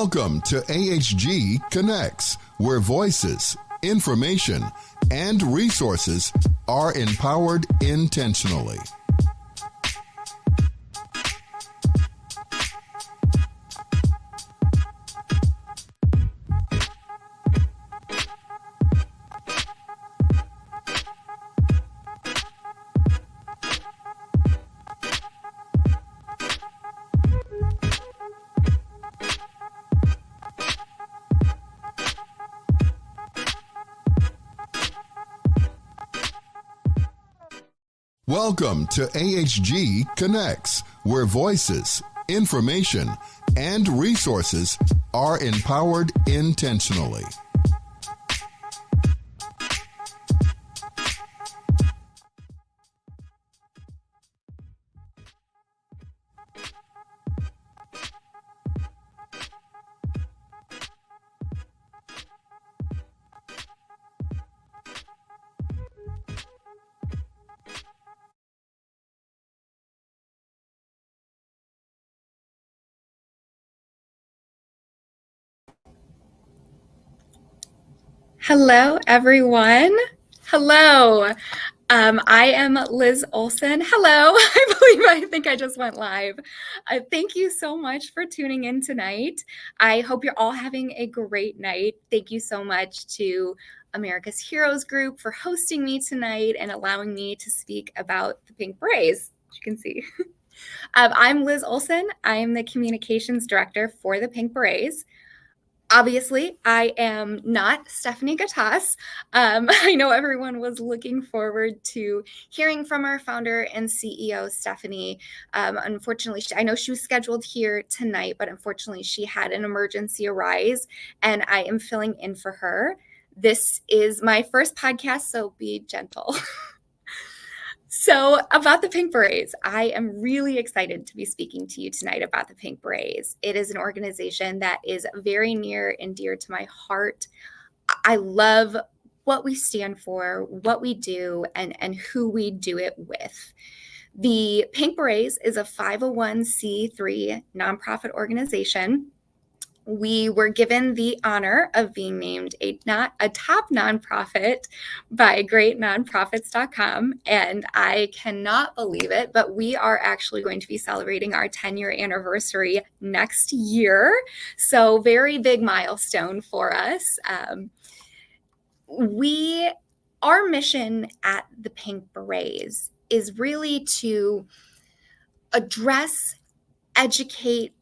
Welcome to AHG Connects, where voices, information, and resources are empowered intentionally. Welcome to AHG Connects, where voices, information, and resources are empowered intentionally. Hello, everyone. Hello. I am Liz Olson. Hello. I think I just went live. Thank you so much for tuning in tonight. I hope you're all having a great night. Thank you so much to America's Heroes Group for hosting me tonight and allowing me to speak about the Pink Berets, as you can see. I'm Liz Olson. I am the Communications Director for the Pink Berets. Obviously, I am not Stephanie Gattas. I know everyone was looking forward to hearing from our founder and CEO, Stephanie. Unfortunately, I know she was scheduled here tonight, but unfortunately, she had an emergency arise, and I am filling in for her. This is my first podcast, so be gentle. So about the Pink Berets, I am really excited to be speaking to you tonight about the Pink Berets. It is an organization that is very near and dear to my heart. I love what we stand for, what we do, and who we do it with. The Pink Berets is a 501c3 nonprofit organization. We were given the honor of being named a top nonprofit by greatnonprofits.com, and I cannot believe it, but we are actually going to be celebrating our 10-year anniversary next year. So very big milestone for us. Our mission at the Pink Berets is really to address, educate,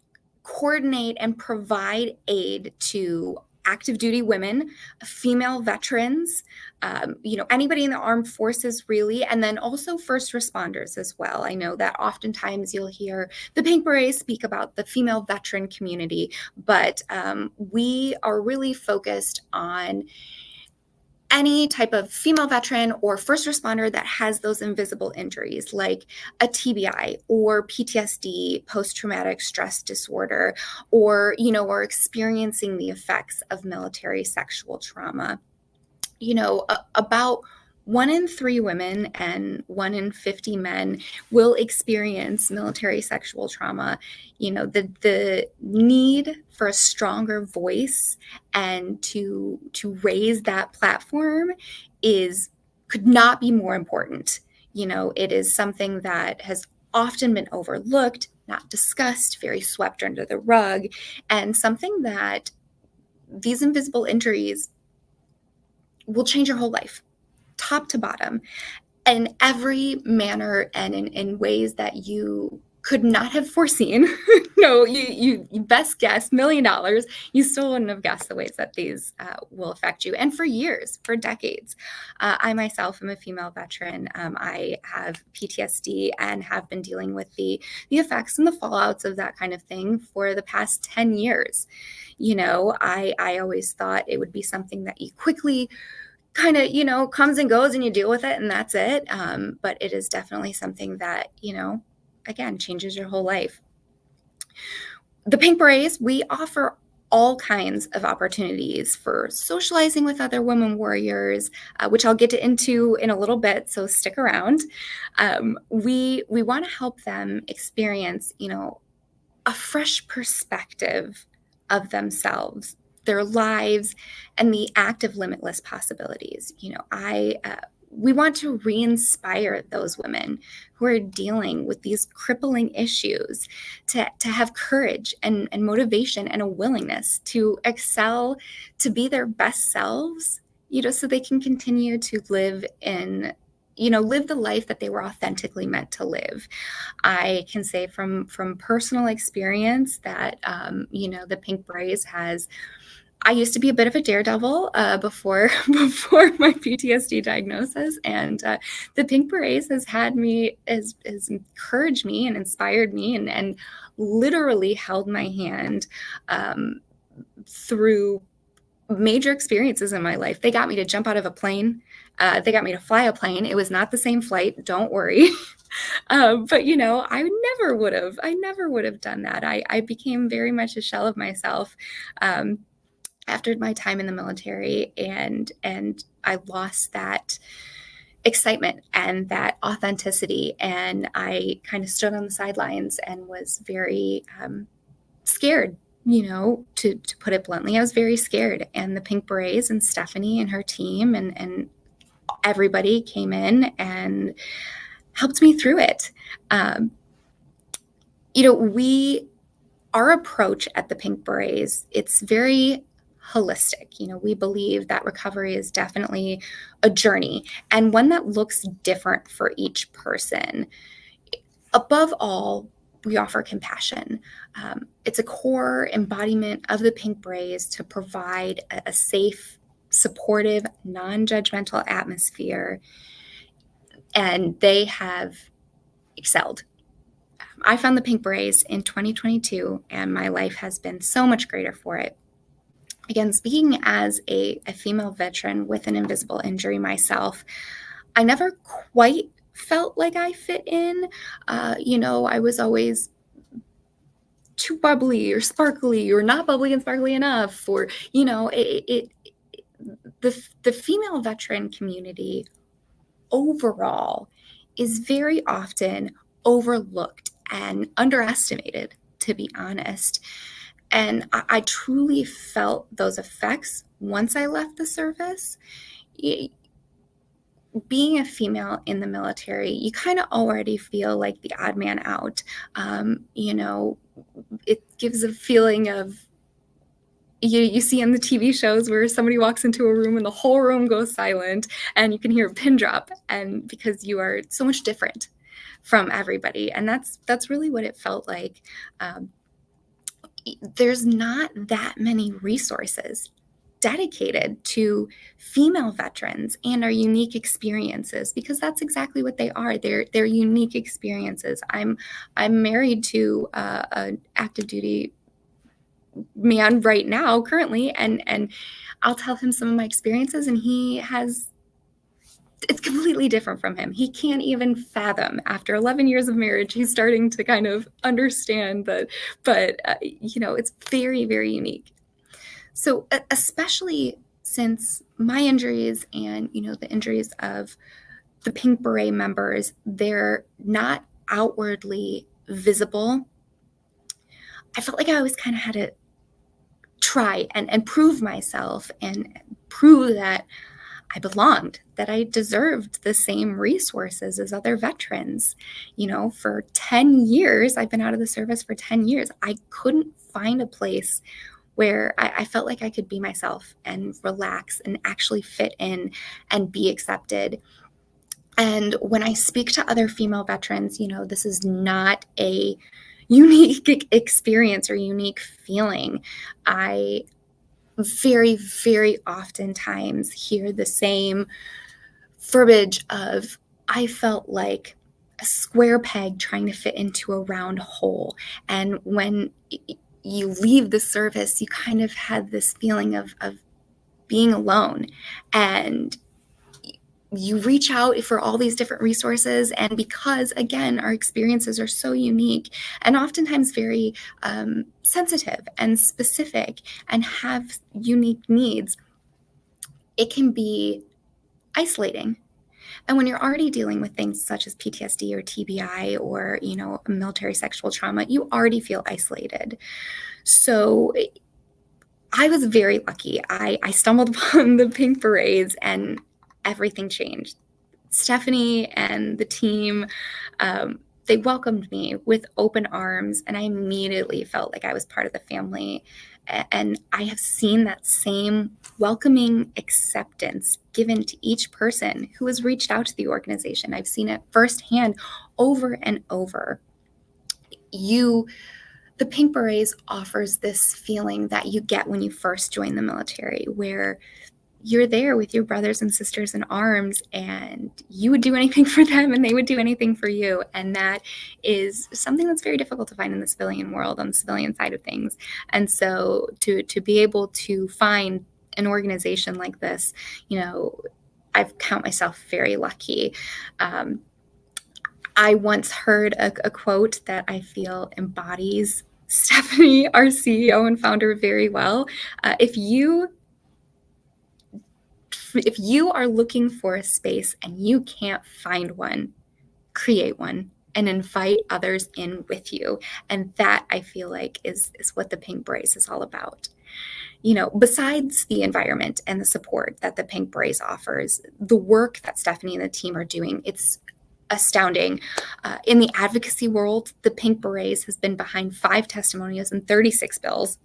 coordinate, and provide aid to active duty women, female veterans, anybody in the armed forces really, and then also first responders as well. I know that oftentimes you'll hear the Pink Berets speak about the female veteran community, but we are really focused on any type of female veteran or first responder that has those invisible injuries like a TBI or PTSD, post-traumatic stress disorder, or, are experiencing the effects of military sexual trauma. About 1 in 3 women and 1 in 50 men will experience military sexual trauma. The need for a stronger voice and to raise that platform could not be more important. It is something that has often been overlooked, not discussed, very swept under the rug, and something that these invisible injuries will change your whole life, top to bottom, in every manner and in ways that you could not have foreseen. No, you best guess, $1 million, you still wouldn't have guessed the ways that these will affect you. And for years, for decades. I myself am a female veteran. I have PTSD and have been dealing with the effects and the fallouts of that kind of thing for the past 10 years. I always thought it would be something that you quickly kind of, comes and goes and you deal with it and that's it. But it is definitely something that, again, changes your whole life. The Pink Berets, we offer all kinds of opportunities for socializing with other women warriors, which I'll get into in a little bit, so stick around. We want to help them experience, a fresh perspective of themselves, their lives, and the active limitless possibilities. We want to re-inspire those women who are dealing with these crippling issues to have courage and motivation and a willingness to excel, to be their best selves, so they can continue to live the life that they were authentically meant to live. I can say from personal experience that, the Pink Berets I used to be a bit of a daredevil before my PTSD diagnosis, and the Pink Berets has encouraged me and inspired me, and literally held my hand through major experiences in my life. They got me to jump out of a plane. They got me to fly a plane. It was not the same flight, don't worry. But I never would have done that. I became very much a shell of myself after my time in the military, and I lost that excitement and that authenticity, and I kind of stood on the sidelines and was very scared, to put it bluntly. I was very scared, and the Pink Berets and Stephanie and her team and everybody came in and helped me through it. Our approach at the Pink Berets, it's very holistic. We believe that recovery is definitely a journey, and one that looks different for each person. Above all, we offer compassion. It's a core embodiment of the Pink Berets to provide a safe, supportive, non-judgmental atmosphere, and they have excelled. I found the Pink Berets in 2022, and my life has been so much greater for it. Again, speaking as a female veteran with an invisible injury myself, I never quite felt like I fit in. I was always too bubbly or sparkly, or not bubbly and sparkly enough, or, the female veteran community overall is very often overlooked and underestimated, to be honest. And I truly felt those effects once I left the service. Being a female in the military, you kind of already feel like the odd man out. It gives a feeling of, you see in the TV shows where somebody walks into a room and the whole room goes silent and you can hear a pin drop, and because you are so much different from everybody. And that's really what it felt like. There's not that many resources dedicated to female veterans and our unique experiences, because that's exactly what they are. They're unique experiences. I'm married to an active duty man right now, currently, and I'll tell him some of my experiences, and it's completely different from him. He can't even fathom, after 11 years of marriage, he's starting to kind of understand that, but it's very, very unique. So especially since my injuries and, the injuries of the Pink Beret members, they're not outwardly visible. I felt like I always kind of had to try and prove myself and prove that I belonged, that I deserved the same resources as other veterans. For 10 years, I've been out of the service for 10 years. I couldn't find a place where I felt like I could be myself and relax and actually fit in and be accepted. And when I speak to other female veterans, this is not a unique experience or unique feeling. I very, very oftentimes hear the same verbiage of, I felt like a square peg trying to fit into a round hole. And when you leave the service, you kind of had this feeling of being alone, and you reach out for all these different resources. And because, again, our experiences are so unique and oftentimes very sensitive and specific and have unique needs, it can be isolating. And when you're already dealing with things such as PTSD or TBI or, military sexual trauma, you already feel isolated. So I was very lucky. I stumbled upon the Pink Berets and everything changed. Stephanie and the team, they welcomed me with open arms, and I immediately felt like I was part of the family. And I have seen that same welcoming acceptance given to each person who has reached out to the organization. I've seen it firsthand over and over. The Pink Berets offers this feeling that you get when you first join the military, where you're there with your brothers and sisters in arms, and you would do anything for them and they would do anything for you. And that is something that's very difficult to find in the civilian world, on the civilian side of things. And so to be able to find an organization like this, I count myself very lucky. I once heard a quote that I feel embodies Stephanie, our CEO and founder, very well. If you are looking for a space and you can't find one, create one and invite others in with you. And that, I feel like, is what the Pink Berets is all about. Besides the environment and the support that the Pink Berets offers, the work that Stephanie and the team are doing, it's astounding. In the advocacy world, the Pink Berets has been behind 5 testimonials and 36 bills.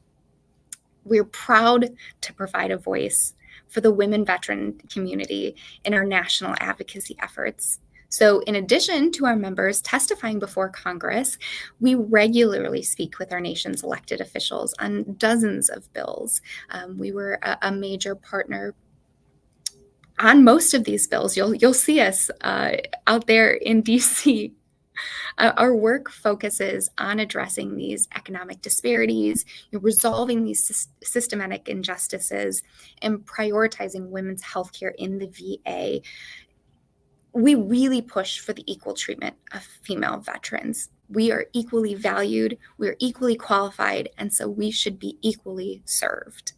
We're proud to provide a voice for the women veteran community in our national advocacy efforts. So in addition to our members testifying before Congress, we regularly speak with our nation's elected officials on dozens of bills. We were a major partner on most of these bills. You'll see us out there in DC. Our work focuses on addressing these economic disparities, resolving these systematic injustices, and prioritizing women's healthcare in the VA. We really push for the equal treatment of female veterans. We are equally valued, we are equally qualified, and so we should be equally served.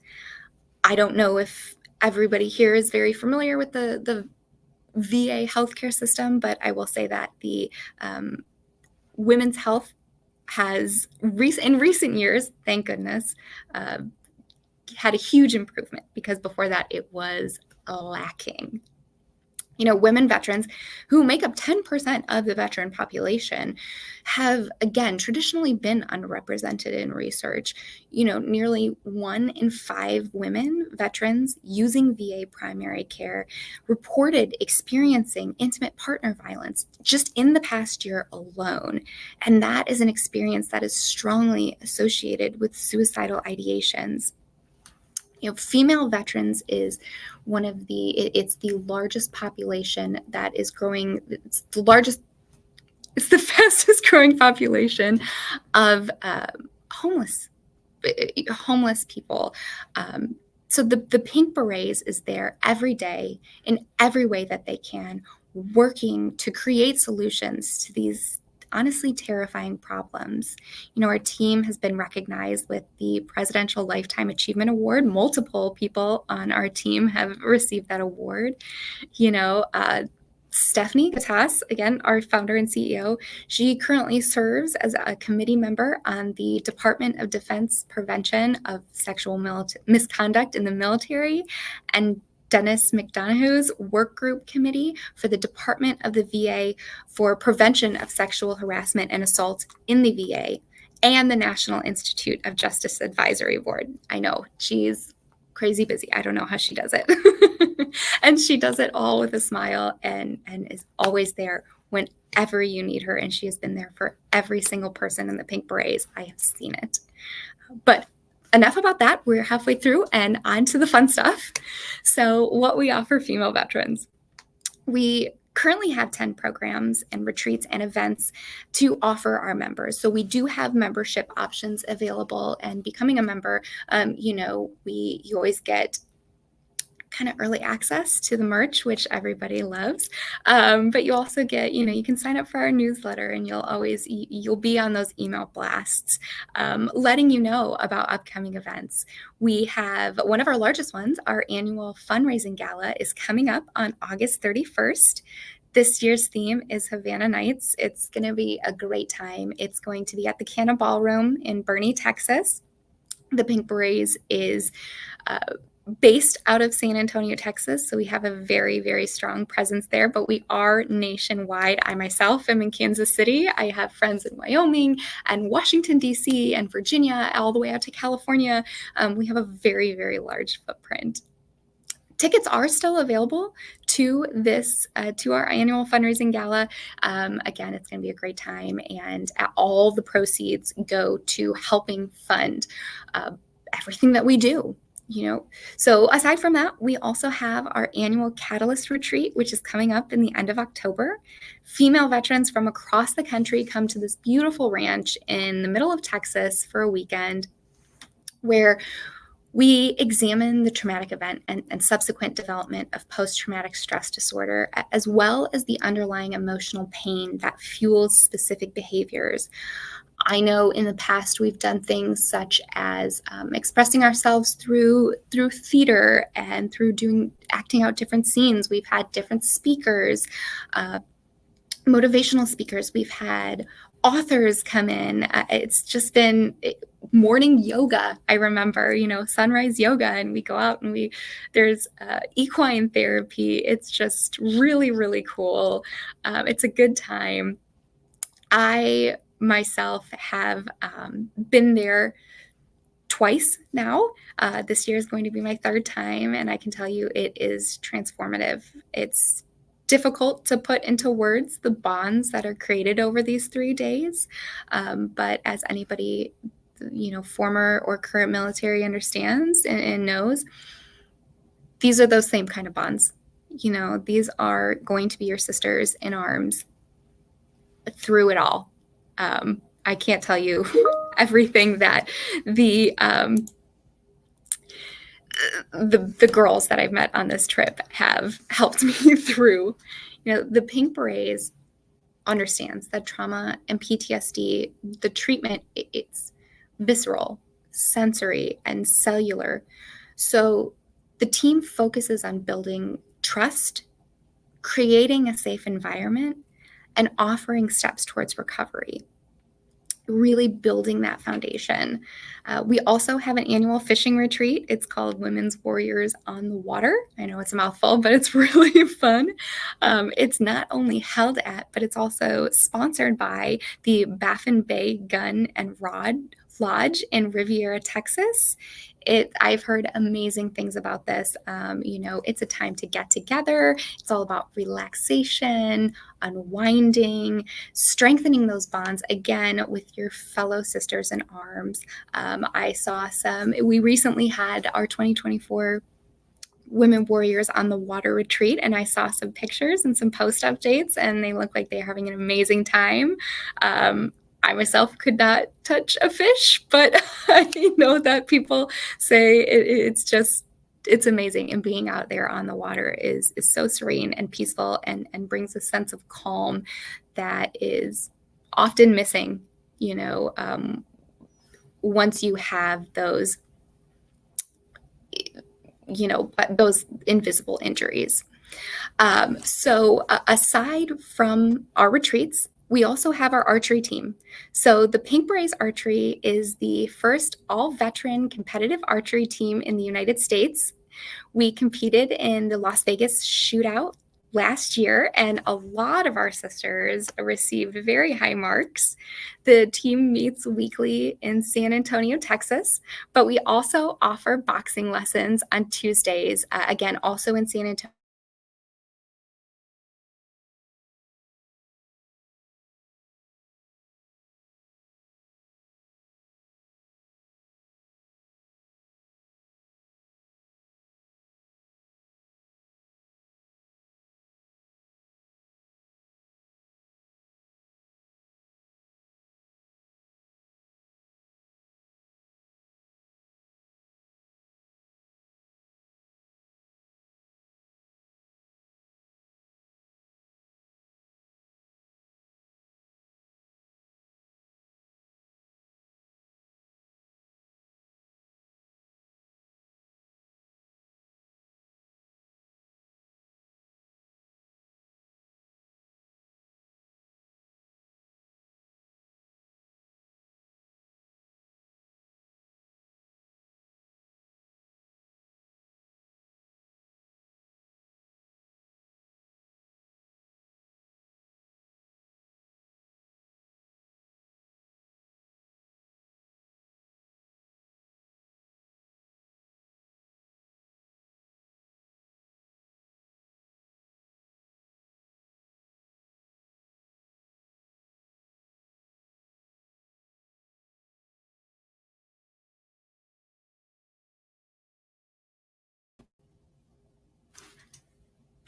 I don't know if everybody here is very familiar with the VA healthcare system, but I will say that the women's health has, in recent years, thank goodness, had a huge improvement, because before that it was lacking. Women veterans, who make up 10% of the veteran population, have, again, traditionally been underrepresented in research. Nearly 1 in 5 women veterans using VA primary care reported experiencing intimate partner violence just in the past year alone. And that is an experience that is strongly associated with suicidal ideations. Female veterans is it's the largest population that is growing. It's the fastest growing population of homeless people. So the Pink Berets is there every day in every way that they can, working to create solutions to these honestly terrifying problems. Our team has been recognized with the Presidential Lifetime Achievement Award. Multiple people on our team have received that award. Stephanie Gattas, again, our founder and CEO, she currently serves as a committee member on the Department of Defense Prevention of Sexual Misconduct in the Military, and Dennis McDonough's work group committee for the Department of the VA for Prevention of Sexual Harassment and Assault in the VA, and the National Institute of Justice Advisory Board. I know, she's crazy busy. I don't know how she does it. And she does it all with a smile and is always there whenever you need her. And she has been there for every single person in the Pink Berets. I have seen it. But enough about that. We're halfway through and on to the fun stuff. So what we offer female veterans. We currently have 10 programs and retreats and events to offer our members. So we do have membership options available, and becoming a member, you always get kind of early access to the merch, which everybody loves. But you also get, you can sign up for our newsletter, and you'll be on those email blasts, letting you know about upcoming events. We have one of our largest ones, our annual fundraising gala, is coming up on August 31st. This year's theme is Havana Nights. It's going to be a great time. It's going to be at the Canna Ballroom in Boerne, Texas. The Pink Berets is based out of San Antonio, Texas. So we have a very, very strong presence there, but we are nationwide. I myself am in Kansas City. I have friends in Wyoming and Washington, D.C. and Virginia, all the way out to California. We have a very, very large footprint. Tickets are still available to this, to our annual fundraising gala. Again, it's going to be a great time, and all the proceeds go to helping fund everything that we do. So aside from that, we also have our annual Catalyst retreat, which is coming up in the end of October. Female veterans from across the country come to this beautiful ranch in the middle of Texas for a weekend where we examine the traumatic event and subsequent development of post-traumatic stress disorder, as well as the underlying emotional pain that fuels specific behaviors. I know in the past we've done things such as expressing ourselves through theater and through acting out different scenes. We've had different speakers, motivational speakers. We've had authors come in. It's just been morning yoga. I remember, sunrise yoga, and we go out and there's equine therapy. It's just really, really cool. It's a good time. I myself have been there twice now. This year is going to be my third time, and I can tell you it is transformative. It's difficult to put into words the bonds that are created over these 3 days. But as anybody, former or current military understands and knows, these are those same kind of bonds. These are going to be your sisters in arms through it all. I can't tell you everything that the girls that I've met on this trip have helped me through. The Pink Berets understands that trauma and PTSD, the treatment, it's visceral, sensory, and cellular. So the team focuses on building trust, creating a safe environment, and offering steps towards recovery, really building that foundation. We also have an annual fishing retreat. It's called Women's Warriors on the Water. I know it's a mouthful, but it's really fun. It's not only held at, but it's also sponsored by the Baffin Bay Gun and Rod Lodge in Riviera, Texas. I've heard amazing things about this. It's a time to get together. It's all about relaxation, unwinding, strengthening those bonds again with your fellow sisters in arms. We recently had our 2024 Women Warriors on the Water retreat, and I saw some pictures and some post updates, and they look like they're having an amazing time. I myself could not touch a fish, but I know that people say it's amazing. And being out there on the water is so serene and peaceful and brings a sense of calm that is often missing, once you have those, those invisible injuries. So aside from our retreats, we also have our archery team. So the Pink Berets Archery is the first all-veteran competitive archery team in the United States. We competed in the Las Vegas shootout last year, and a lot of our sisters received very high marks. The team meets weekly in San Antonio, Texas, but we also offer boxing lessons on Tuesdays, again, also in San Antonio.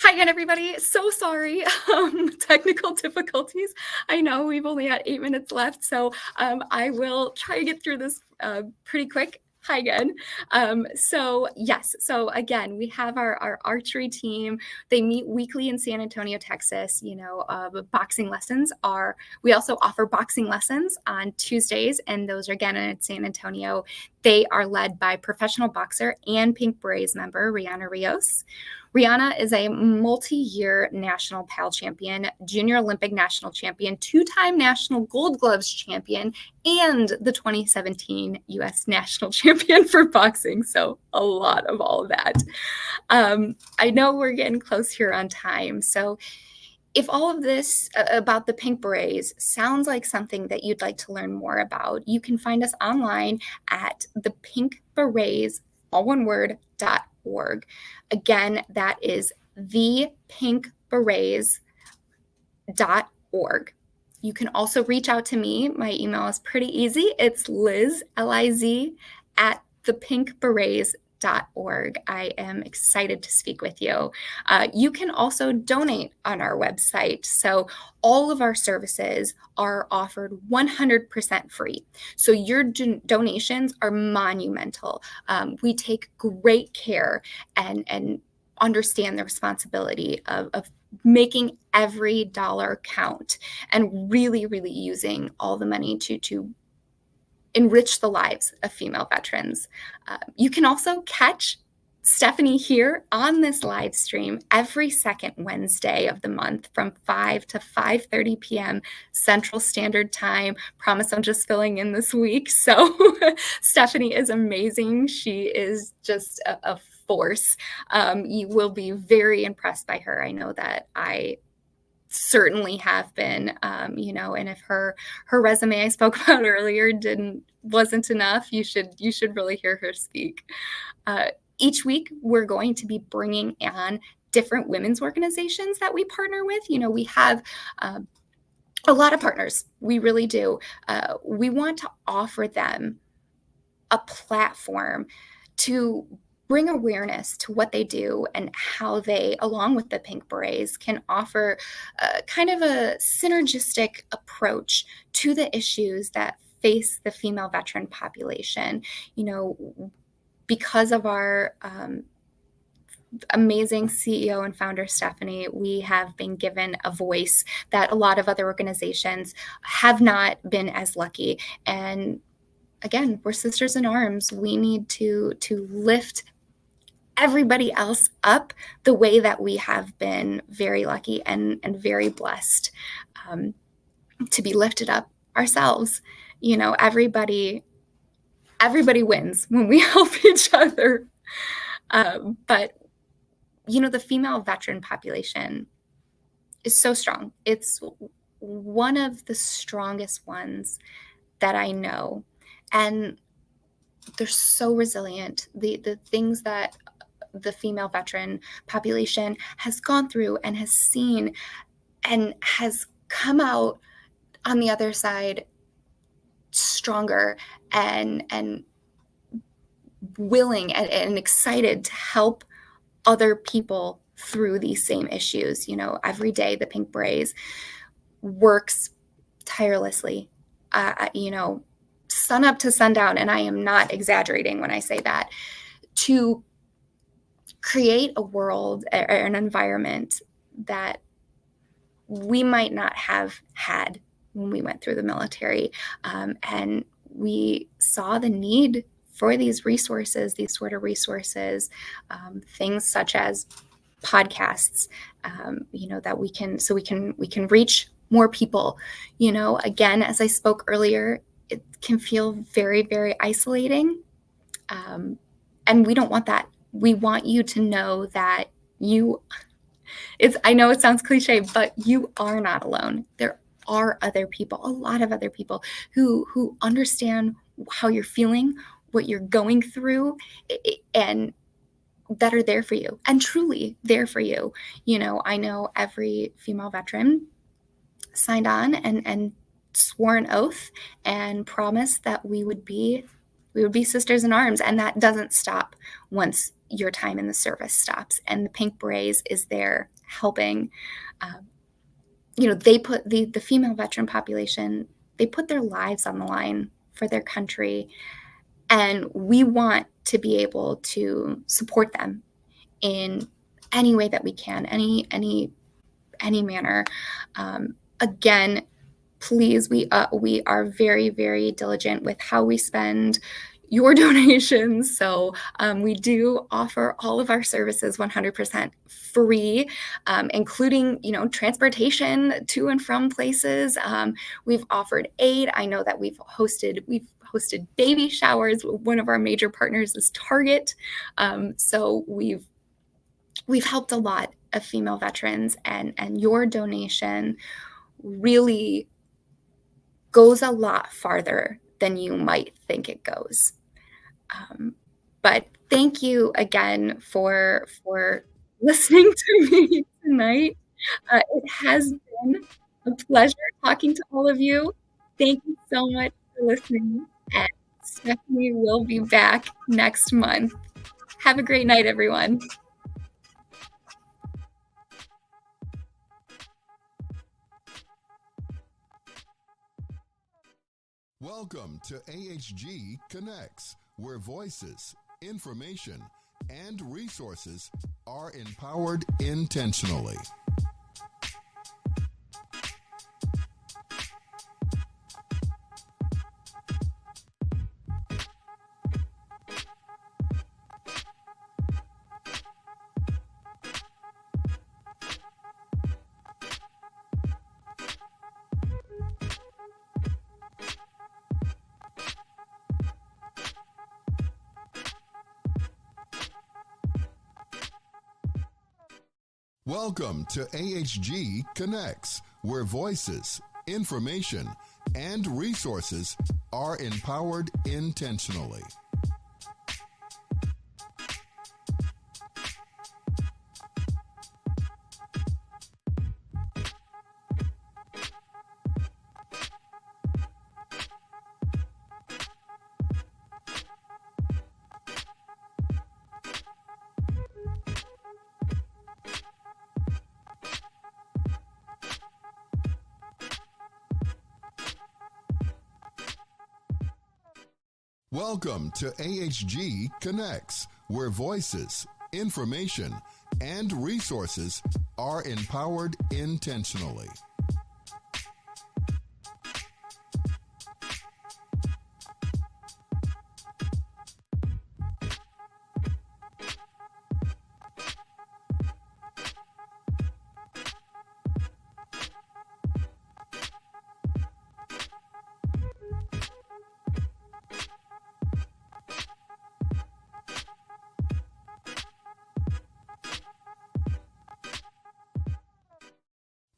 Hi again, everybody. So sorry, technical difficulties. I know we've only got 8 minutes left, so I will try to get through this pretty quick. Hi again. So again, we have our archery team. They meet weekly in San Antonio, Texas. Boxing lessons we also offer boxing lessons on Tuesdays, and those are again in San Antonio. They are led by professional boxer and Pink Berets member Rihanna Rios. Rihanna is a multi-year national PAL champion, junior Olympic national champion, two-time national Gold Gloves champion, and the 2017 U.S. national champion for boxing. So a lot of all of that. I know we're getting close here on time. So if all of this about the Pink Berets sounds like something that you'd like to learn more about, you can find us online at the Pink Berets, all one word, .org. Again, that is thepinkberets.org. You can also reach out to me. My email is pretty easy. It's Liz, Liz, at thepinkberets.org. I am excited to speak with you. You can also donate on our website. So all of our services are offered 100% free. So your donations are monumental. We take great care and understand the responsibility of making every dollar count and really, really using all the money to enrich the lives of female veterans. You can also catch Stephanie here on this live stream every second Wednesday of the month from 5 to 5:30 p.m. Central Standard Time. Promise I'm just filling in this week. So Stephanie is amazing. She is just a force. You will be very impressed by her. I know that I certainly have been, and if her resume I spoke about earlier wasn't enough, you should really hear her speak. Each week, we're going to be bringing on different women's organizations that we partner with. We have a lot of partners. We really do. We want to offer them a platform to bring awareness to what they do and how they, along with the Pink Berets, can offer kind of a synergistic approach to the issues that face the female veteran population. Because of our amazing CEO and founder, Stephanie, we have been given a voice that a lot of other organizations have not been as lucky. And again, we're sisters in arms. We need to lift everybody else up the way that we have been very lucky and very blessed to be lifted up ourselves. Everybody wins when we help each other. But the female veteran population is so strong. It's one of the strongest ones that I know. And they're so resilient. The things that the female veteran population has gone through and has seen and has come out on the other side stronger and willing and excited to help other people through these same issues. Every day the Pink Berets works tirelessly, sun up to sundown, and I am not exaggerating when I say that, to create a world or an environment that we might not have had when we went through the military. And we saw the need for these resources, these sort of resources, things such as podcasts, that we can reach more people. Again, as I spoke earlier, it can feel very, very isolating. And we don't want that. We want you to know that I know it sounds cliche, but you are not alone. There are other people, a lot of other people who understand how you're feeling, what you're going through, and that are there for you and truly there for you. I know every female veteran signed on and swore an oath and promised that we would be We would be sisters in arms, and that doesn't stop once your time in the service stops. And the Pink Berets is there helping. They put the female veteran population, they put their lives on the line for their country, and we want to be able to support them in any way that we can, any manner. Again, please, we are very, very diligent with how we spend your donations. So we do offer all of our services 100% free, including, transportation to and from places. We've offered aid. I know that we've hosted baby showers. One of our major partners is Target. So we've helped a lot of female veterans, and your donation really goes a lot farther than you might think it goes. But thank you again for listening to me tonight. It has been a pleasure talking to all of you. Thank you so much for listening, and Stephanie will be back next month. Have a great night, everyone. Welcome to AHG Connects, where voices, information, and resources are empowered intentionally. Welcome to AHG Connects, where voices, information, and resources are empowered intentionally. Welcome to AHG Connects, where voices, information, and resources are empowered intentionally.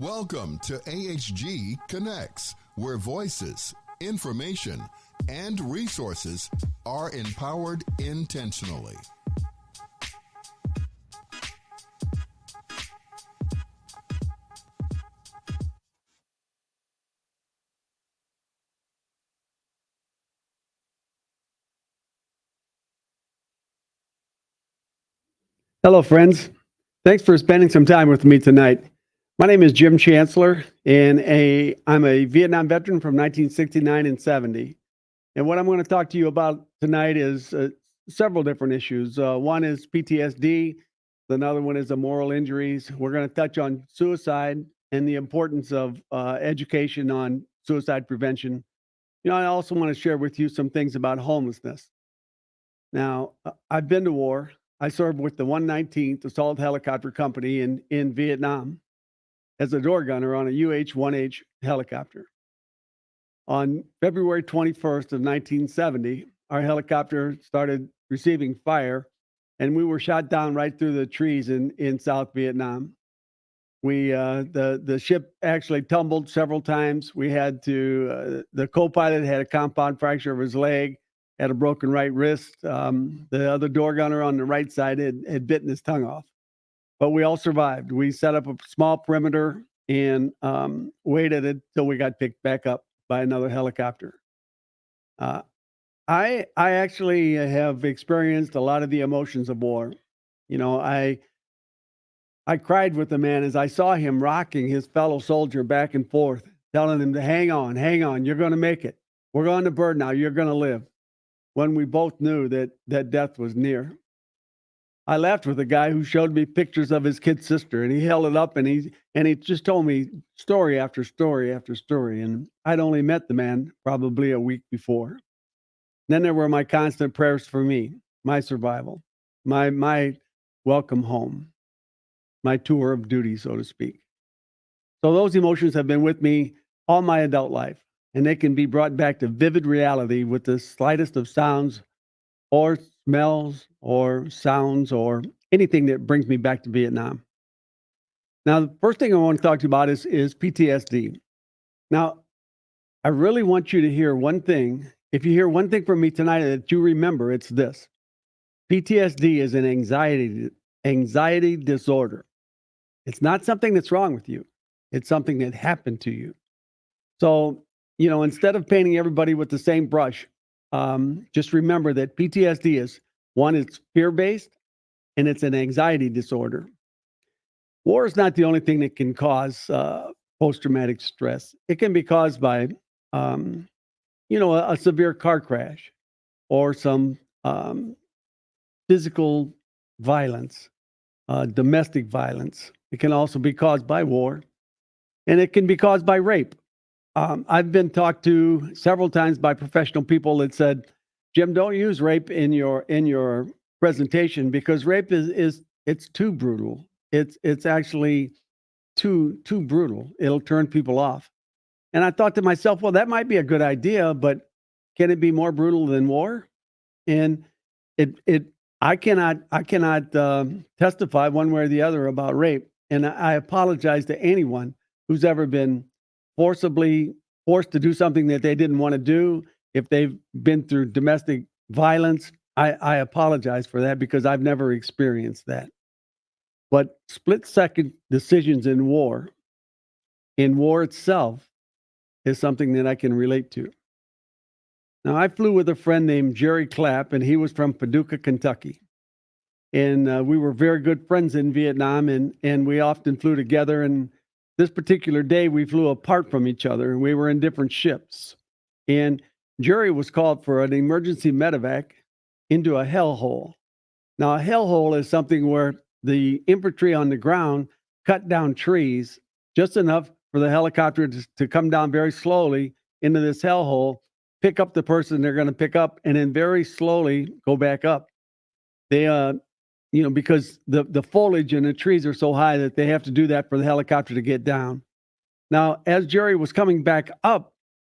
Welcome to AHG Connects, where voices, information, and resources are empowered intentionally. Hello, friends. Thanks for spending some time with me tonight. My name is Jim Chancellor, and I'm a Vietnam veteran from 1969 and 70. And what I'm going to talk to you about tonight is several different issues. One is PTSD. Another one is moral injuries. We're going to touch on suicide and the importance of education on suicide prevention. I also want to share with you some things about homelessness. Now, I've been to war. I served with the 119th Assault Helicopter Company in Vietnam as a door gunner on a UH-1H helicopter. On February 21st of 1970, our helicopter started receiving fire, and we were shot down right through the trees in South Vietnam. The ship actually tumbled several times. We had to, the co-pilot had a compound fracture of his leg, had a broken right wrist. The other door gunner on the right side had bitten his tongue off. But we all survived. We set up a small perimeter and waited until we got picked back up by another helicopter. I actually have experienced a lot of the emotions of war. I cried with the man as I saw him rocking his fellow soldier back and forth, telling him to hang on, you're going to make it. We're going to burn now, you're going to live. When we both knew that death was near. I laughed with a guy who showed me pictures of his kid sister, and he held it up and he just told me story after story after story. And I'd only met the man probably a week before. Then there were my constant prayers for me, my survival, my welcome home, my tour of duty, so to speak. So those emotions have been with me all my adult life, and they can be brought back to vivid reality with the slightest of sounds or smells or sounds or anything that brings me back to Vietnam. Now, the first thing I want to talk to you about is PTSD. Now, I really want you to hear one thing. If you hear one thing from me tonight that you remember, it's this. PTSD is an anxiety disorder. It's not something that's wrong with you. It's something that happened to you. So, instead of painting everybody with the same brush, just remember that PTSD is, one, it's fear-based, and it's an anxiety disorder. War is not the only thing that can cause post-traumatic stress. It can be caused by, a severe car crash or some physical violence, domestic violence. It can also be caused by war, and it can be caused by rape. I've been talked to several times by professional people that said, Jim, don't use rape in your presentation because rape is it's too brutal. It's actually too brutal. It'll turn people off. And I thought to myself, well, that might be a good idea, but can it be more brutal than war? And I cannot testify one way or the other about rape. And I apologize to anyone who's ever been forced to do something that they didn't want to do. If they've been through domestic violence, I apologize for that because I've never experienced that. But split-second decisions in war itself, is something that I can relate to. Now, I flew with a friend named Jerry Clapp, and he was from Paducah, Kentucky. And we were very good friends in Vietnam, and we often flew together. And this particular day, we flew apart from each other, and we were in different ships. And Jerry was called for an emergency medevac into a hellhole. Now, a hellhole is something where the infantry on the ground cut down trees just enough for the helicopter to come down very slowly into this hellhole, pick up the person they're going to pick up, and then very slowly go back up. They, because the foliage and the trees are so high that they have to do that for the helicopter to get down. Now, as Jerry was coming back up,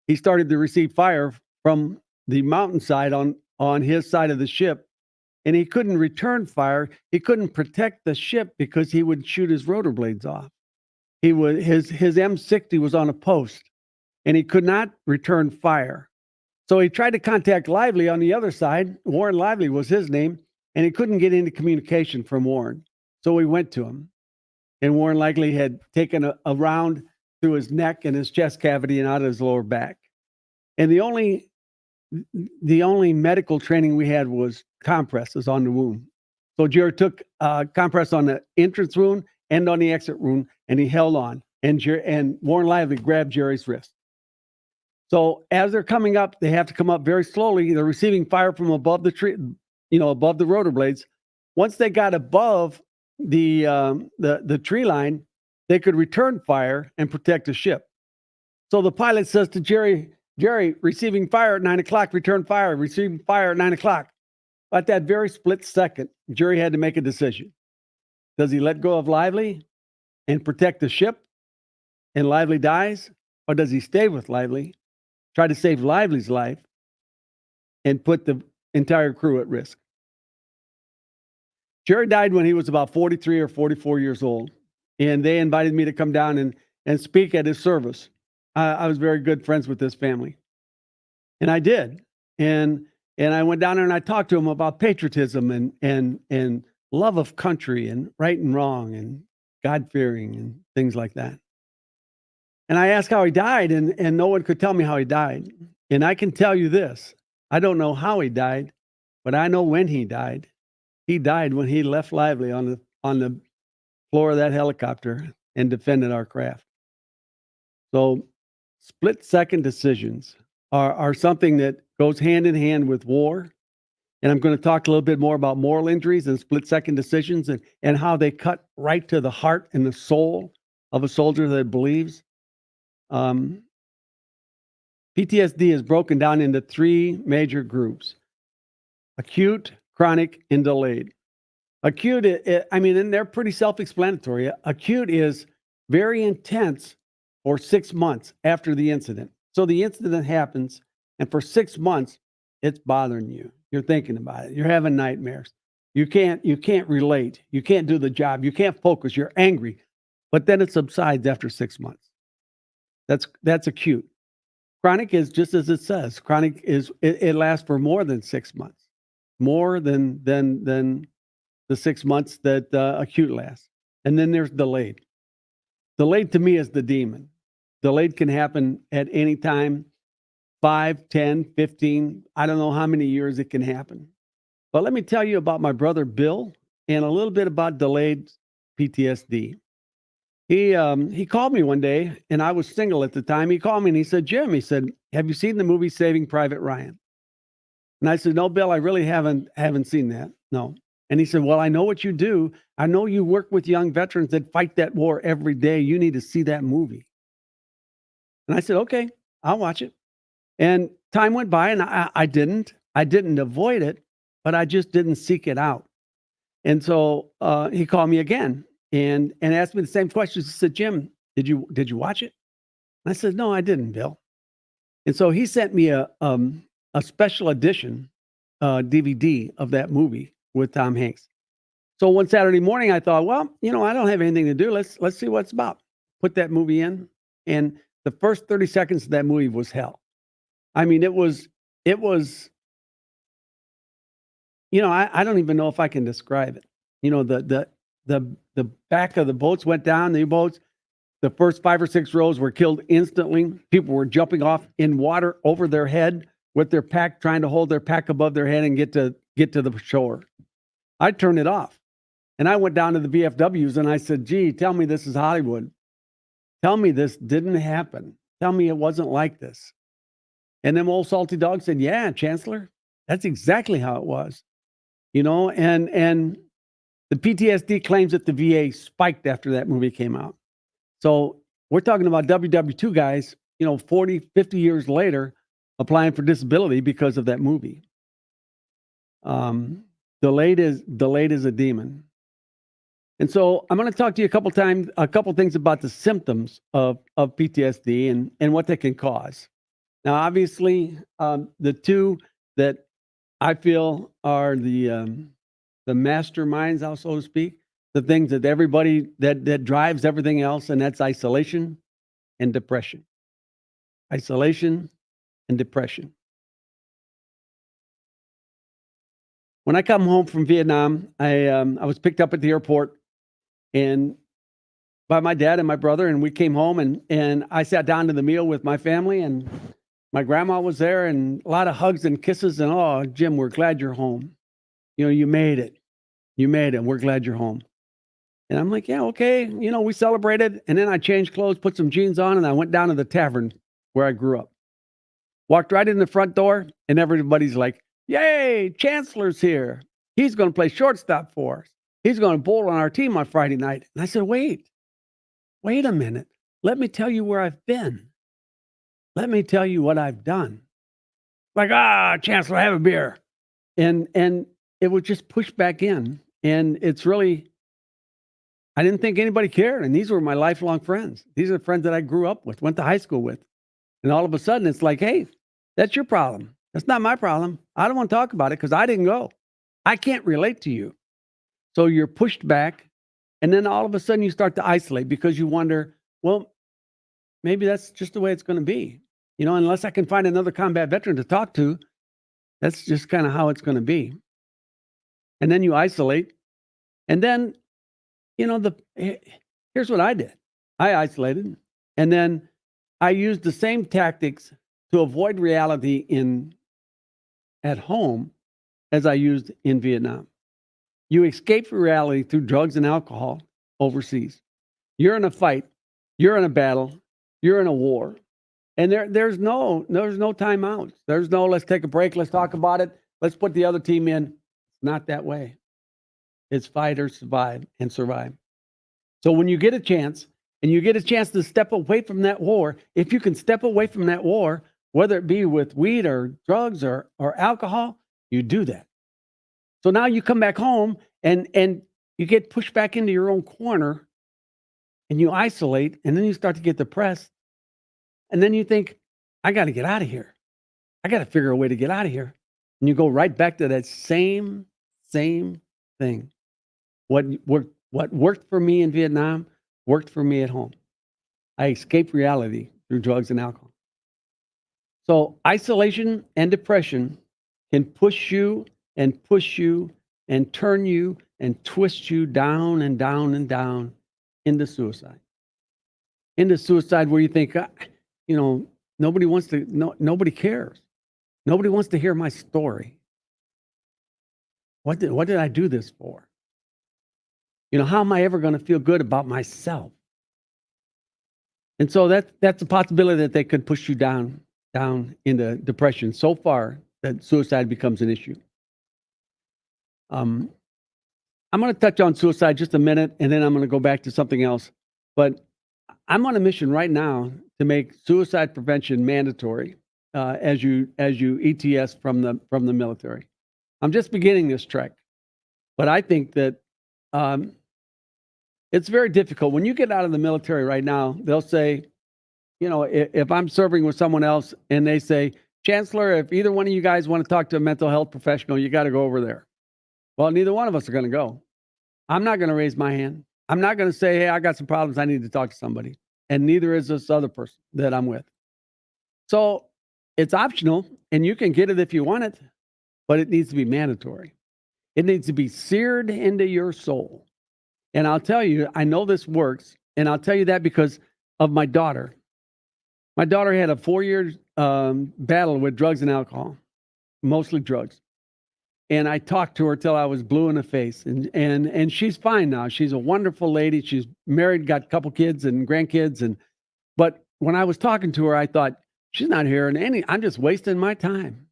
he started to receive fire from the mountainside on his side of the ship, and he couldn't return fire. He couldn't protect the ship because he would shoot his rotor blades off. His M60 was on a post, and he could not return fire. So he tried to contact Lively on the other side. Warren Lively was his name, and he couldn't get into communication from Warren. So we went to him, and Warren Lively had taken a round through his neck and his chest cavity and out of his lower back. And the only medical training we had was compresses on the wound. So Jerry took compress on the entrance wound and on the exit wound, and he held on. And Warren Lively grabbed Jerry's wrist. So as they're coming up, they have to come up very slowly. They're receiving fire from above the tree, above the rotor blades. Once they got above the tree line, they could return fire and protect the ship. So the pilot says to Jerry, receiving fire at 9 o'clock, return fire, receiving fire at 9 o'clock. At that very split second, Jerry had to make a decision. Does he let go of Lively and protect the ship and Lively dies? Or does he stay with Lively, try to save Lively's life, and put the entire crew at risk? Jerry died when he was about 43 or 44 years old, and they invited me to come down and speak at his service. I was very good friends with this family, and I did. And I went down there and I talked to him about patriotism and love of country and right and wrong and God-fearing and things like that. And I asked how he died, and no one could tell me how he died. And I can tell you this. I don't know how he died, but I know when he died. He died when he left Lively on the floor of that helicopter and defended our craft. So split-second decisions are something that goes hand in hand with war. And I'm going to talk a little bit more about moral injuries and split-second decisions and how they cut right to the heart and the soul of a soldier that believes. PTSD is broken down into three major groups: acute, chronic, and delayed. Acute, and they're pretty self-explanatory. Acute is very intense for 6 months after the incident. So the incident happens, and for 6 months, it's bothering you. You're thinking about it. You're having nightmares. You can't relate. You can't do the job. You can't focus. You're angry. But then it subsides after 6 months. That's acute. Chronic is just as it says. Chronic is it lasts for more than 6 months, more than the 6 months that acute lasts. And then there's delayed. Delayed to me is the demon. Delayed can happen at any time, 5, 10, 15, I don't know how many years it can happen. But let me tell you about my brother Bill and a little bit about delayed PTSD. He called me one day, and I was single at the time. He called me and he said, "Jim," he said, "have you seen the movie Saving Private Ryan?" And I said, "No, Bill, I really haven't seen that. No." And he said, "Well, I know what you do. I know you work with young veterans that fight that war every day. You need to see that movie." And I said, "Okay, I'll watch it." And time went by, and I didn't avoid it, but I just didn't seek it out. And so he called me again and asked me the same questions. He said, "Jim, did you watch it?" And I said, "No, I didn't, Bill." And so he sent me a special edition DVD of that movie with Tom Hanks. So one Saturday morning, I thought, well, I don't have anything to do. Let's see what it's about. Put that movie in, and the first 30 seconds of that movie was hell. I mean, it was. I don't even know if I can describe it. The back of the boats went down. The U-boats. The first 5 or 6 rows were killed instantly. People were jumping off in water over their head with their pack, trying to hold their pack above their head and get to the shore. I turned it off, and I went down to the VFWs and I said, "Gee, tell me this is Hollywood. Tell me this didn't happen. Tell me it wasn't like this." And then old Salty Dog said, "Yeah, Chancellor, that's exactly how it was." And the PTSD claims that the VA spiked after that movie came out. So we're talking about WW2 guys, 40, 50 years later, applying for disability because of that movie. Delayed is a demon. And so I'm going to talk to you a couple things about the symptoms of PTSD and what they can cause. Now, obviously, the two that I feel are the masterminds, so to speak, the things that everybody that drives everything else, and that's isolation and depression. Isolation and depression. When I come home from Vietnam, I was picked up at the airport and by my dad and my brother, and we came home and I sat down to the meal with my family, and my grandma was there, and a lot of hugs and kisses, and "Oh, Jim, we're glad you're home. You made it. You made it. We're glad you're home." And I'm like, "Yeah, okay." We celebrated, and then I changed clothes, put some jeans on, and I went down to the tavern where I grew up. Walked right in the front door, and everybody's like, "Yay, Chancellor's here. He's going to play shortstop for us. He's going to bowl on our team on Friday night." And I said, wait a minute. Let me tell you where I've been. Let me tell you what I've done. Like, Chancellor, have a beer. And it was just pushed back in. And it's really, I didn't think anybody cared. And these were my lifelong friends. These are friends that I grew up with, went to high school with. And all of a sudden, it's like, hey, that's your problem. That's not my problem. I don't want to talk about it because I didn't go. I can't relate to you. So you're pushed back. And then all of a sudden, you start to isolate because you wonder, well, maybe that's just the way it's going to be. Unless I can find another combat veteran to talk to, that's just kind of how it's going to be. And then you isolate. And then, here's what I did. I isolated. And then I used the same tactics to avoid reality in at home as I used in Vietnam. You escape reality through drugs and alcohol overseas. You're in a fight, you're in a battle, you're in a war, and there's no timeouts. There's no let's take a break, let's talk about it, let's put the other team in. It's not that way. It's fight or survive and survive. So when you get a chance, and you get a chance to step away from that war, if you can step away from that war, whether it be with weed or drugs or alcohol, you do that. So now you come back home and you get pushed back into your own corner and you isolate, and then you start to get depressed. And then you think, I got to get out of here. I got to figure a way to get out of here. And you go right back to that same thing. What worked for me in Vietnam worked for me at home. I escaped reality through drugs and alcohol. So isolation and depression can push you and turn you and twist you down and down and down into suicide. Into suicide where you think, nobody cares. Nobody wants to hear my story. What did I do this for? How am I ever going to feel good about myself? And so that's a possibility that they could push you down into depression so far that suicide becomes an issue. I'm going to touch on suicide just a minute, and then I'm going to go back to something else. But I'm on a mission right now to make suicide prevention mandatory as you ETS from the military. I'm just beginning this trek, but I think that it's very difficult. When you get out of the military right now, they'll say, if I'm serving with someone else and they say, Chancellor, if either one of you guys want to talk to a mental health professional, you got to go over there. Well, neither one of us are going to go. I'm not going to raise my hand. I'm not going to say, hey, I got some problems. I need to talk to somebody. And neither is this other person that I'm with. So it's optional, and you can get it if you want it, but it needs to be mandatory. It needs to be seared into your soul. And I'll tell you, I know this works, and I'll tell you that because of my daughter. My daughter had a 4-year battle with drugs and alcohol, mostly drugs. And I talked to her till I was blue in the face. And she's fine now. She's a wonderful lady. She's married, got a couple kids and grandkids. But when I was talking to her, I thought, she's not hearing I'm just wasting my time.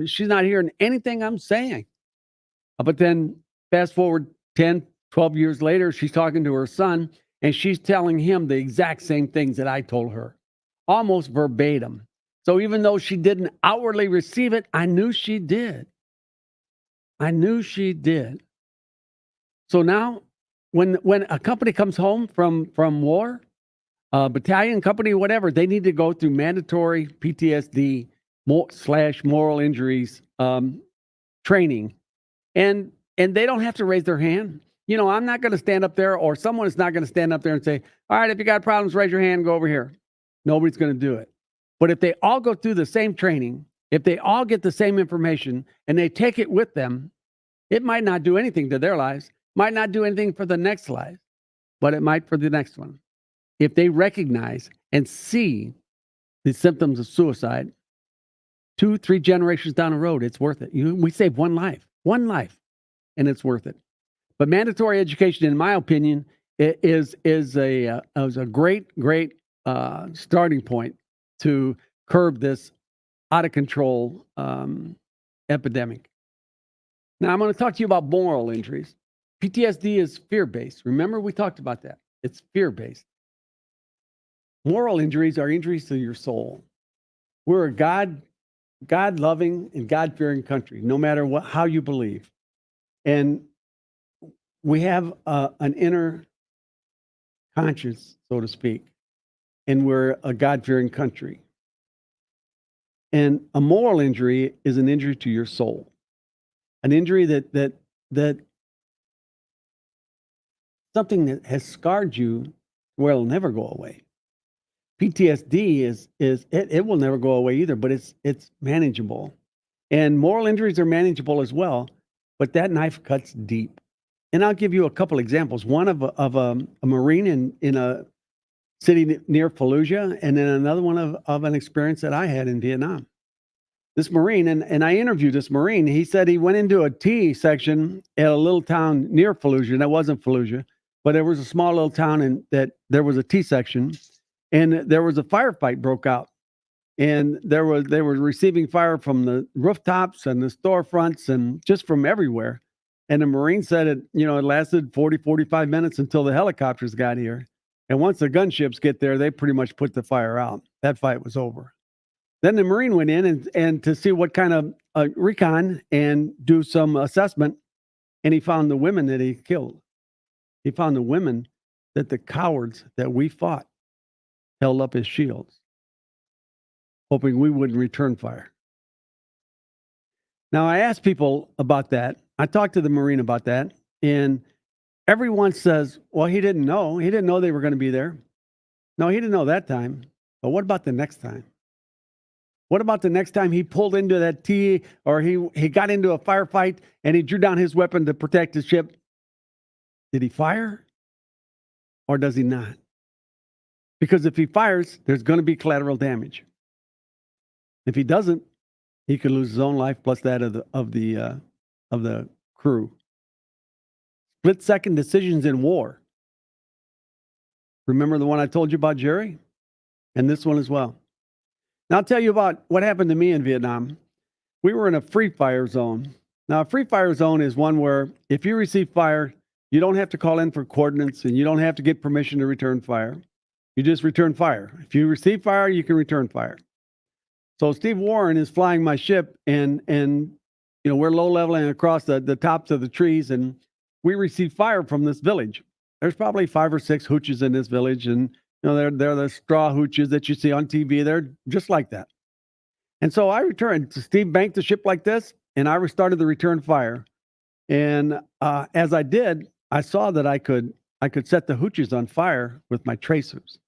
She's not hearing anything I'm saying. But then fast forward 10, 12 years later, she's talking to her son, and she's telling him the exact same things that I told her, almost verbatim. So even though she didn't outwardly receive it, I knew she did. So now, when a company comes home from war, battalion, company, whatever, they need to go through mandatory PTSD / moral injuries training, and they don't have to raise their hand. I'm not going to stand up there, or someone is not going to stand up there and say, all right, if you got problems, raise your hand, go over here. Nobody's going to do it. But if they all go through the same training, if they all get the same information and they take it with them, it might not do anything to their lives, might not do anything for the next life, but it might for the next one. If they recognize and see the symptoms of suicide, 2-3 generations down the road, it's worth it. We save one life, and it's worth it. But mandatory education, in my opinion, is a great starting point to curb this out of control epidemic. Now, I'm going to talk to you about moral injuries. PTSD is fear-based. Remember, we talked about that. It's fear-based. Moral injuries are injuries to your soul. We're a God-loving and God-fearing country, no matter how you believe. And we have an inner conscience, so to speak, and we're a God-fearing country. And a moral injury is an injury to your soul, an injury that something that has scarred you where it'll never go away. PTSD it will never go away either, but it's manageable. And moral injuries are manageable as well, but that knife cuts deep. And I'll give you a couple examples. One of a Marine in a city near Fallujah, and then another one of an experience that I had in Vietnam. this Marine, and I interviewed this Marine. He said he went into a T section at a little town near Fallujah. That wasn't Fallujah, but there was a small little town, and that there was a T section, and there was a firefight broke out. And they were receiving fire from the rooftops and the storefronts and just from everywhere. And the Marine said it lasted 40, 45 minutes until the helicopters got here. And once the gunships get there, they pretty much put the fire out. That fight was over. Then the Marine went in and to see what kind of recon and do some assessment. And he found the women that he killed. He found the women that the cowards that we fought held up as shields, hoping we wouldn't return fire. Now, I asked people about that. I talked to the Marine about that, and everyone says, well, he didn't know. He didn't know they were going to be there. No, he didn't know that time. But what about the next time? What about the next time he pulled into that T, or he got into a firefight and he drew down his weapon to protect his ship? Did he fire, or does he not? Because if he fires, there's going to be collateral damage. If he doesn't, he could lose his own life plus that of the crew. Split-second decisions in war. Remember the one I told you about, Jerry? And this one as well. Now I'll tell you about what happened to me in Vietnam. We were in a free fire zone. Now, a free fire zone is one where if you receive fire, you don't have to call in for coordinates and you don't have to get permission to return fire. You just return fire. If you receive fire, you can return fire. So Steve Warren is flying my ship, and we're low leveling across the tops of the trees, and we receive fire from this village. There's probably 5 or 6 hooches in this village, and they're the straw hooches that you see on TV. They're just like that. And so I returned. Steve banked the ship like this, and I started the return fire. And as I did, I saw that I could set the hooches on fire with my tracers.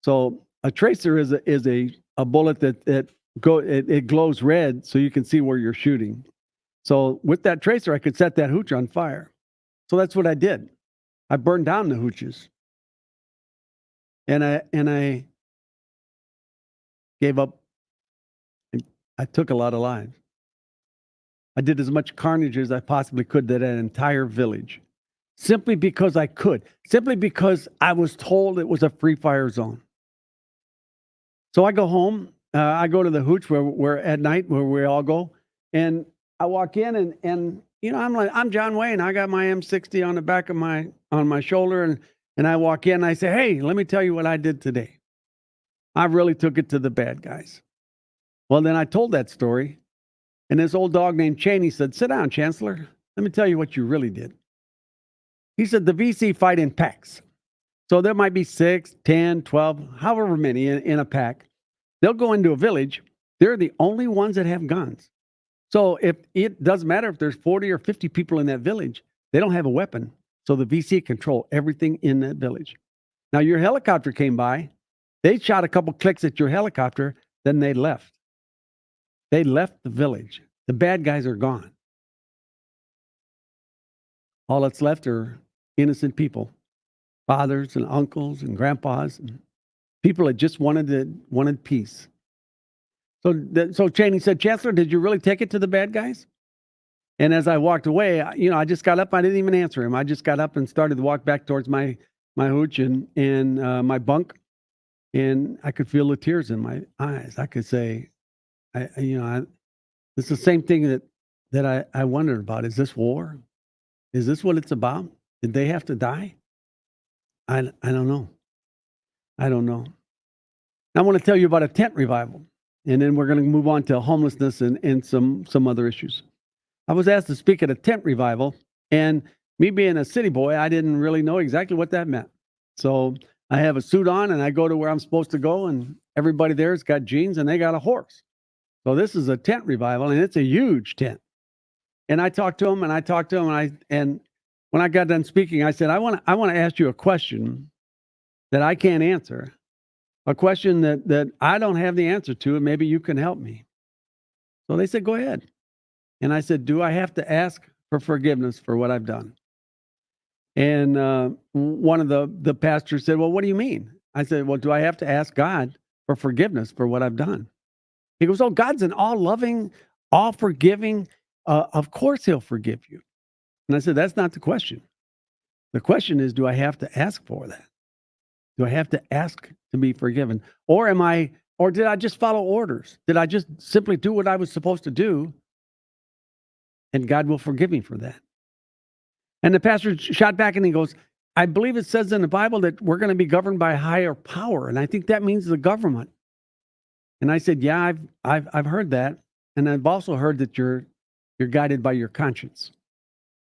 So a tracer is a bullet that glows red so you can see where you're shooting. So with that tracer, I could set that hooch on fire. So that's what I did. I burned down the hooches. And I gave up. I took a lot of lives. I did as much carnage as I possibly could to that entire village. Simply because I could. Simply because I was told it was a free fire zone. So I go home. I go to the hooch where at night where we all go, and I walk in and I'm John Wayne. I got my M60 on the back of on my shoulder, and I walk in and I say, hey, let me tell you what I did today. I really took it to the bad guys. Well, then I told that story, and this old dog named Cheney said, sit down, Chancellor. Let me tell you what you really did. He said the VC fight in packs. So there might be 6, 10, 12, however many in a pack. They'll go into a village. They're the only ones that have guns. So if it doesn't matter if there's 40 or 50 people in that village, they don't have a weapon. So the VC control everything in that village. Now your helicopter came by. They shot a couple clicks at your helicopter. Then they left. They left the village. The bad guys are gone. All that's left are innocent people, fathers and uncles and grandpas, and people that just wanted peace. So Cheney said, Chancellor, did you really take it to the bad guys? And as I walked away, I just got up. I didn't even answer him. I just got up and started to walk back towards my hooch and my bunk, and I could feel the tears in my eyes. I could say, it's the same thing that I wondered about. Is this war? Is this what it's about? Did they have to die? I don't know. I don't know. I want to tell you about a tent revival, and then we're going to move on to homelessness and some other issues. I was asked to speak at a tent revival, and me being a city boy, I didn't really know exactly what that meant. So I have a suit on, and I go to where I'm supposed to go, and everybody there's got jeans, and they got a horse. So this is a tent revival, and it's a huge tent. And I talked to him, and when I got done speaking, I said, I want to ask you a question that I can't answer, a question that I don't have the answer to, and maybe you can help me. So they said, go ahead. And I said, do I have to ask for forgiveness for what I've done? And one of the pastors said, well, what do you mean? I said, well, do I have to ask God for forgiveness for what I've done? He goes, oh, God's an all-loving, all-forgiving. Of course he'll forgive you. And I said, that's not the question. The question is, do I have to ask for that? Do I have to ask to be forgiven? Or did I just follow orders? Did I just simply do what I was supposed to do? And God will forgive me for that. And the pastor shot back and he goes, I believe it says in the Bible that we're going to be governed by a higher power. And I think that means the government. And I said, yeah, I've heard that. And I've also heard that you're guided by your conscience.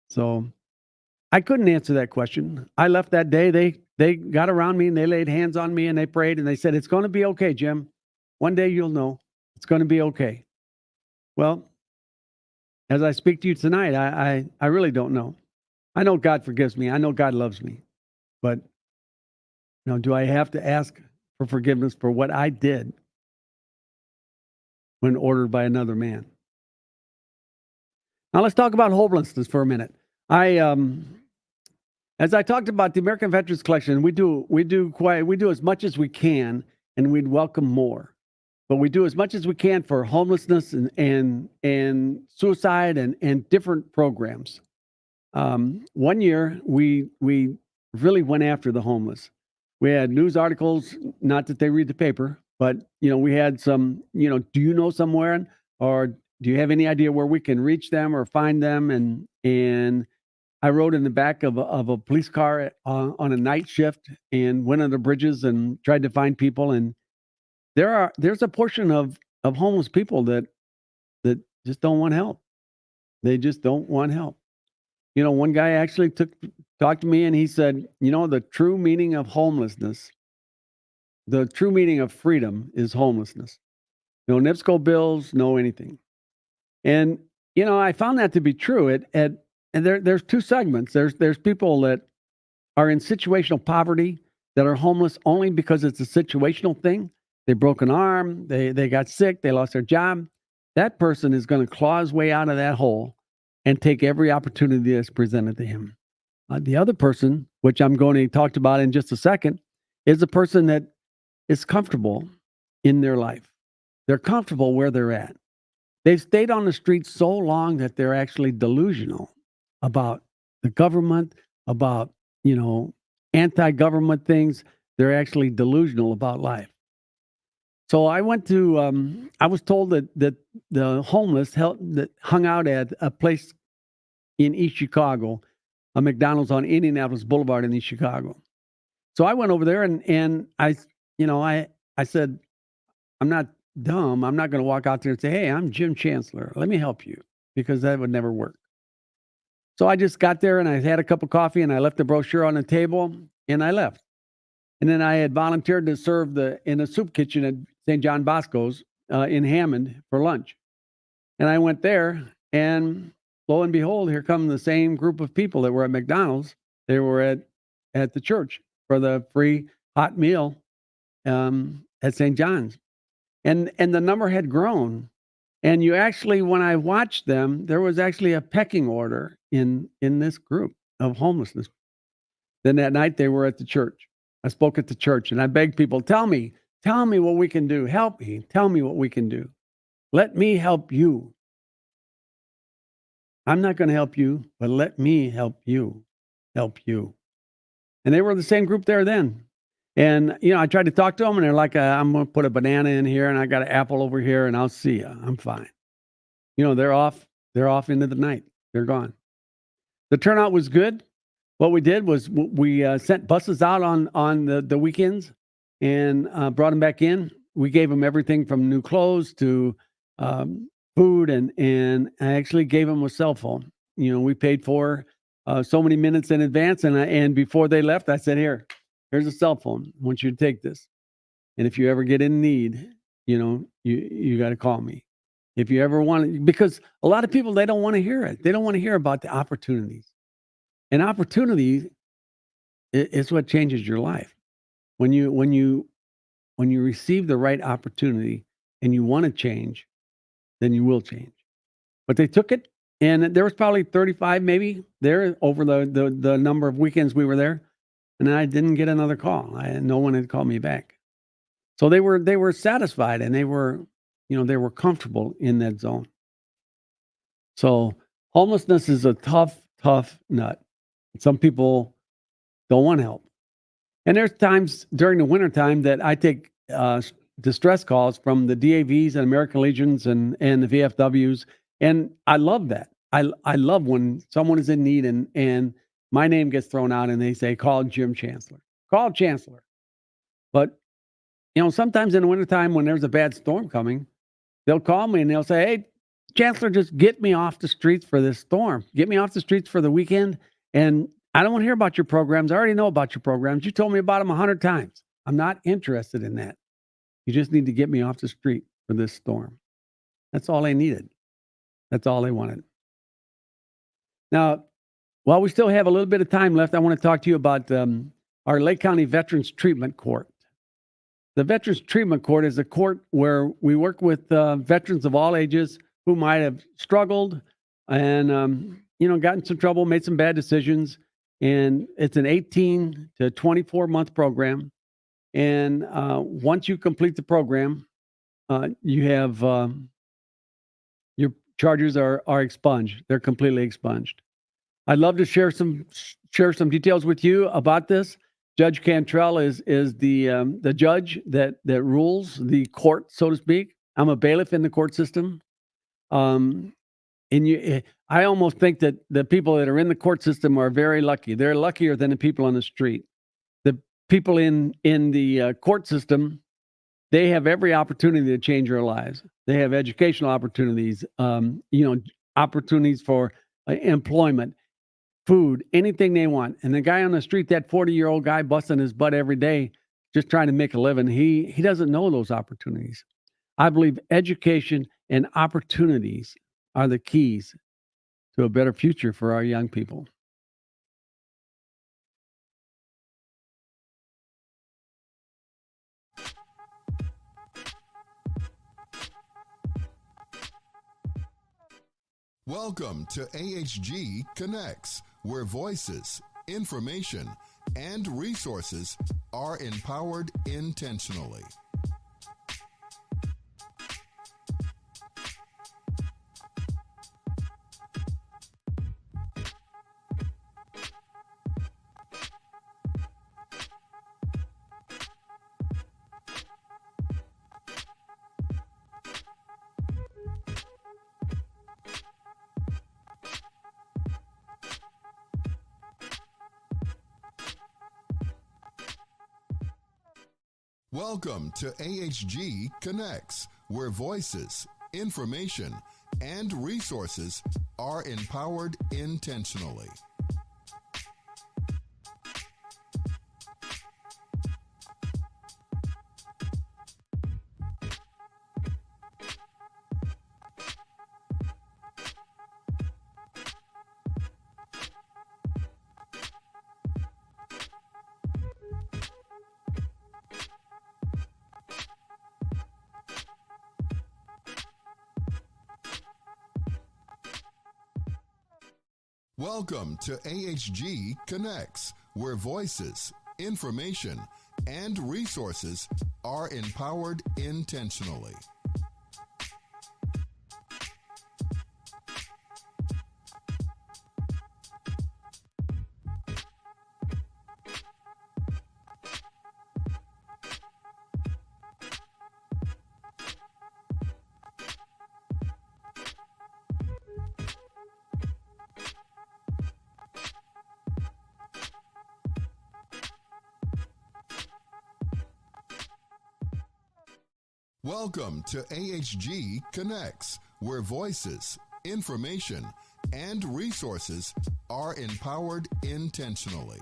So I couldn't answer that question. I left that day. They got around me and they laid hands on me and they prayed and they said, it's going to be okay, Jim. One day you'll know it's going to be okay. Well, as I speak to you tonight, I really don't know. I know God forgives me. I know God loves me. But, do I have to ask for forgiveness for what I did when ordered by another man? Now let's talk about homelessness for a minute. As I talked about the American Veterans Collection, we do as much as we can, and we'd welcome more. But we do as much as we can for homelessness and suicide and different programs. One year we really went after the homeless. We had news articles, not that they read the paper, but we had some, do you know somewhere, or do you have any idea where we can reach them or find them? And I rode in the back of a police car on a night shift and went under bridges and tried to find people. And there's a portion of homeless people that just don't want help. They just don't want help. One guy actually talked to me and he said, the true meaning of homelessness, the true meaning of freedom is homelessness. No NIPSCO bills, no anything. And, I found that to be true. And there's two segments. There's people that are in situational poverty that are homeless only because it's a situational thing. They broke an arm, they got sick, they lost their job. That person is going to claw his way out of that hole and take every opportunity that's presented to him. The other person, which I'm going to talk about in just a second, is a person that is comfortable in their life. They're comfortable where they're at. They've stayed on the street so long that they're actually delusional about the government, about, anti-government things. They're actually delusional about life. So I went to, I was told that the homeless that hung out at a place in East Chicago, a McDonald's on Indianapolis Boulevard in East Chicago. So I went over there and I said, I'm not dumb. I'm not going to walk out there and say, hey, I'm Jim Chancellor. Let me help you, because that would never work. So I just got there and I had a cup of coffee and I left the brochure on the table and I left. And then I had volunteered to serve in a soup kitchen at St. John Bosco's in Hammond for lunch. And I went there and lo and behold, here come the same group of people that were at McDonald's. They were at the church for the free hot meal at St. John's. And the number had grown. And when I watched them, there was actually a pecking order in this group of homelessness. Then that night they were at the church. I spoke at the church and I begged people, tell me what we can do. Help me. Tell me what we can do. Let me help you. I'm not going to help you, but let me help you. Help you. And they were the same group there then. And, I tried to talk to them and they're like, I'm going to put a banana in here and I got an apple over here and I'll see you. I'm fine. They're off into the night. They're gone. The turnout was good. What we did was we sent buses out on the weekends and brought them back in. We gave them everything from new clothes to food and I actually gave them a cell phone. We paid for so many minutes in advance and before they left, I said, here's a cell phone. I want you to take this. And if you ever get in need, you got to call me. If you ever want, because a lot of people, they don't want to hear it. They don't want to hear about the opportunities. And opportunity is what changes your life. When you receive the right opportunity and you want to change, then you will change. But they took it, and there was probably 35 maybe there over the number of weekends we were there, and I didn't get another call. No one had called me back. So they were satisfied, and they were they were comfortable in that zone. So homelessness is a tough nut. Some people don't want help. And there's times during the wintertime that I take distress calls from the DAVs and American Legions and the VFWs. And I love that. I love when someone is in need and my name gets thrown out and they say, call Jim Chancellor. Call Chancellor. But, sometimes in the wintertime when there's a bad storm coming, they'll call me and they'll say, hey, Chancellor, just get me off the streets for this storm. Get me off the streets for the weekend. And I don't want to hear about your programs. I already know about your programs. You told me about them 100 times. I'm not interested in that. You just need to get me off the street for this storm. That's all they needed. That's all they wanted. Now, while we still have a little bit of time left, I want to talk to you about our Lake County Veterans Treatment Court. The Veterans Treatment Court is a court where we work with veterans of all ages who might have struggled and, got in some trouble, made some bad decisions. And it's an 18 to 24 month program. And once you complete the program, you have your charges are expunged. They're completely expunged. I'd love to share some details with you about this. Judge Cantrell is the judge that rules the court, so to speak. I'm a bailiff in the court system. I almost think that the people that are in the court system are very lucky. They're luckier than the people on the street. The people in the court system, they have every opportunity to change their lives. They have educational opportunities, opportunities for employment, food, anything they want. And the guy on the street, that 40-year-old guy busting his butt every day, just trying to make a living, he doesn't know those opportunities. I believe education and opportunities are the keys to a better future for our young people. Welcome to AHG Connects, where voices, information, and resources are empowered intentionally. Welcome to AHG Connects, where voices, information, and resources are empowered intentionally. Welcome to AHG Connects, where voices, information, and resources are empowered intentionally. Welcome to AHG Connects, where voices, information, and resources are empowered intentionally.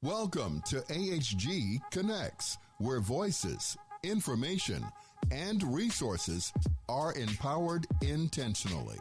Welcome to AHG Connects, where voices, information, and resources are empowered intentionally.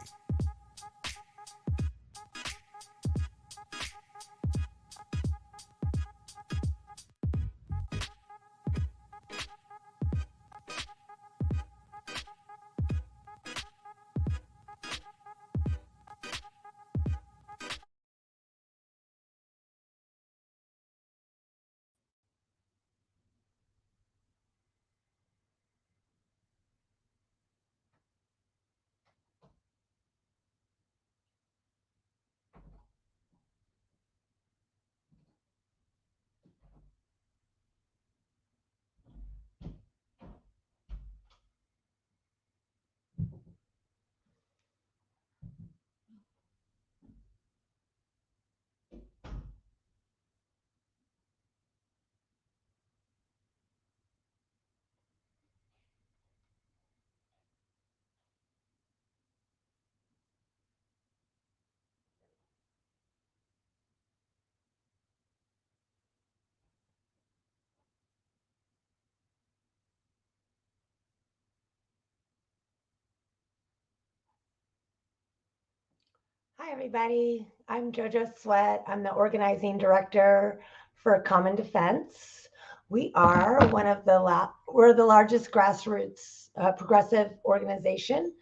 Hi, everybody. I'm Jojo Sweatt. I'm the organizing director for Common Defense. We are we're the largest grassroots progressive organization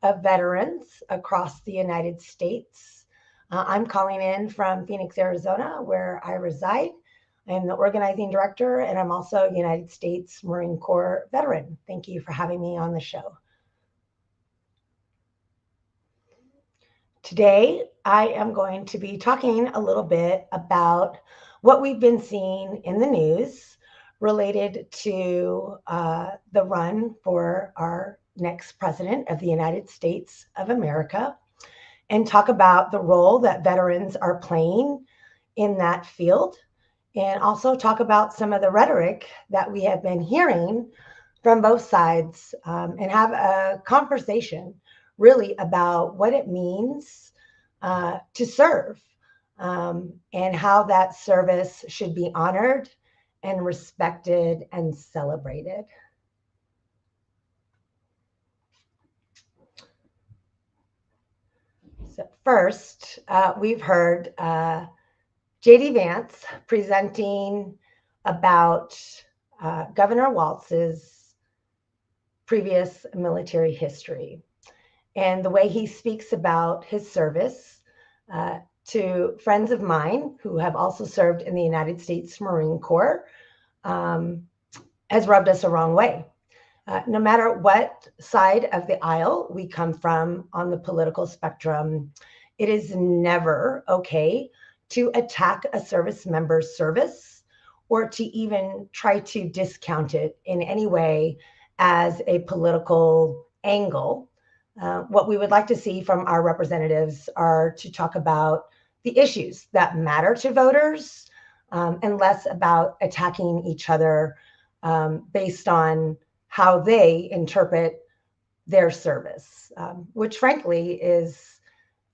of veterans across the United States. I'm calling in from Phoenix, Arizona, where I reside. I'm the organizing director, and I'm also a United States Marine Corps veteran. Thank you for having me on the show. Today, I am going to be talking a little bit about what we've been seeing in the news related to the run for our next president of the United States of America, and talk about the role that veterans are playing in that field, and also talk about some of the rhetoric that we have been hearing from both sides, and have a conversation really about what it means to serve, and how that service should be honored and respected and celebrated. So first, we've heard J.D. Vance presenting about Governor Walz's previous military history, and the way he speaks about his service to friends of mine who have also served in the United States Marine Corps has rubbed us the wrong way. No matter what side of the aisle we come from on the political spectrum, it is never okay to attack a service member's service or to even try to discount it in any way as a political angle. What we would like to see from our representatives are to talk about the issues that matter to voters, and less about attacking each other based on how they interpret their service, which frankly is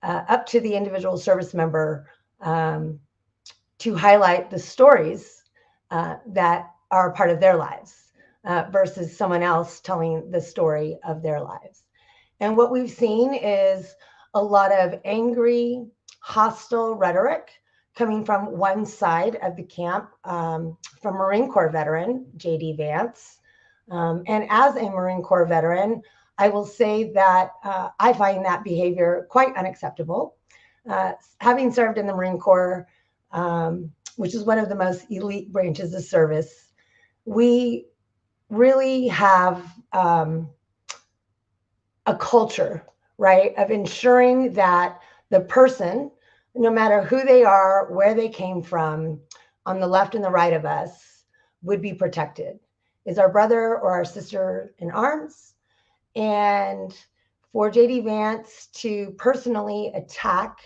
up to the individual service member to highlight the stories that are part of their lives versus someone else telling the story of their lives. And what we've seen is a lot of angry, hostile rhetoric coming from one side of the camp, from Marine Corps veteran J.D. Vance. And as a Marine Corps veteran, I will say that I find that behavior quite unacceptable. Having served in the Marine Corps, which is one of the most elite branches of service, we really have a culture, right, of ensuring that the person, no matter who they are, where they came from, on the left and the right of us, would be protected. Is our brother or our sister in arms? And for J.D. Vance to personally attack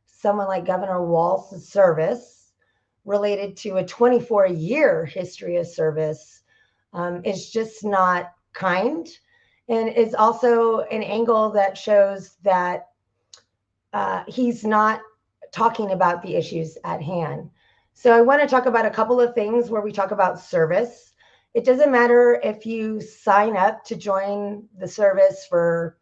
someone like Governor Walz's service related to a 24-year history of service is just not kind. And it's also an angle that shows that he's not talking about the issues at hand. So I want to talk about a couple of things where we talk about service It doesn't matter if you sign up to join the service for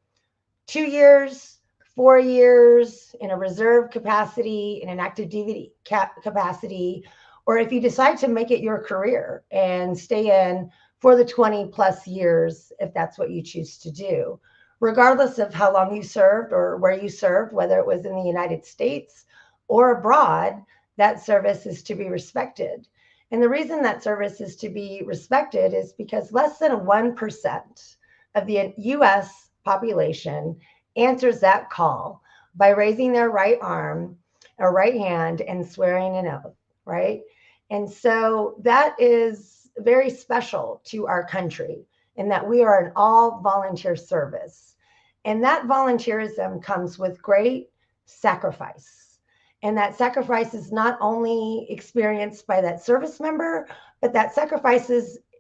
2 years, 4 years, in a reserve capacity, in an active duty capacity, or if you decide to make it your career and stay in for the 20 plus years, if that's what you choose to do. Regardless of how long you served or where you served, whether it was in the United States or abroad, that service is to be respected. And the reason that service is to be respected is because less than 1% of the US population answers that call by raising their right arm or right hand and swearing an oath, right? And so that is very special to our country in that we are an all volunteer service. And that volunteerism comes with great sacrifice. And that sacrifice is not only experienced by that service member, but that sacrifice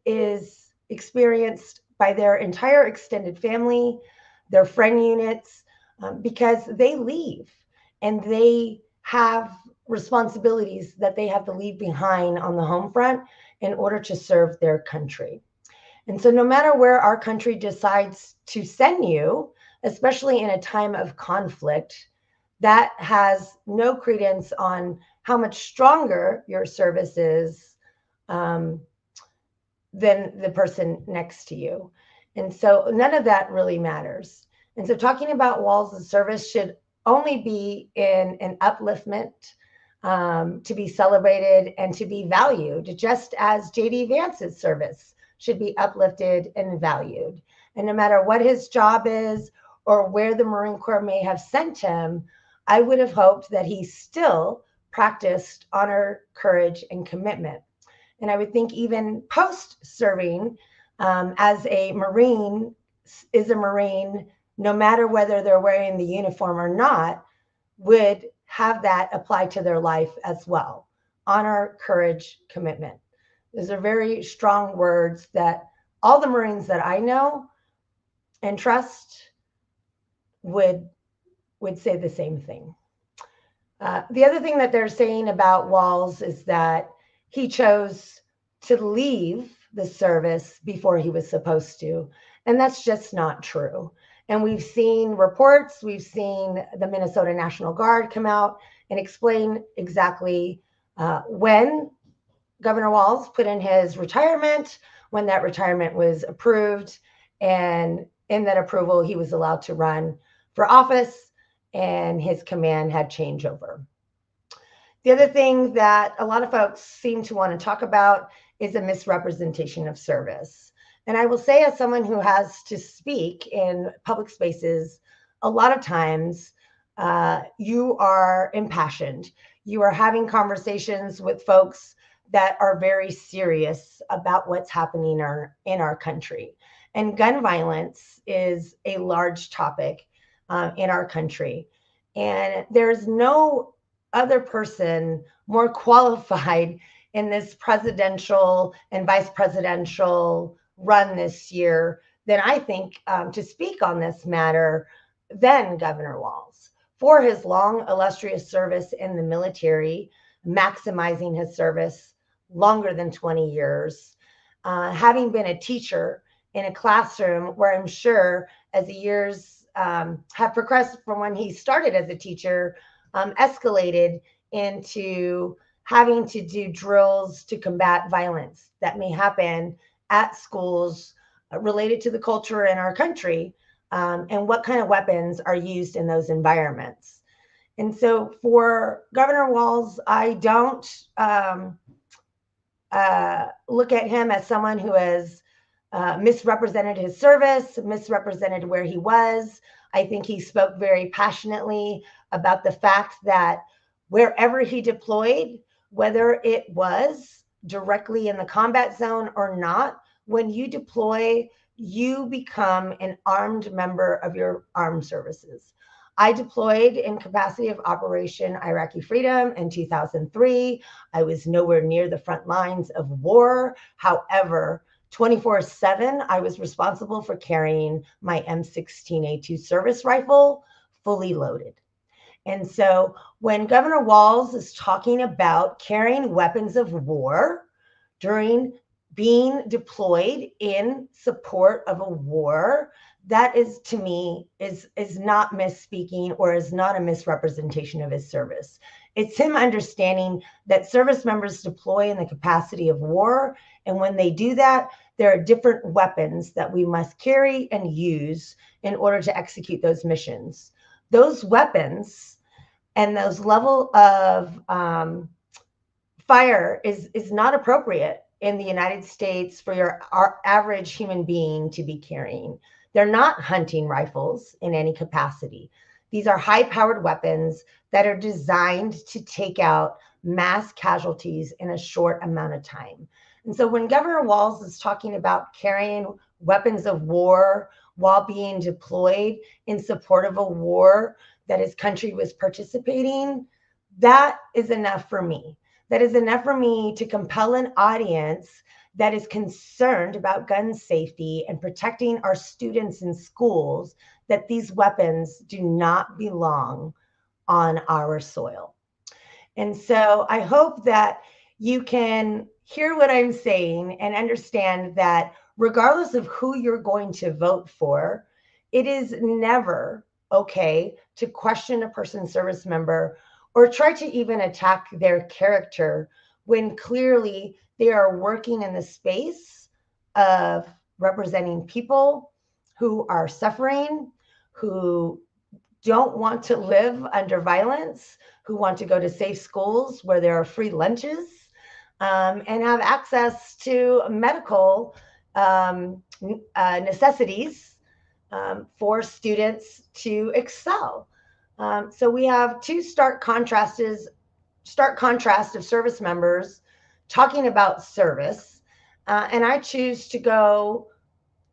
is experienced by their entire extended family, their friend units, because they leave and they have responsibilities that they have to leave behind on the home front in order to serve their country. And so no matter where our country decides to send you, especially in a time of conflict, that has no credence on how much stronger your service is than the person next to you. And so none of that really matters. And so talking about walls of service should only be in an upliftment, to be celebrated and to be valued, just as J.D. Vance's service should be uplifted and valued. And no matter what his job is or where the Marine Corps may have sent him, I would have hoped that he still practiced honor, courage, and commitment. And I would think even post-serving, as a Marine is a Marine, no matter whether they're wearing the uniform or not, would have that apply to their life as well. Honor, courage, commitment. Those are very strong words that all the Marines that I know and trust would say the same thing. The other thing that they're saying about Walls is that he chose to leave the service before he was supposed to. And that's just not true. And we've seen reports, we've seen the Minnesota National Guard come out and explain exactly when Governor Walz put in his retirement, when that retirement was approved, and in that approval, he was allowed to run for office and his command had changeover. The other thing that a lot of folks seem to want to talk about is a misrepresentation of service. And I will say, as someone who has to speak in public spaces, a lot of times you are impassioned. You are having conversations with folks that are very serious about what's happening in our country. And gun violence is a large topic in our country. And there's no other person more qualified in this presidential and vice presidential run this year than I think to speak on this matter than Governor Walz, for his long, illustrious service in the military, maximizing his service longer than 20 years, having been a teacher in a classroom where I'm sure as the years have progressed from when he started as a teacher, escalated into having to do drills to combat violence that may happen at schools related to the culture in our country, and what kind of weapons are used in those environments. And so for Governor Walz, I don't look at him as someone who has misrepresented his service, misrepresented where he was. I think he spoke very passionately about the fact that wherever he deployed, whether it was directly in the combat zone or not, when you deploy, you become an armed member of your armed services. I deployed in capacity of Operation Iraqi Freedom in 2003. I was nowhere near the front lines of war. However, 24/7, I was responsible for carrying my M16A2 service rifle fully loaded. And so when Governor Walz is talking about carrying weapons of war during being deployed in support of a war, that is, to me, is not misspeaking or is not a misrepresentation of his service. It's him understanding that service members deploy in the capacity of war. And when they do that, there are different weapons that we must carry and use in order to execute those missions. Those weapons and those level of fire is not appropriate in the United States for our average human being to be carrying. They're not hunting rifles in any capacity. These are high-powered weapons that are designed to take out mass casualties in a short amount of time. And so when Governor Walz is talking about carrying weapons of war while being deployed in support of a war that his country was participating, that is enough for me. That is enough for me to compel an audience that is concerned about gun safety and protecting our students in schools, that these weapons do not belong on our soil. And so I hope that you can hear what I'm saying and understand that regardless of who you're going to vote for, it is never okay to question a person's service member or try to even attack their character when clearly they are working in the space of representing people who are suffering, who don't want to live under violence, who want to go to safe schools where there are free lunches, and have access to medical necessities for students to excel. So we have two stark contrast of service members talking about service. And I choose to go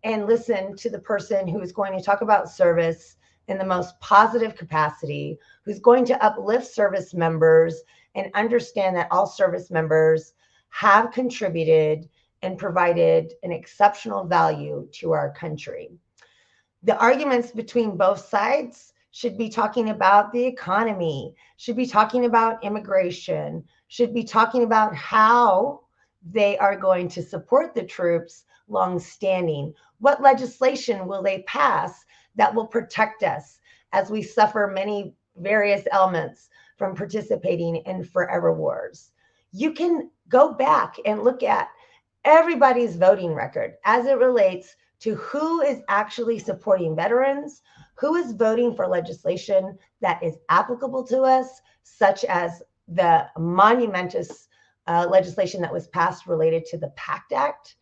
and listen to the person who is going to talk about service in the most positive capacity, who's going to uplift service members and understand that all service members have contributed and provided an exceptional value to our country. The arguments between both sides should be talking about the economy, should be talking about immigration, should be talking about how they are going to support the troops long-standing. What legislation will they pass that will protect us as we suffer many various elements from participating in forever wars? You can go back and look at everybody's voting record as it relates to who is actually supporting veterans, who is voting for legislation that is applicable to us, such as the monumentous legislation that was passed related to the PACT Act.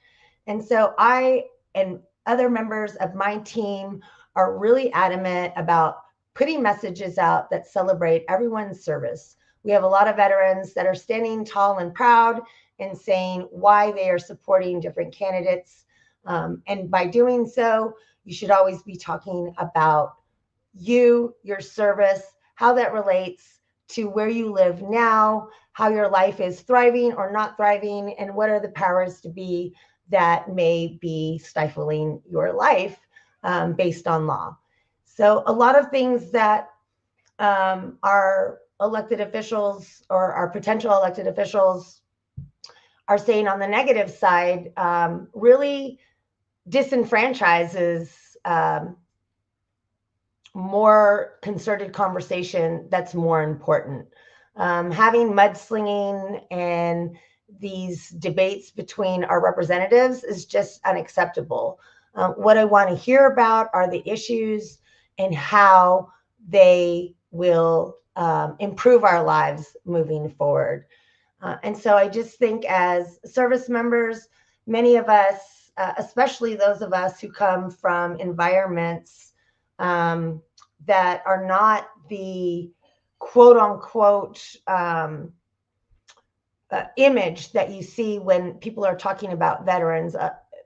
And so I and other members of my team are really adamant about putting messages out that celebrate everyone's service. We have a lot of veterans that are standing tall and proud and saying why they are supporting different candidates. And by doing so, you should always be talking about you, your service, how that relates to where you live now, how your life is thriving or not thriving, and what are the powers to be that may be stifling your life based on law. So a lot of things that our elected officials or our potential elected officials are saying on the negative side really disenfranchises more concerted conversation that's more important. Having mudslinging and these debates between our representatives is just unacceptable. What I want to hear about are the issues and how they will improve our lives moving forward. And so I just think as service members, many of us, especially those of us who come from environments that are not the quote unquote image that you see when people are talking about veterans.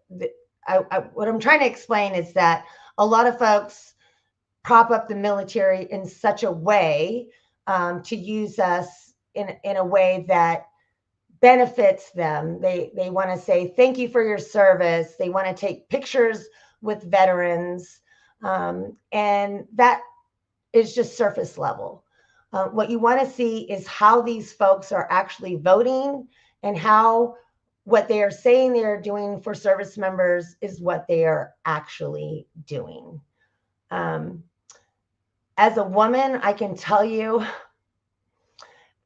What I'm trying to explain is that a lot of folks prop up the military in such a way to use us in a way that benefits them. They want to say, thank you for your service. They want to take pictures with veterans. And that is just surface level. What you want to see is how these folks are actually voting and how what they are saying they are doing for service members is what they are actually doing. As a woman, I can tell you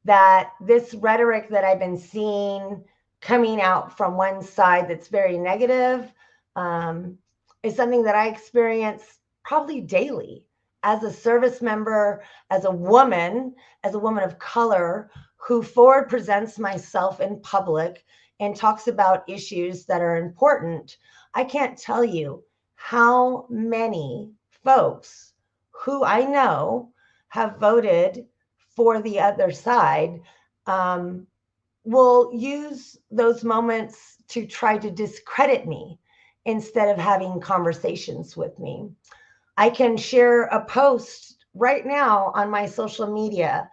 that this rhetoric that I've been seeing coming out from one side that's very negative is something that I experience probably daily as a service member, as a woman of color who forward presents myself in public and talks about issues that are important. I can't tell you how many folks who I know have voted for the other side will use those moments to try to discredit me instead of having conversations with me. I can share a post right now on my social media,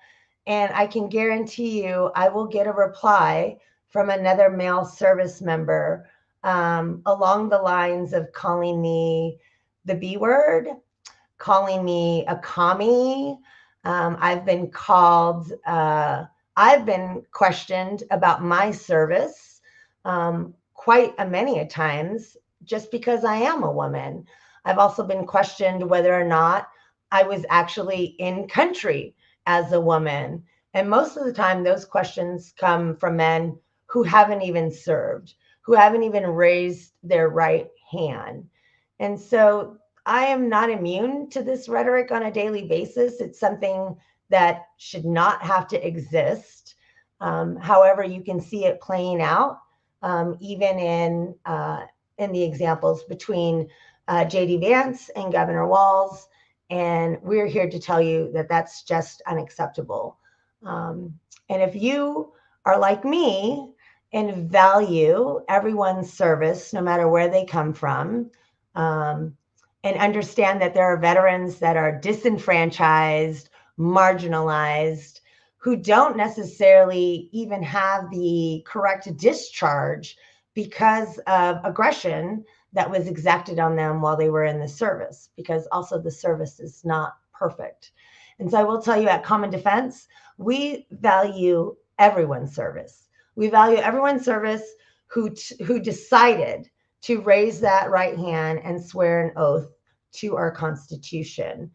and I can guarantee you I will get a reply from another male service member along the lines of calling me the B word, calling me a commie. I've been called, I've been questioned about my service quite a many a times just because I am a woman. I've also been questioned whether or not I was actually in country as a woman. And most of the time, those questions come from men who haven't even served, who haven't even raised their right hand. And so I am not immune to this rhetoric on a daily basis. It's something that should not have to exist. However, you can see it playing out even in the examples between J.D. Vance and Governor Walz. And we're here to tell you that that's just unacceptable. And if you are like me and value everyone's service, no matter where they come from, and understand that there are veterans that are disenfranchised, marginalized, who don't necessarily even have the correct discharge because of aggression that was exacted on them while they were in the service, because also the service is not perfect. And so I will tell you at Common Defense, we value everyone's service. We value everyone's service who decided to raise that right hand and swear an oath to our Constitution.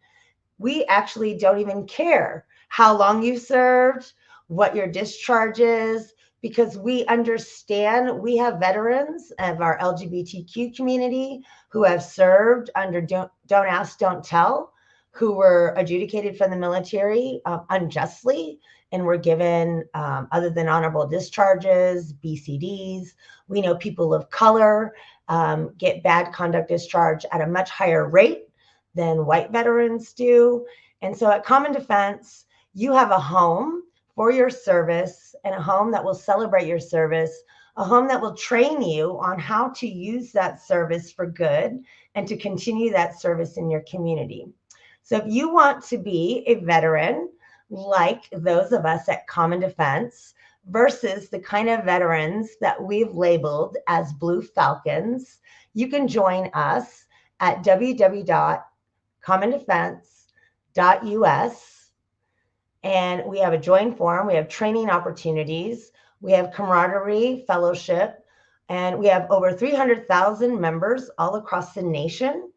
We actually don't even care how long you served, what your discharge is, because we understand we have veterans of our LGBTQ community who have served under Don't Ask, Don't Tell, who were adjudicated from the military unjustly and were given, other than honorable discharges, BCDs. We know people of color get bad conduct discharge at a much higher rate than white veterans do. And so at Common Defense, you have a home for your service and a home that will celebrate your service, a home that will train you on how to use that service for good and to continue that service in your community. So if you want to be a veteran like those of us at Common Defense versus the kind of veterans that we've labeled as Blue Falcons, you can join us at www.commondefense.us. And we have a join forum, we have training opportunities, we have camaraderie, fellowship, and we have over 300,000 members all across the nation.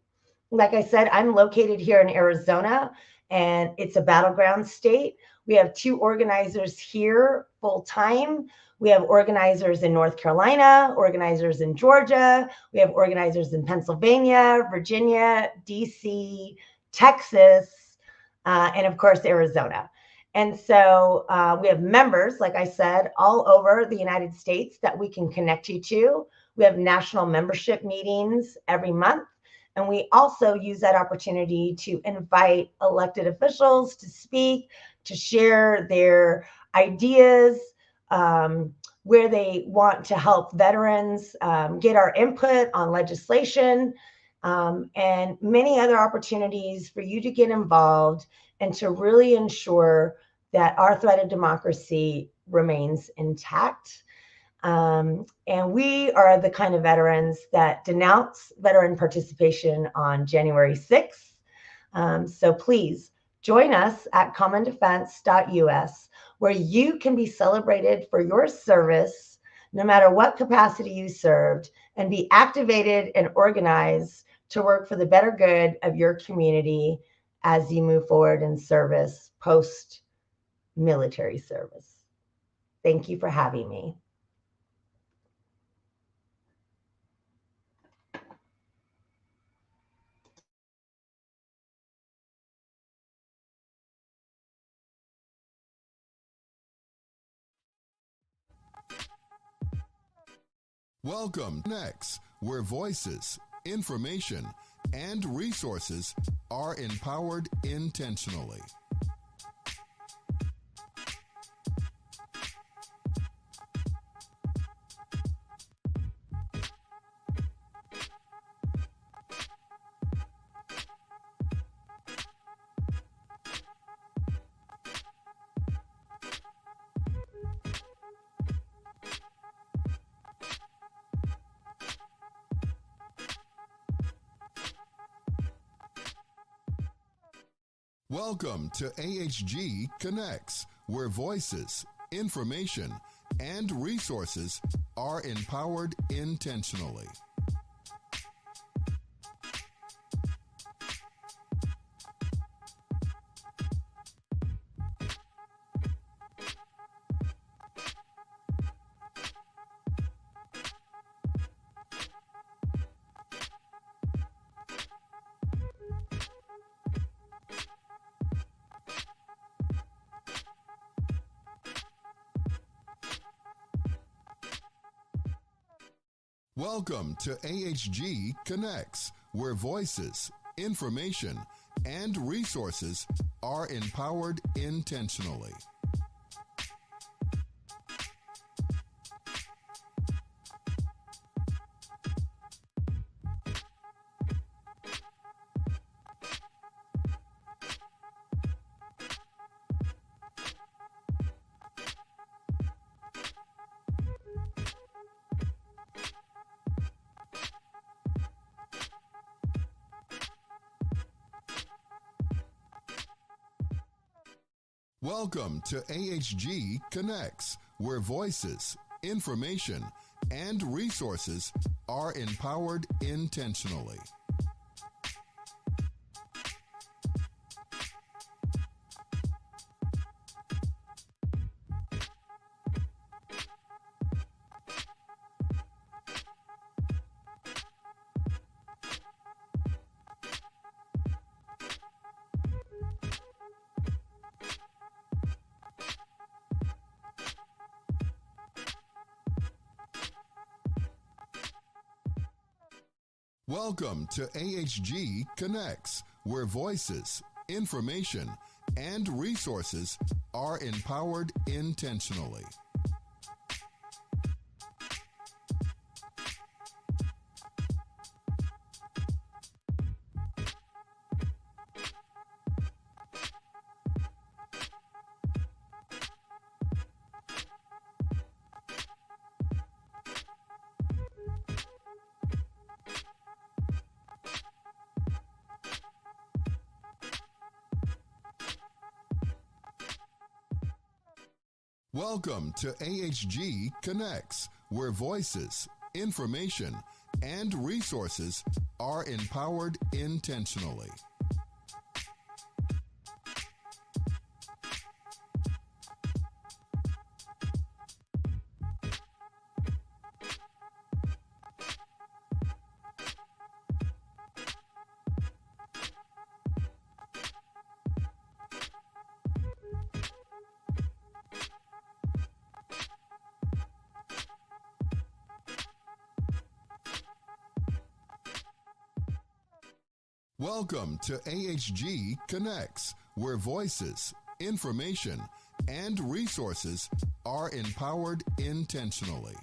Like I said, I'm located here in Arizona, and it's a battleground state. We have 2 organizers here full time. We have organizers in North Carolina, organizers in Georgia. We have organizers in Pennsylvania, Virginia, DC, Texas, and of course, Arizona. And so we have members, like I said, all over the United States that we can connect you to. We have national membership meetings every month. And we also use that opportunity to invite elected officials to speak, to share their ideas, where they want to help veterans, get our input on legislation, and many other opportunities for you to get involved and to really ensure that our thread of democracy remains intact. And we are the kind of veterans that denounce veteran participation on January 6th. So please join us at commondefense.us, where you can be celebrated for your service, no matter what capacity you served, and be activated and organized to work for the better good of your community as you move forward in service, post-military service. Thank you for having me. Welcome next, where voices, information, and resources are empowered intentionally. Welcome to AHG Connects, where voices, information, and resources are empowered intentionally. Welcome to AHG Connects, where voices, information, and resources are empowered intentionally. Welcome to AHG Connects, where voices, information, and resources are empowered intentionally. Welcome to AHG Connects, where voices, information, and resources are empowered intentionally. Welcome to AHG Connects, where voices, information, and resources are empowered intentionally. Welcome to AHG Connects, where voices, information, and resources are empowered intentionally.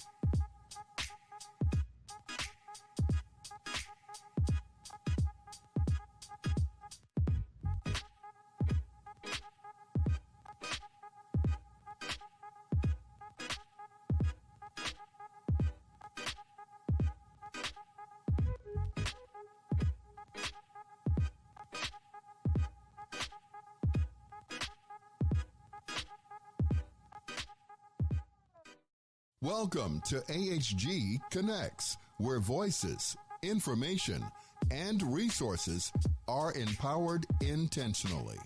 Welcome to AHG Connects, where voices, information, and resources are empowered intentionally.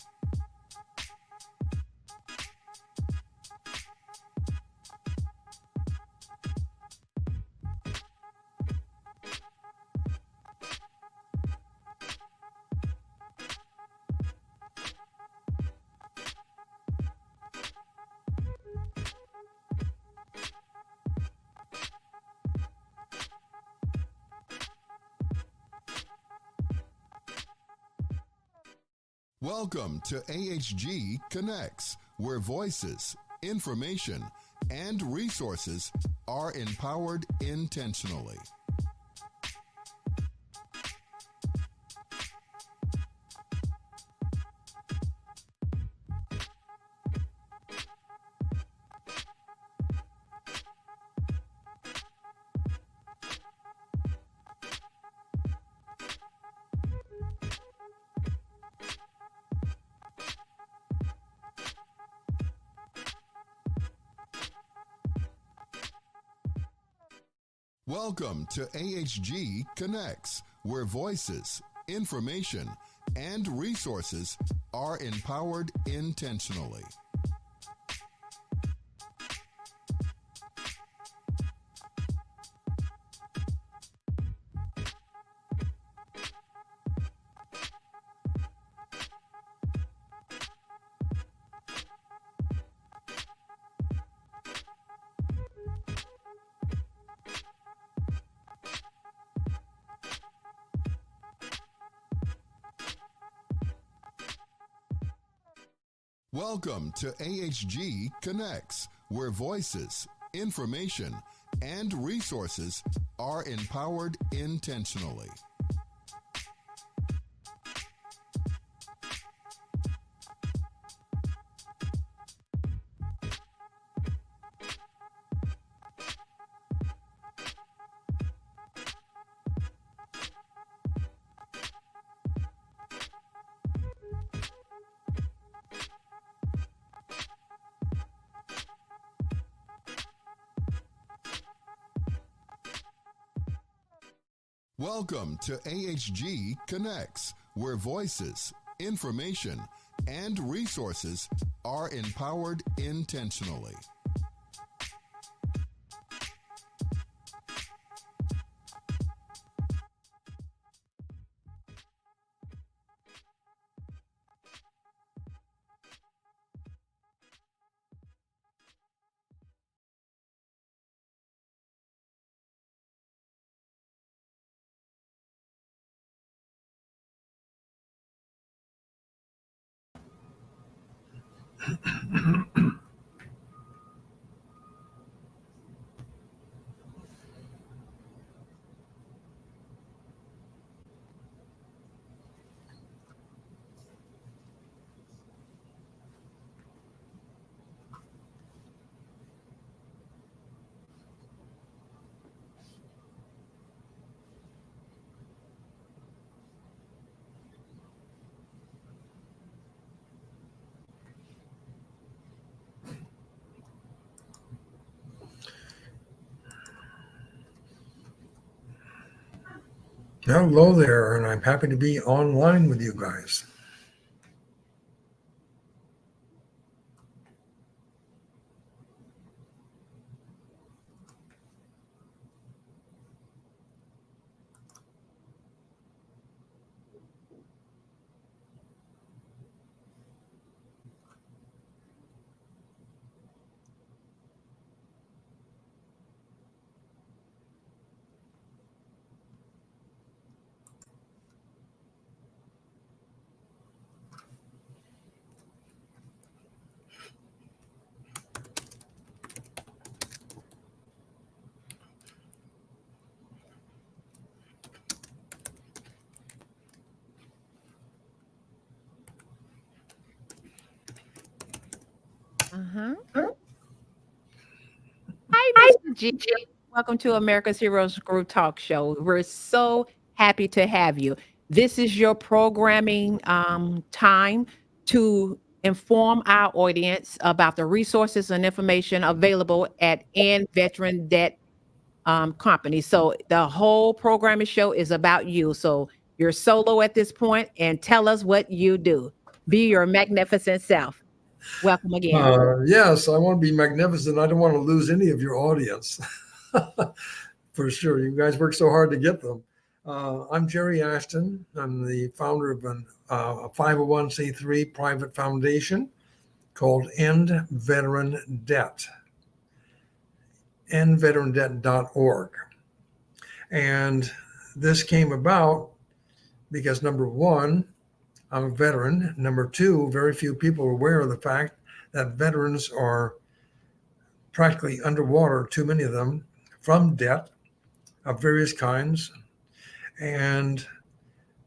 Welcome to AHG Connects, where voices, information, and resources are empowered intentionally. Welcome to AHG Connects, where voices, information, and resources are empowered intentionally. Welcome to AHG Connects, where voices, information, and resources are empowered intentionally. Welcome to AHG Connects, where voices, information, and resources are empowered intentionally. Hello there, and I'm happy to be online with you guys. Hi, Mr. G. Welcome to America's Heroes Group Talk Show. We're so happy to have you. This is your programming time to inform our audience about the resources and information available at End Veteran Debt Company. So the whole programming show is about you. So you're solo at this point, and tell us what you do. Be your magnificent self. Welcome again. Yes, I want to be magnificent. I don't want to lose any of your audience. For sure. You guys work so hard to get them. I'm Jerry Ashton. I'm the founder of a 501c3 private foundation called End Veteran Debt. endveterandebt.org. And this came about because, number one, I'm a veteran. Number two, very few people are aware of the fact that veterans are practically underwater, too many of them, from debt of various kinds. And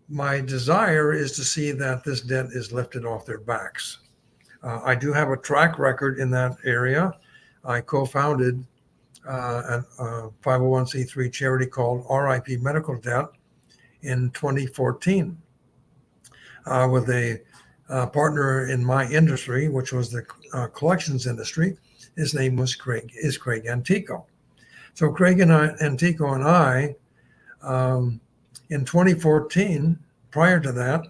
my desire is to see that this debt is lifted off their backs. I do have a track record in that area. I co-founded a 501c3 charity called RIP Medical Debt in 2014 with a partner in my industry, which was the collections industry. His name was Craig Antico. So Craig Antico and I, in 2014, prior to that,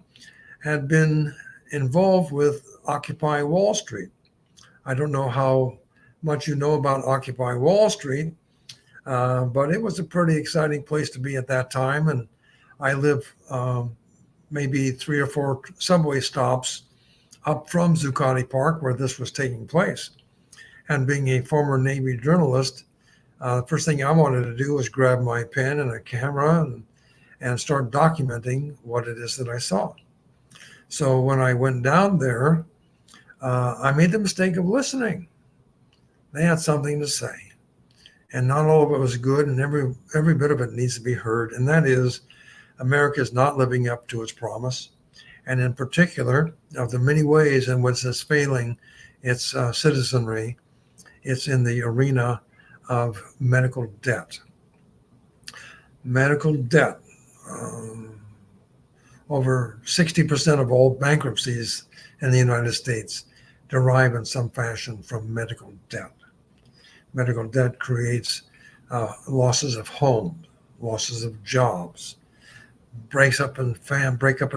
had been involved with Occupy Wall Street. I don't know how much you know about Occupy Wall Street, but it was a pretty exciting place to be at that time. And I live maybe 3 or 4 subway stops up from Zuccotti Park where this was taking place. And being a former Navy journalist, the first thing I wanted to do was grab my pen and a camera and start documenting what it is that I saw. So when I went down there, I made the mistake of listening. They had something to say, and not all of it was good, and every bit of it needs to be heard. And that is, America is not living up to its promise, and in particular, of the many ways in which it's failing its citizenry, it's in the arena of medical debt. Medical debt. Over 60% of all bankruptcies in the United States derive in some fashion from medical debt. Medical debt creates losses of homes, losses of jobs, breakup in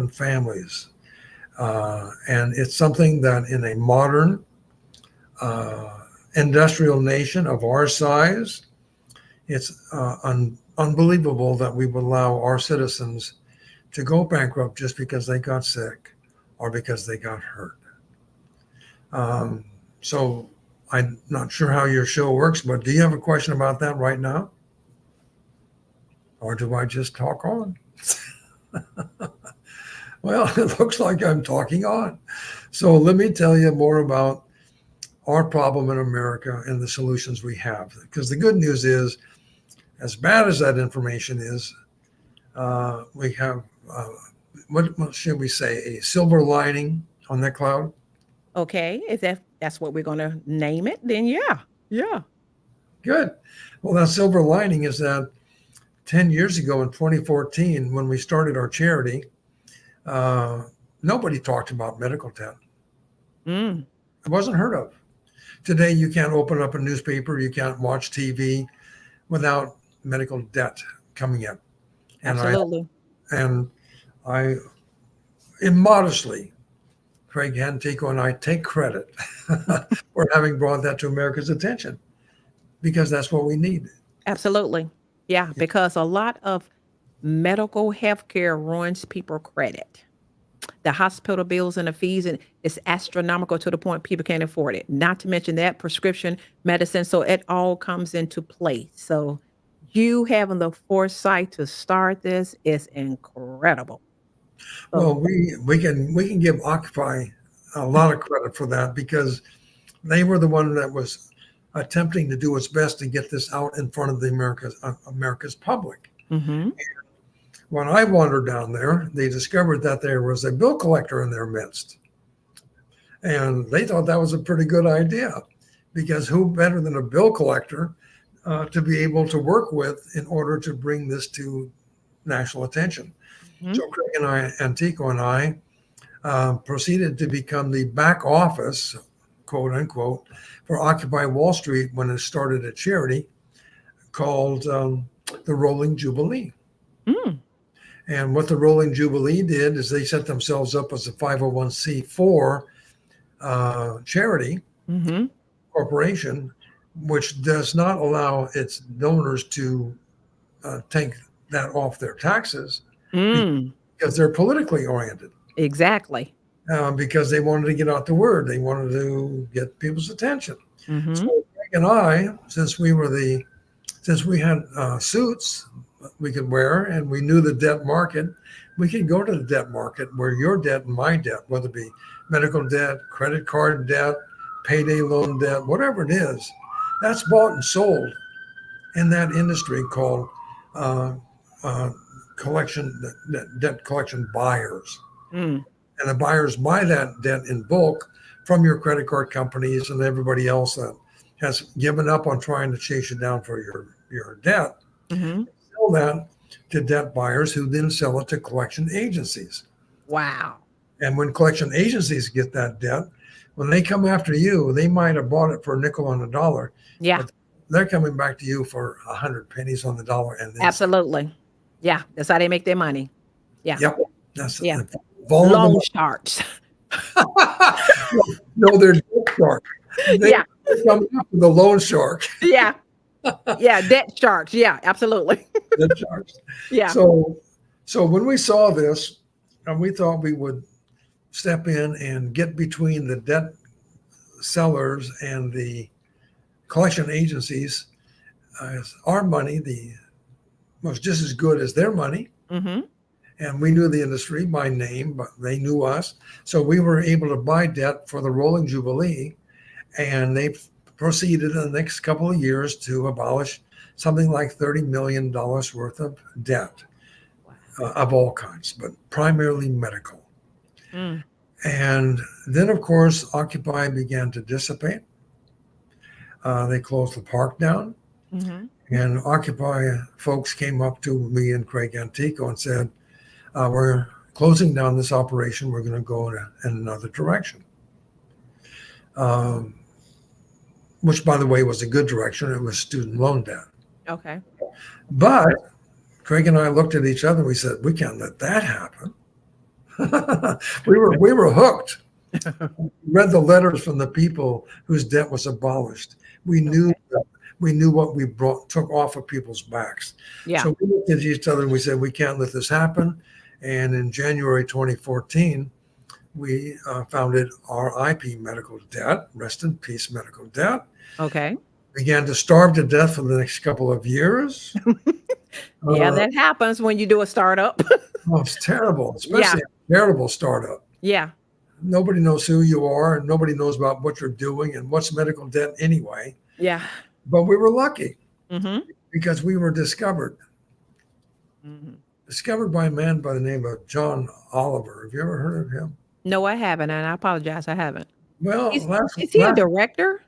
families. And it's something that in a modern industrial nation of our size, it's unbelievable that we would allow our citizens to go bankrupt just because they got sick or because they got hurt. So I'm not sure how your show works, but do you have a question about that right now? Or do I just talk on? Well, it looks like I'm talking on. So let me tell you more about our problem in America and the solutions we have. Because the good news is, as bad as that information is, we have, what should we say, a silver lining on that cloud? Okay, if that's what we're going to name it, then yeah. Good. Well, that silver lining is that 10 years ago in 2014, when we started our charity, nobody talked about medical debt. It wasn't heard of. Today, you can't open up a newspaper, you can't watch TV without medical debt coming in. And Absolutely. I immodestly, Craig Antico and I take credit for having brought that to America's attention, because that's what we need. Absolutely. Yeah, because a lot of medical health care ruins people credit. The hospital bills and the fees, and it's astronomical to the point people can't afford it. Not to mention that prescription medicine. So it all comes into play. So you having the foresight to start this is incredible. Well, we can give Occupy a lot of credit for that, because they were the one that was attempting to do its best to get this out in front of the America's public. Mm-hmm. When I wandered down there, they discovered that there was a bill collector in their midst. And they thought that was a pretty good idea, because who better than a bill collector to be able to work with in order to bring this to national attention? Mm-hmm. So Craig Antico and I proceeded to become the back office, quote unquote, for Occupy Wall Street when it started a charity called the Rolling Jubilee. Mm. And what the Rolling Jubilee did is they set themselves up as a 501c4 charity Mm-hmm. corporation, which does not allow its donors to take that off their taxes Mm. because they're politically oriented. Exactly. Because they wanted to get out the word. They wanted to get people's attention. Mm-hmm. So Greg and I, since we had suits we could wear and we knew the debt market, we could go to the debt market where your debt and my debt, whether it be medical debt, credit card debt, payday loan debt, whatever it is, that's bought and sold in that industry called debt collection buyers. Mm. And the buyers buy that debt in bulk from your credit card companies and everybody else that has given up on trying to chase you down for your debt. Mm-hmm. Sell that to debt buyers who then sell it to collection agencies. Wow. And when collection agencies get that debt, when they come after you, they might have bought it for a nickel on the dollar. Yeah. But they're coming back to you for 100 pennies on the dollar. And Absolutely. Yeah. That's how they make their money. Yeah. Yep. That's Yeah. vulnerable. Loan sharks. No, they're debt sharks. Yeah. They come after the loan shark. Yeah. Yeah. Debt sharks. Yeah. Absolutely. Debt sharks. Yeah. So when we saw this, we thought we would step in and get between the debt sellers and the collection agencies. Our money was just as good as their money. Mm-hmm. And we knew the industry by name, but they knew us. So we were able to buy debt for the Rolling Jubilee. And they proceeded in the next couple of years to abolish something like $30 million worth of debt of all kinds, but primarily medical. Mm. And then, of course, Occupy began to dissipate. They closed the park down. Mm-hmm. And Occupy folks came up to me and Craig Antico and said, we're closing down this operation. We're going to go in another direction. Which, by the way, was a good direction. It was student loan debt. Okay. But Craig and I looked at each other and we said, we can't let that happen. we were hooked. We read the letters from the people whose debt was abolished. We knew what we took off of people's backs. Yeah. So we looked at each other and we said, we can't let this happen. And in January 2014, we founded RIP Medical Debt, Rest in Peace Medical Debt. Okay. Began to starve to death for the next couple of years. Yeah, that happens when you do a startup. Oh, it's terrible, especially a terrible startup. Yeah. Nobody knows who you are and nobody knows about what you're doing and what's medical debt anyway. Yeah. But we were lucky because we were discovered. Discovered by a man by the name of John Oliver. Have you ever heard of him? No, I haven't, and I apologize, I haven't. Well, is he a director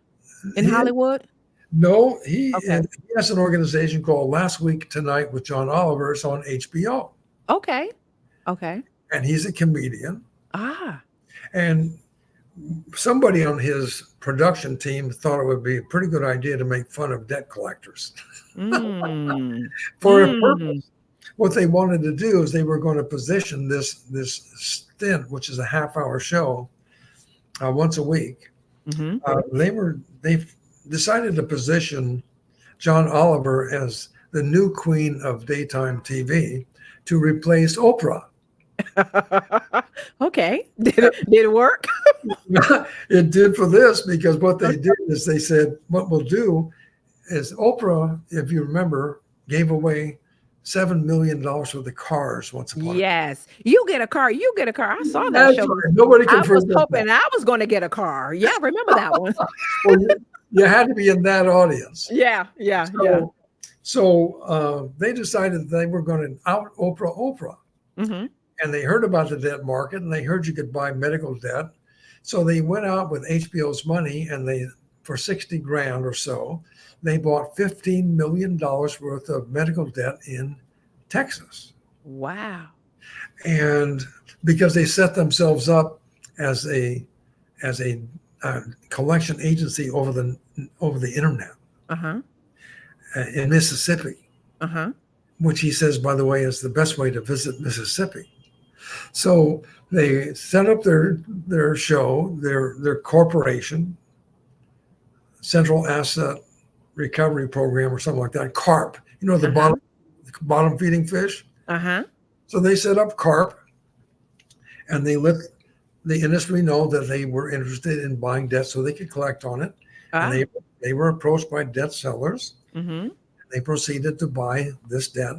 in Hollywood? No, he has an organization called Last Week Tonight with John Oliver. It's on HBO. Okay. And he's a comedian. Ah. And somebody on his production team thought it would be a pretty good idea to make fun of debt collectors. For a purpose. What they wanted to do is they were going to position this stint, which is a half-hour show, once a week. They decided to position John Oliver as the new queen of daytime TV to replace Oprah. Okay. Did it work? It did for this, because what they did is they said, what we'll do is Oprah, if you remember, gave away $7 million worth of cars once upon a time. Yes. You get a car. I saw that That's show. right. Nobody can I was forget hoping that. I was going to get a car. Yeah, remember that one. Well, you had to be in that audience. Yeah. So they decided they were going to out Oprah. And they heard about the debt market and they heard you could buy medical debt. So they went out with HBO's money and they, for 60 grand or so, they bought $15 million worth of medical debt in Texas. Wow. And because they set themselves up as a collection agency over the internet Uh-huh. in Mississippi, Uh-huh. which he says, by the way, is the best way to visit Mississippi. So they set up their show, their corporation, Central Asset Recovery Program or something like that, CARP, the bottom feeding fish. Uh-huh. So they set up CARP, and they let the industry know that they were interested in buying debt so they could collect on it. And they were approached by debt sellers. Mm-hmm. They proceeded to buy this debt,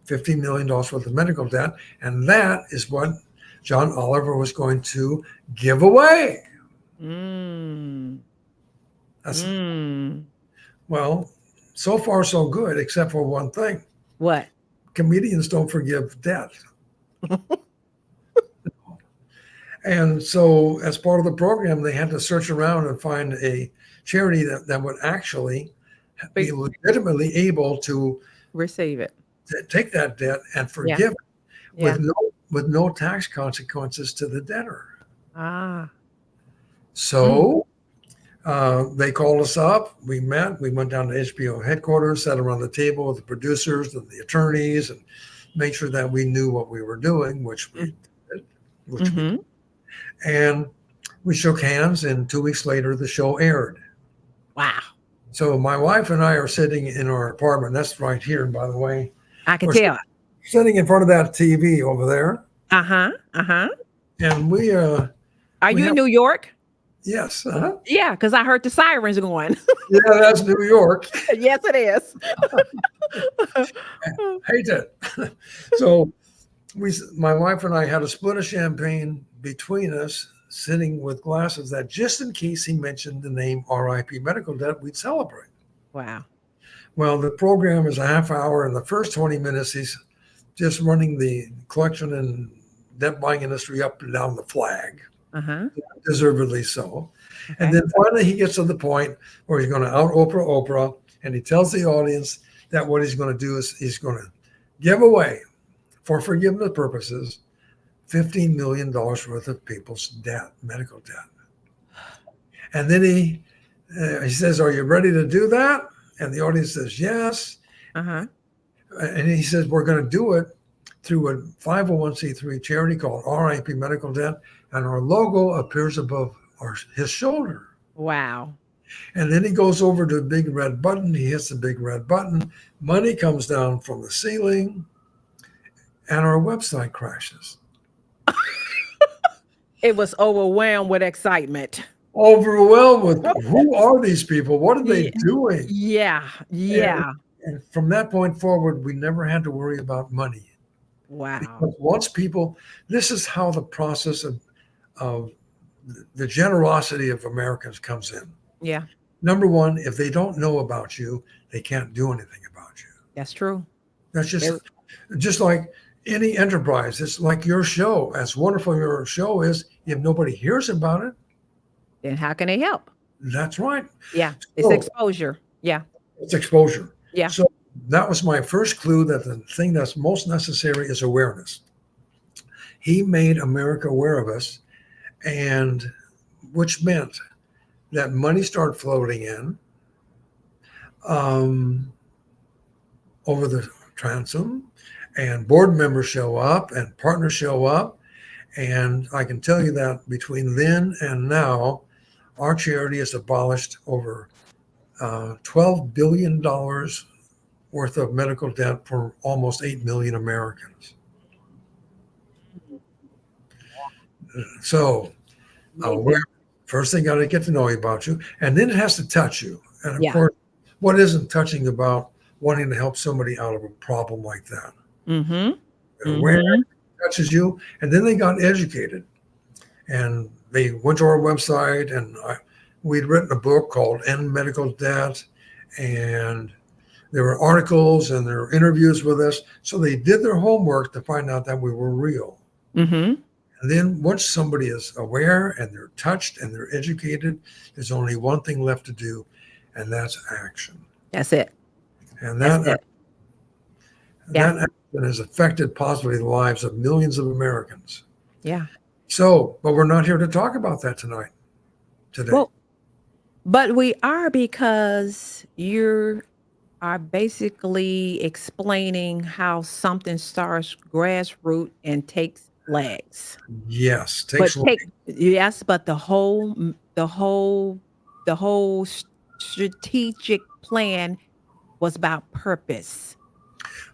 $50 million worth of medical debt. And that is what John Oliver was going to give away. Well, so far so good, except for one thing. What? Comedians don't forgive debt. And so as part of the program, they had to search around and find a charity that would actually be legitimately able to receive it, take that debt and forgive it with no tax consequences to the debtor. So they called us up. We met. We went down to HBO headquarters, sat around the table with the producers and the attorneys, and made sure that we knew what we were doing, which we did. We did. And we shook hands, and 2 weeks later, the show aired. Wow. So my wife and I are sitting in our apartment. That's right here, by the way. I can tell. Sitting in front of that TV over there. And we are you in New York? Yes. Yeah, because I heard the sirens going. Yeah, that's New York. Yes, it is. Hate it. So my wife and I had a split of champagne between us, sitting with glasses that just in case he mentioned the name RIP Medical Debt, we'd celebrate. Wow. Well, the program is a half hour. In the first 20 minutes, he's just running the collection and debt buying industry up and down the flag. Deservedly so. Okay. And then finally he gets to the point where he's going to out Oprah, and he tells the audience that what he's going to do is he's going to give away, for forgiveness purposes, $15 million worth of people's debt, medical debt. And then he says, "Are you ready to do that?" And the audience says, "Yes." And he says, "We're going to do it through a 501c3 charity called RIP Medical Debt, and our logo appears above his shoulder." Wow. And then he goes over to a big red button. He hits the big red button. Money comes down from the ceiling, and our website crashes. It was overwhelmed with excitement. Overwhelmed with, who are these people? What are they doing? Yeah. And from that point forward, we never had to worry about money. Wow. Because once people, this is how the process of the generosity of Americans comes in. Yeah. Number one, if they don't know about you, they can't do anything about you. That's true. That's just like any enterprise. It's like your show. As wonderful your show is, if nobody hears about it, then how can they help? That's right. Yeah. It's exposure. Yeah. It's exposure. Yeah. So that was my first clue that the thing that's most necessary is awareness. He made America aware of us, and which meant that money started floating in over the transom, and board members show up and partners show up. And I can tell you that between then and now, our charity has abolished over $12 billion worth of medical debt for almost 8 million Americans. So first thing got to get to know about you, and then it has to touch you. And of course, what isn't touching about wanting to help somebody out of a problem like that? Awareness touches you, and then they got educated, and they went to our website, and we'd written a book called End Medical Debt, and there were articles and there were interviews with us. So they did their homework to find out that we were real. And then once somebody is aware and they're touched and they're educated, there's only one thing left to do, and that's action. That's it. And that and has affected positively the lives of millions of Americans. Yeah. So, but we're not here to talk about that today. Well, but we are, because you are basically explaining how something starts grassroots and takes legs. Yes, But the whole strategic plan was about purpose.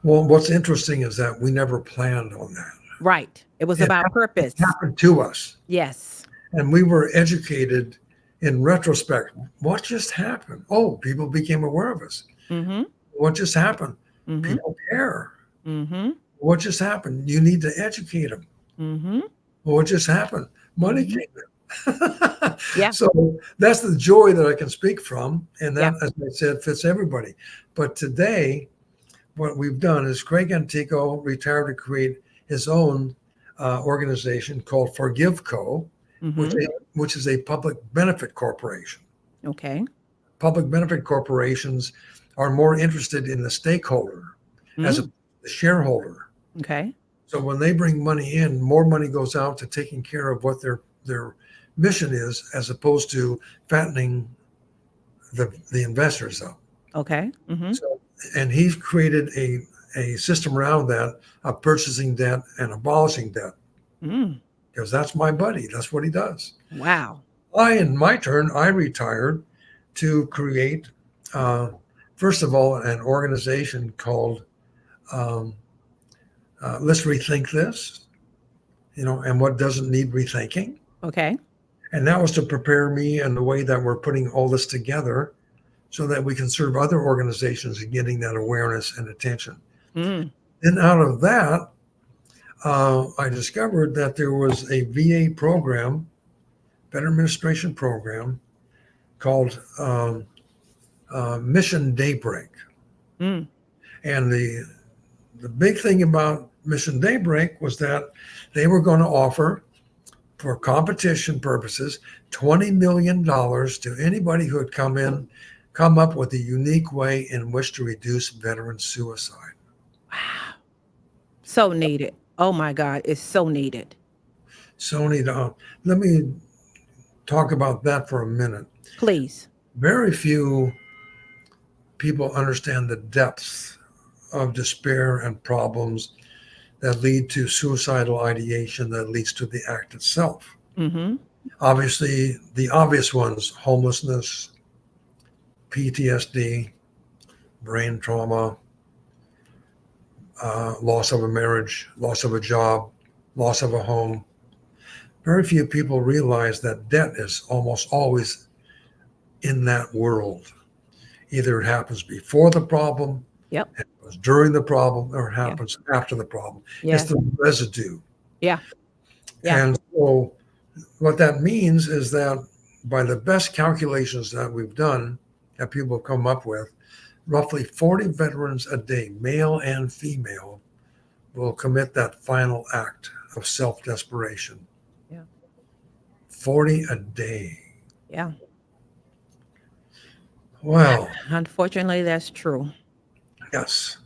Well, what's interesting is that we never planned on that. Right. It was about purpose. It happened to us. Yes. And we were educated in retrospect. What just happened? Oh, people became aware of us. Mm-hmm. What just happened? Mm-hmm. People care. Mm-hmm. What just happened? You need to educate them. Mm-hmm. What just happened? Money came in. Yeah. So that's the joy that I can speak from. And that, Yeah. as I said, fits everybody. But today, what we've done is Craig Antico retired to create his own organization called Forgive Co., Mm-hmm. which is a public benefit corporation. Okay. Public benefit corporations are more interested in the stakeholder as a shareholder. Okay. So when they bring money in, more money goes out to taking care of what their mission is, as opposed to fattening the investors up. Okay. Mm-hmm. So, and he's created a system around that of purchasing debt and abolishing debt, because that's my buddy. That's what he does. Wow. In my turn, I retired to create, first of all, an organization called Let's Rethink This, and what doesn't need rethinking. Okay. And that was to prepare me in the way that we're putting all this together so that we can serve other organizations in getting that awareness and attention. Then out of that, I discovered that there was a VA program, Veteran Administration program, called Mission Daybreak. And the big thing about Mission Daybreak was that they were going to offer, for competition purposes, $20 million to anybody who had come up with a unique way in which to reduce veteran suicide. Wow. So needed. Oh my God, it's so needed. So needed. Let me talk about that for a minute. Please. Very few people understand the depths of despair and problems that lead to suicidal ideation that leads to the act itself. Obviously, the obvious ones: homelessness, PTSD, brain trauma, loss of a marriage, loss of a job, loss of a home. Very few people realize that debt is almost always in that world. Either it happens before the problem, Yep. it happens during the problem, or it happens after the problem. Yeah. It's the residue. Yeah. Yeah. And so what that means is that by the best calculations that we've done, that people have come up with, roughly 40 veterans a day, male and female, will commit that final act of self-desperation. Yeah. 40 a day. Yeah. Well, Unfortunately, that's true. yes.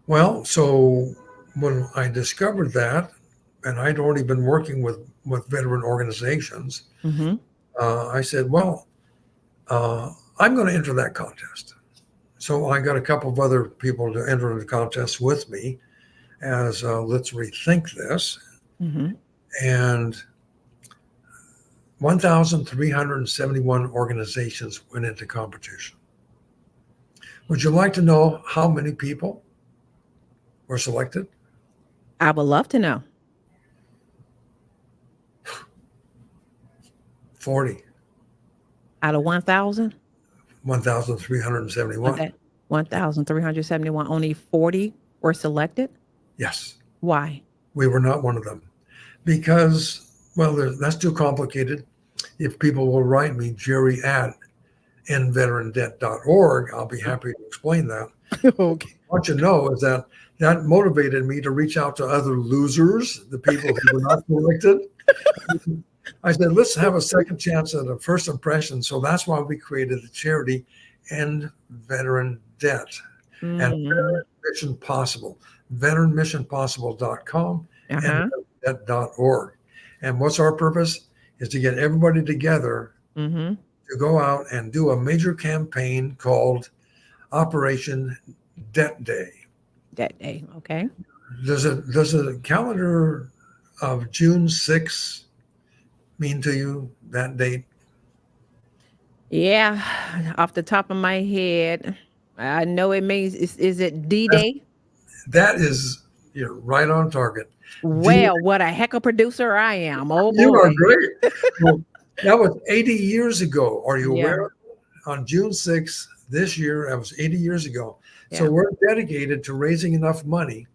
Well, so when I discovered that, and I'd already been working with veteran organizations, I said, well, I'm going to enter that contest. So I got a couple of other people to enter the contest with me as Let's Rethink This. And 1,371 organizations went into competition. Would you like to know how many people were selected? I would love to know. 40. Out of 1,000? 1,371. Okay. 1,371. Only 40 were selected? Yes. Why? We were not one of them. Because, well, that's too complicated. If people will write me, jerry@nveterandebt.org, I'll be happy to explain that. Okay. What you know is that motivated me to reach out to other losers, the people who were not selected. I said, let's have a second chance at a first impression. So that's why we created the charity End Veteran Debt and Veteran Mission Possible. veteranmissionpossible.com Uh-huh. and .org. And what's our purpose? Is to get everybody together Mm-hmm. to go out and do a major campaign called Operation Debt Day. That day. Okay. Does a calendar of June 6th mean to you that date? Yeah. Off the top of my head, I know it means, is it D-Day? That is, you're right on target. Well, what a heck of a producer I am. Oh, You are boy. great. Well, that was 80 years ago. Are you Yeah. aware? On June 6th this year, that was 80 years ago. So Yeah. we're dedicated to raising enough money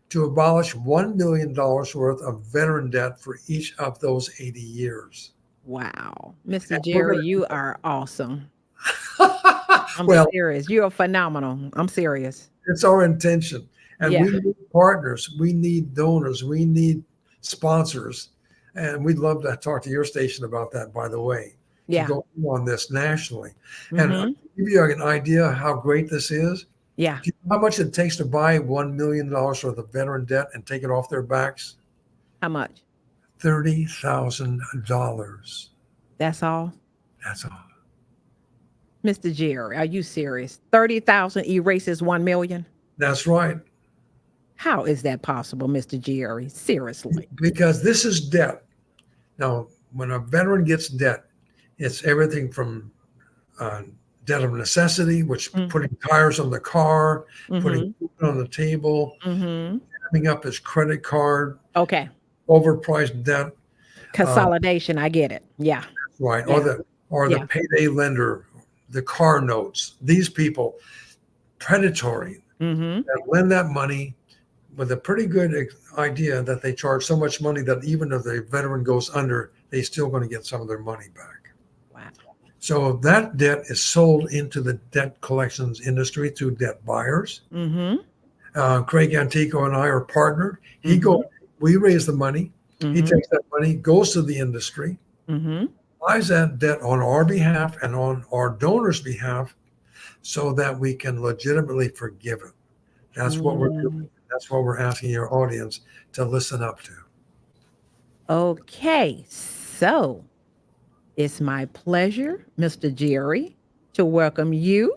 to abolish $1 million worth of veteran debt for each of those 80 years. Wow. Mr. And we're Jerry, gonna- you are awesome. I'm Well, serious. You're phenomenal. I'm serious. it's our intention. And Yeah. we need partners. We need donors. We need sponsors. And we'd love to talk to your station about that, by the way, Yeah. to go on this nationally. And Mhm. to give you an idea how great this is, Yeah. do you know how much it takes to buy $1 million worth of veteran debt and take it off their backs? How much? $30,000. That's all? That's all. Mr. Jerry, are you serious? 30,000 erases 1 million? That's right. How is that possible, Mr. Jerry? Seriously. Because this is debt. Now, when a veteran gets debt, it's everything from debt of necessity, which Mm. putting tires on the car, Mhm. putting food on the table, Mhm. having up his credit card, Okay. overpriced debt, Consolidation, I get it. Yeah. right? Yeah. Or Yeah. the payday lender, the car notes. These people, predatory, Mhm. that lend that money with a pretty good idea that they charge so much money that even if the veteran goes under, they're still going to get some of their money back. Wow. So that debt is sold into the debt collections industry through debt buyers. Mhm. Craig Antico and I are partnered. Mhm. We raise the money. He Mhm. takes that money, goes to the industry, Mhm. buys that debt on our behalf and on our donors' behalf so that we can legitimately forgive it. That's what we're doing. That's what we're asking your audience to listen up to. Okay. So it's my pleasure, Mr. Jerry, to welcome you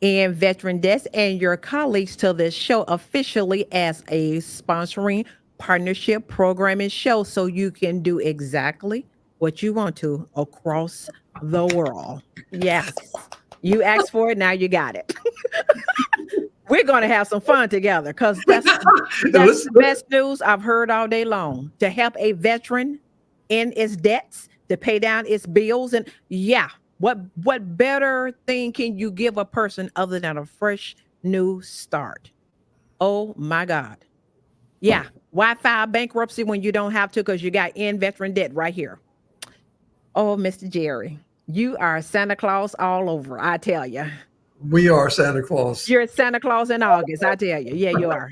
and Veteran Desk and your colleagues to this show officially as a sponsoring partnership programming show so you can do exactly what you want to across the world. Yes. You asked for it, now you got it. We're going to have some fun together because that's the best news I've heard all day long. To help a veteran in its debts, to pay down its bills. And yeah, what better thing can you give a person other than a fresh new start? Oh my God. Yeah. Why file bankruptcy when you don't have to because you got in veteran debt right here? Oh, Mr. Jerry, you are Santa Claus all over, I tell you. We are Santa Claus. You're Santa Claus in August, I tell you. Yeah, you are.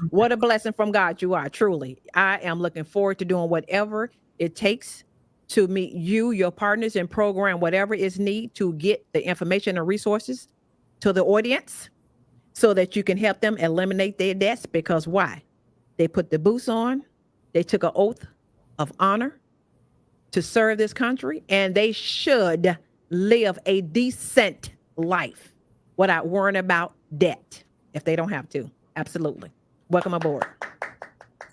What a blessing from God you are, truly. I am looking forward to doing whatever it takes to meet you, your partners, and program whatever is need to get the information and resources to the audience so that you can help them eliminate their debts. Because why? They put the boots on, they took an oath of honor to serve this country, and they should live a decent life without worrying about debt if they don't have to. Absolutely. Welcome aboard.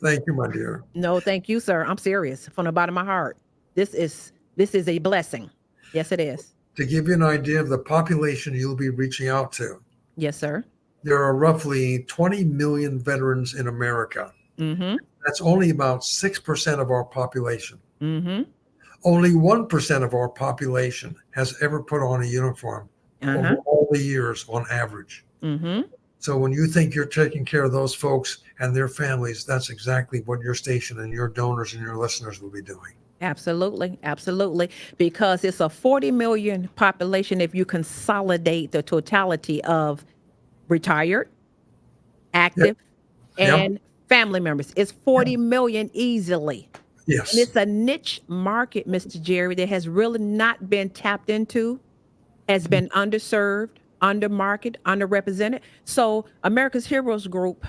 Thank you, my dear. No, thank you, sir. I'm serious from the bottom of my heart. This is a blessing. Yes, it is. To give you an idea of the population you'll be reaching out to, Yes, sir. there are roughly 20 million veterans in America. Mm-hmm. That's only about 6% of our population. Mm-hmm. Only 1% of our population has ever put on a uniform over all the years on average. Mm-hmm. So when you think you're taking care of those folks and their families, that's exactly what your station and your donors and your listeners will be doing. Absolutely. Absolutely. Because it's a 40 million population if you consolidate the totality of retired, active, and family members. It's 40 million easily. Yes. And it's a niche market, Mr. Jerry, that has really not been tapped into, has been underserved, undermarketed, underrepresented. So America's Heroes Group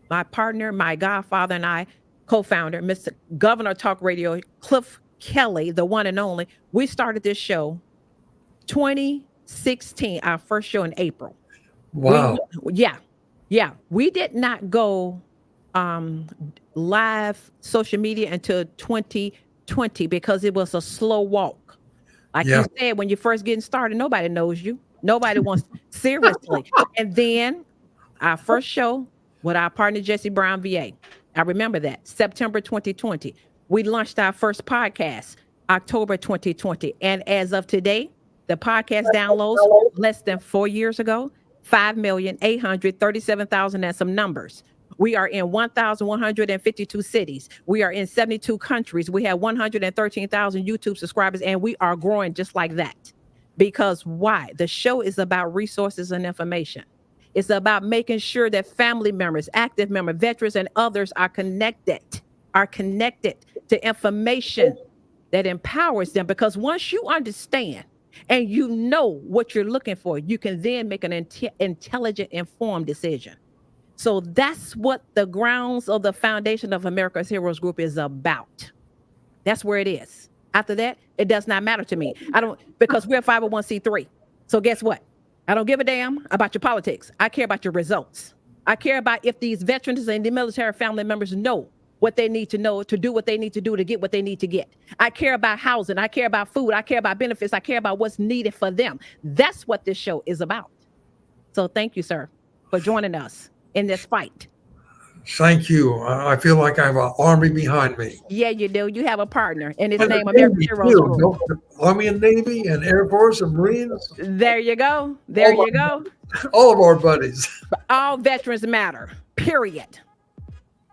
my partner, my godfather, and I, co-founder, Mr. Governor Talk Radio, Cliff Kelly, the one and only, we started this show 2016, our first show in April. Wow. Yeah. We did not go live social media until 2020 because it was a slow walk. Like you said, when you're first getting started, nobody knows you. Nobody wants seriously. And then our first show with our partner, Jesse Brown, VA. I remember that, September 2020. We launched our first podcast, October 2020. And as of today, the podcast downloads less than 4 years ago, 5,837,000 and some numbers. We are in 1,152 cities. We are in 72 countries. We have 113,000 YouTube subscribers, and we are growing just like that. Because why? The show is about resources and information. It's about making sure that family members, active members, veterans, and others are connected to information that empowers them. Because once you understand and you know what you're looking for, you can then make an intelligent, informed decision. So that's what the grounds of the foundation of America's Heroes Group is about. That's where it is. After that, it does not matter to me. Because we're 501c3. So guess what? I don't give a damn about your politics. I care about your results. I care about if these veterans and the military family members know what they need to know to do what they need to do to get what they need to get. I care about housing. I care about food. I care about benefits. I care about what's needed for them. That's what this show is about. So thank you, sir, for joining us in this fight. Thank you. I feel like I have an army behind me. Yeah, you do. You have a partner, and his name American Heroes Group. Army and Navy and Air Force and Marines. There you go. All of our buddies. All veterans matter. Period.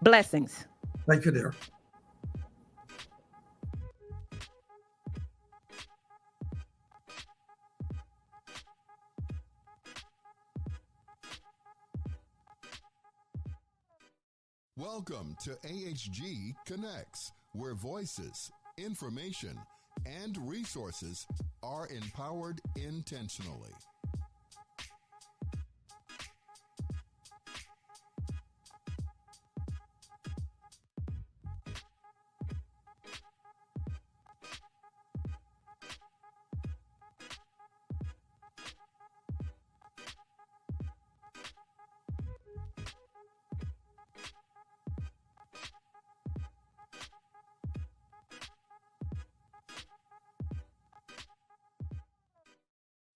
Blessings. Thank you, dear. Welcome to AHG Connects, where voices, information, and resources are empowered intentionally.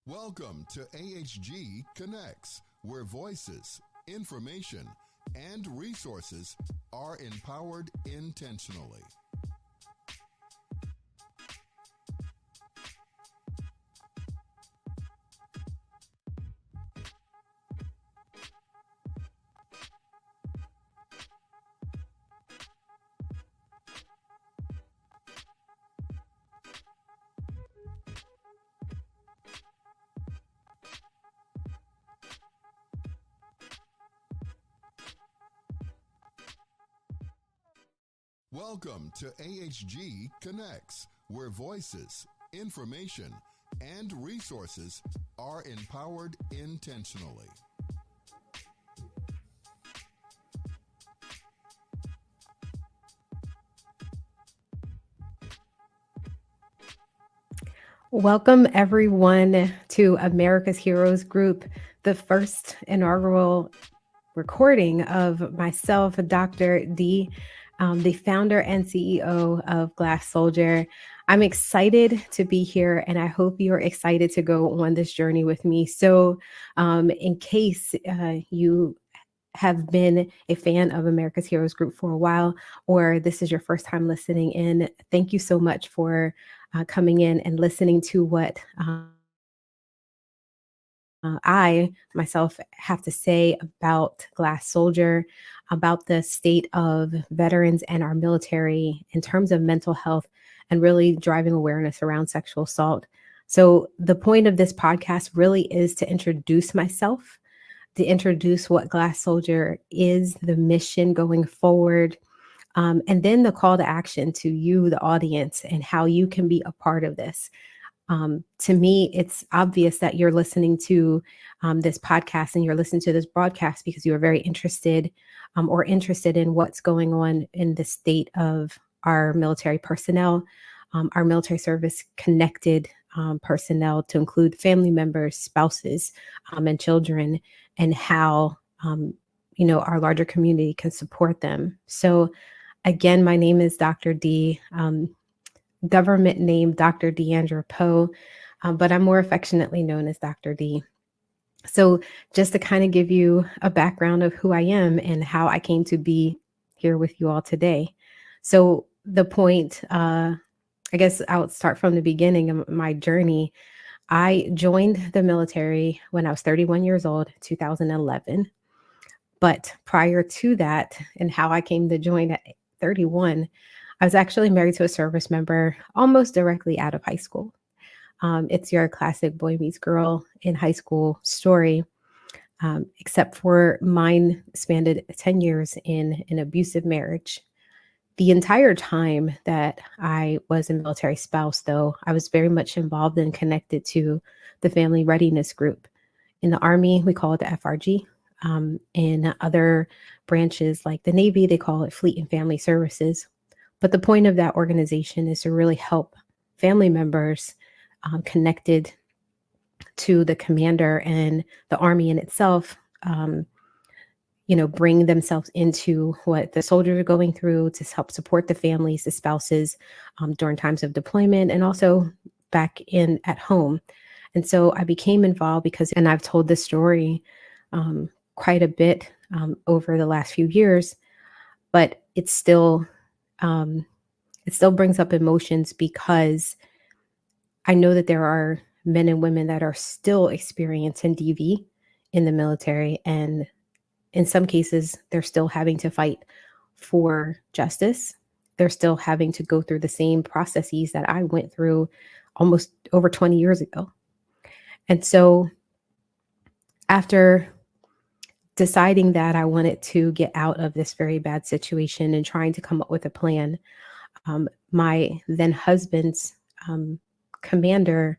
Welcome to AHG Connects, where voices, information, and resources are empowered intentionally. Welcome to AHG Connects, where voices, information, and resources are empowered intentionally. Welcome, everyone, to America's Heroes Group, the first inaugural recording of myself, Dr. D, the founder and CEO of Glass Soldier. I'm excited to be here, and I hope you're excited to go on this journey with me. So in case you have been a fan of America's Heroes Group for a while, or this is your first time listening in, thank you so much for coming in and listening to what I myself have to say about Glass Soldier, about the state of veterans and our military in terms of mental health and really driving awareness around sexual assault. So the point of this podcast really is to introduce myself, to introduce what Glass Soldier is, the mission going forward, and then the call to action to you, the audience, and how you can be a part of this. To me, it's obvious that you're listening to this podcast and you're listening to this broadcast because you are very interested or interested in what's going on in the state of our military personnel, our military service connected personnel, to include family members, spouses, and children, and how our larger community can support them. So again, my name is Dr. D, government name Dr. Deandra Poe, but I'm more affectionately known as Dr. D. So just to kind of give you a background of who I am and how I came to be here with you all today. So the point, I guess I'll start from the beginning of my journey. I joined the military when I was 31 years old, 2011. But prior to that, and how I came to join at 31, I was actually married to a service member almost directly out of high school. It's your classic boy meets girl in high school story, except for mine spanned 10 years in an abusive marriage. The entire time that I was a military spouse, though, I was very much involved and connected to the family readiness group. In the Army, we call it the FRG. In other branches like the Navy, they call it Fleet and Family Services. But the point of that organization is to really help family members connected to the commander and the Army in itself, bring themselves into what the soldiers are going through to help support the families, the spouses during times of deployment, and also back in at home. And so I became involved because, and I've told this story quite a bit over the last few years, but it still brings up emotions because I know that there are men and women that are still experiencing DV in the military, and in some cases, they're still having to fight for justice. They're still having to go through the same processes that I went through almost over 20 years ago. And so after deciding that I wanted to get out of this very bad situation and trying to come up with a plan, my then husband's commander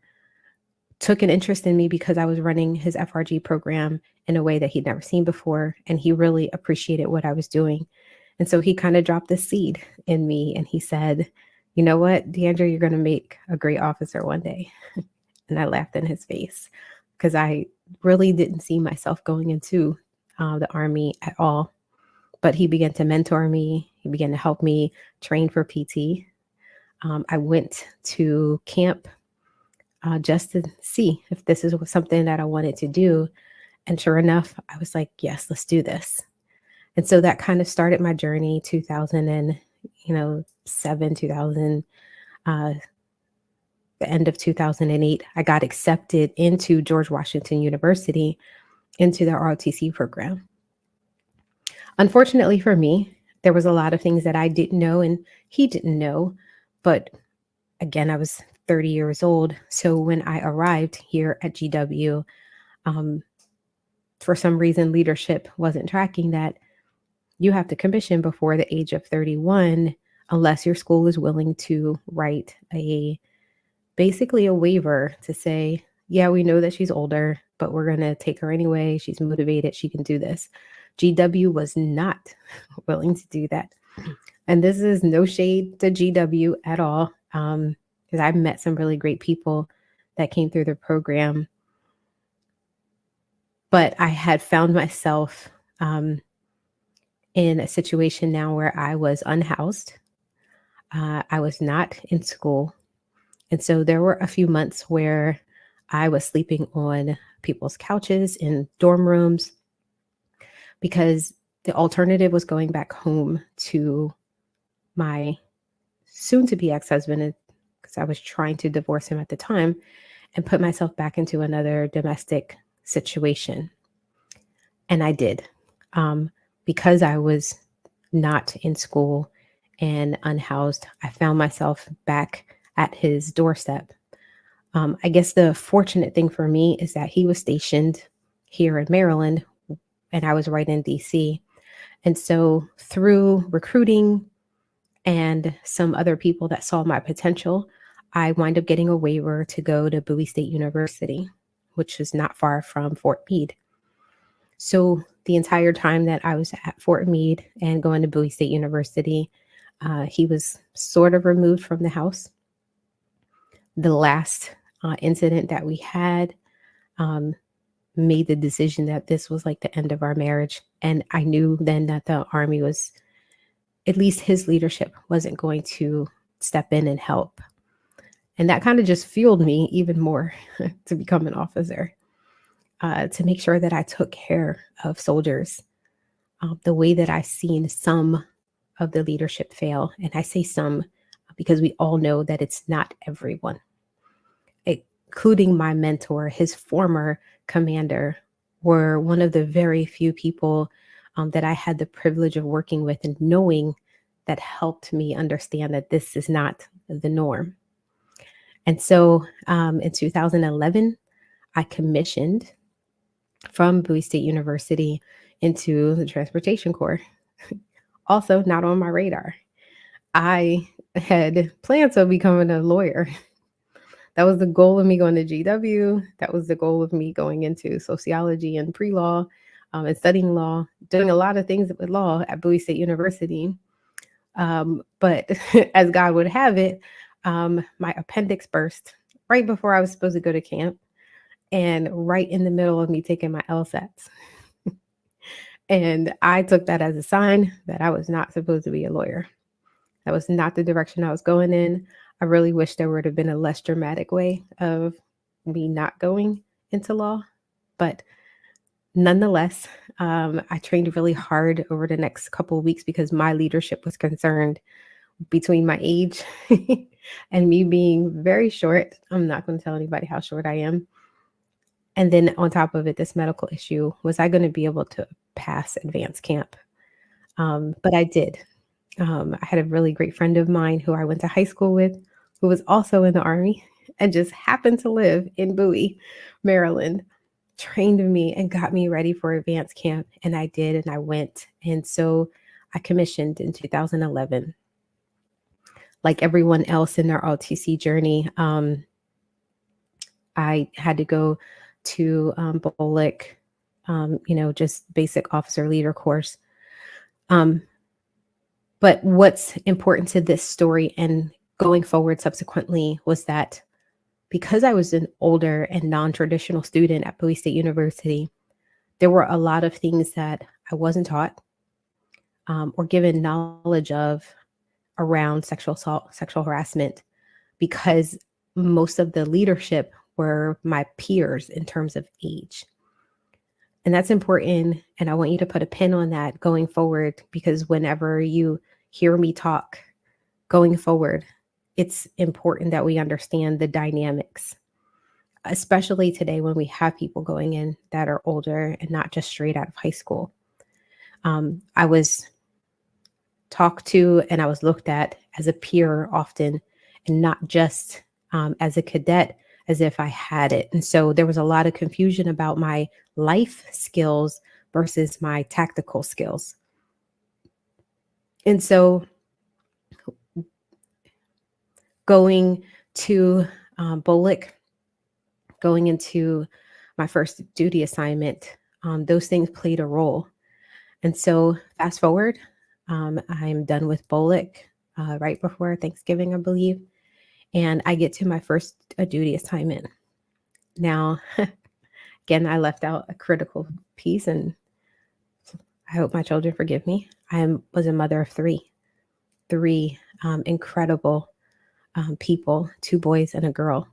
took an interest in me because I was running his FRG program in a way that he'd never seen before. And he really appreciated what I was doing. And so he kind of dropped the seed in me and he said, you know what, Deandra, you're going to make a great officer one day. And I laughed in his face because I really didn't see myself going into the Army at all. But he began to mentor me. He began to help me train for PT. I went to camp just to see if this is something that I wanted to do. And sure enough, I was like, yes, let's do this. And so that kind of started my journey, 2007, 2000, the end of 2008. I got accepted into George Washington University into the ROTC program. Unfortunately for me, there was a lot of things that I didn't know and he didn't know. But again, I was 30 years old. So when I arrived here at GW, for some reason, leadership wasn't tracking that. You have to commission before the age of 31, unless your school is willing to write basically a waiver to say, yeah, we know that she's older, but we're going to take her anyway. She's motivated. She can do this. GW was not willing to do that. And this is no shade to GW at all, because I've met some really great people that came through the program. But I had found myself in a situation now where I was unhoused. I was not in school. And so there were a few months where I was sleeping on people's couches in dorm rooms because the alternative was going back home to my soon-to-be ex-husband, because I was trying to divorce him at the time, and put myself back into another domestic situation. And I did. Because I was not in school and unhoused, I found myself back at his doorstep. I guess the fortunate thing for me is that he was stationed here in Maryland and I was right in DC. And so through recruiting and some other people that saw my potential, I wind up getting a waiver to go to Bowie State University, which is not far from Fort Meade. So the entire time that I was at Fort Meade and going to Bowie State University, he was sort of removed from the house. The last incident that we had made the decision that this was like the end of our marriage. And I knew then that the Army was, at least his leadership wasn't going to step in and help. And that kind of just fueled me even more to become an officer, to make sure that I took care of soldiers the way that I've seen some of the leadership fail. And I say some because we all know that it's not everyone, including my mentor, his former commander, were one of the very few people that I had the privilege of working with and knowing that helped me understand that this is not the norm. And so in 2011, I commissioned from Bowie State University into the Transportation Corps. Also not on my radar. I had plans of becoming a lawyer. That was the goal of me going to GW. That was the goal of me going into sociology and pre-law and studying law, doing a lot of things with law at Bowie State University. But as God would have it, my appendix burst right before I was supposed to go to camp and right in the middle of me taking my LSATs. And I took that as a sign that I was not supposed to be a lawyer. That was not the direction I was going in. I really wish there would have been a less dramatic way of me not going into law. But nonetheless, I trained really hard over the next couple of weeks because my leadership was concerned between my age and me being very short. I'm not going to tell anybody how short I am. And then on top of it, this medical issue, was I going to be able to pass advanced camp? But I did. I had a really great friend of mine who I went to high school with, who was also in the Army and just happened to live in Bowie, Maryland, trained me and got me ready for advanced camp. And I did, and I went. And so I commissioned in 2011. Like everyone else in their ROTC journey, I had to go to BOLIC, just basic officer leader course. But what's important to this story and going forward subsequently was that because I was an older and non-traditional student at Bowie State University, there were a lot of things that I wasn't taught or given knowledge of around sexual assault, sexual harassment, because most of the leadership were my peers in terms of age. And that's important. And I want you to put a pin on that going forward, because whenever you hear me talk going forward, it's important that we understand the dynamics, especially today when we have people going in that are older and not just straight out of high school. I was talked to and I was looked at as a peer often, and not just as a cadet, as if I had it. And so there was a lot of confusion about my life skills versus my tactical skills. And so going to BOLIC, going into my first duty assignment, those things played a role. And so fast forward, I'm done with BOLIC right before Thanksgiving, I believe. And I get to my first duty assignment. Now, again, I left out a critical piece, and I hope my children forgive me. I was a mother of three incredible people, 2 boys and a girl.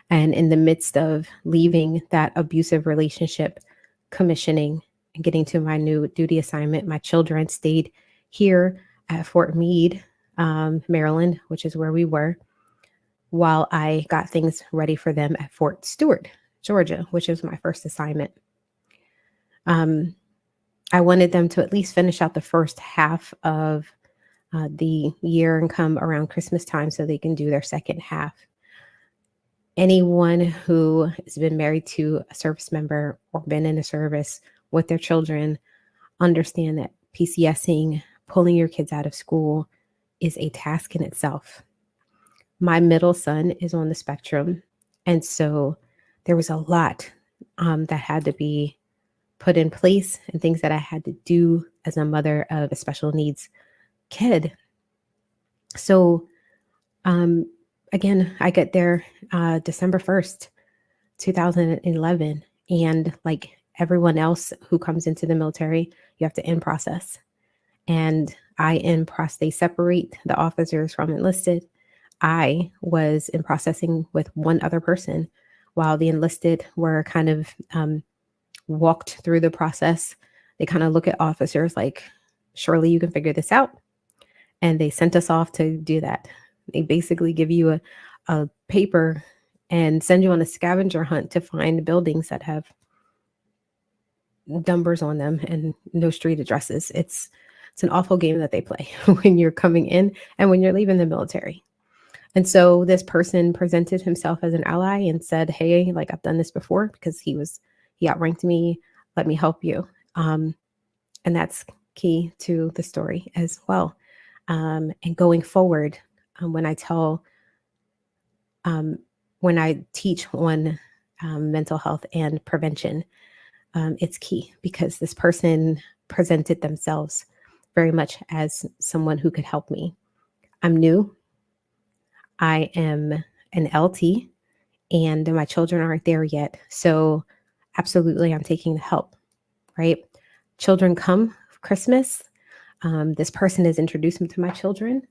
And in the midst of leaving that abusive relationship, commissioning, and getting to my new duty assignment, my children stayed here at Fort Meade, Maryland, which is where we were, while I got things ready for them at Fort Stewart, Georgia, which was my first assignment. I wanted them to at least finish out the first half of the year and come around Christmas time so they can do their second half. Anyone who has been married to a service member or been in a service with their children understand that PCSing, pulling your kids out of school, is a task in itself. My middle son is on the spectrum. And so there was a lot that had to be put in place and things that I had to do as a mother of a special needs kid. So again, I get there December 1st, 2011. And like everyone else who comes into the military, you have to in-process. And they separate the officers from enlisted. I was in processing with one other person while the enlisted were kind of walked through the process. They kind of look at officers like, surely you can figure this out. And they sent us off to do that. They basically give you a paper and send you on a scavenger hunt to find buildings that have numbers on them and no street addresses. It's an awful game that they play when you're coming in and when you're leaving the military. And so this person presented himself as an ally and said, hey, like I've done this before, because he outranked me. Let me help you. And that's key to the story as well. And going forward, when I teach on mental health and prevention, it's key because this person presented themselves very much as someone who could help me. I'm new. I am an LT and my children aren't there yet. So absolutely, I'm taking the help, right? Children come for Christmas. This person has introduced me to my children.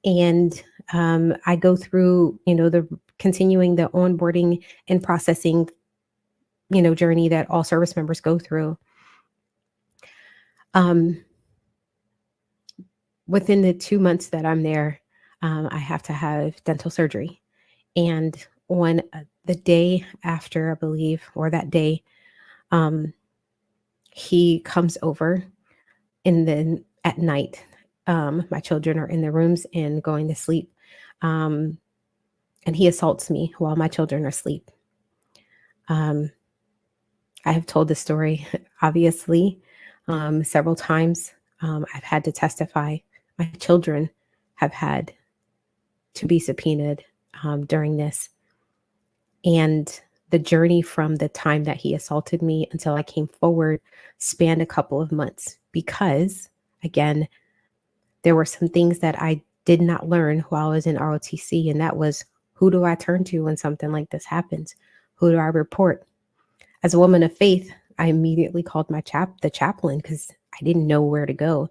And I go through, the continuing the onboarding and processing, journey that all service members go through. Within the 2 months that I'm there, I have to have dental surgery. And on the day after, I believe, or that day, he comes over at night. My children are in their rooms and going to sleep. And he assaults me while my children are asleep. I have told this story, obviously, several times. I've had to testify. My children have had to be subpoenaed during this. And the journey from the time that he assaulted me until I came forward spanned a couple of months because, again, there were some things that I did not learn while I was in ROTC, and that was, who do I turn to when something like this happens? Who do I report? As a woman of faith, I immediately called the chaplain because I didn't know where to go.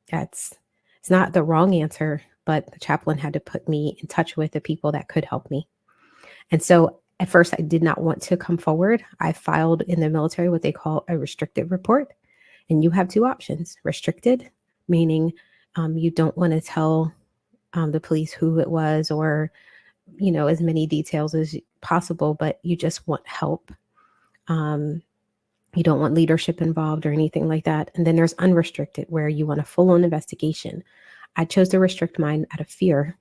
It's not the wrong answer, but the chaplain had to put me in touch with the people that could help me. And so at first, I did not want to come forward. I filed in the military what they call a restricted report. And you have two options. Restricted, meaning you don't want to tell the police who it was or, as many details as possible, but you just want help. You don't want leadership involved or anything like that. And then there's unrestricted, where you want a full-on investigation. I chose to restrict mine out of fear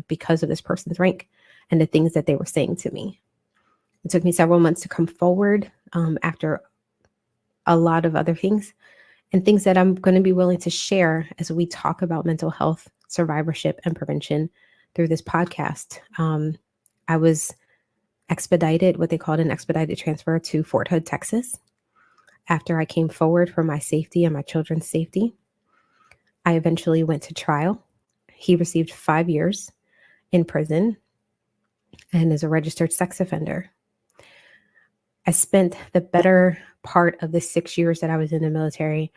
because of this person's rank and the things that they were saying to me. It took me several months to come forward after a lot of other things and things that I'm going to be willing to share as we talk about mental health, survivorship, and prevention through this podcast. I was expedited, what they called an expedited transfer to Fort Hood, Texas. After I came forward for my safety and my children's safety, I eventually went to trial. He received 5 years in prison and is a registered sex offender. I spent the better part of the 6 years that I was in the military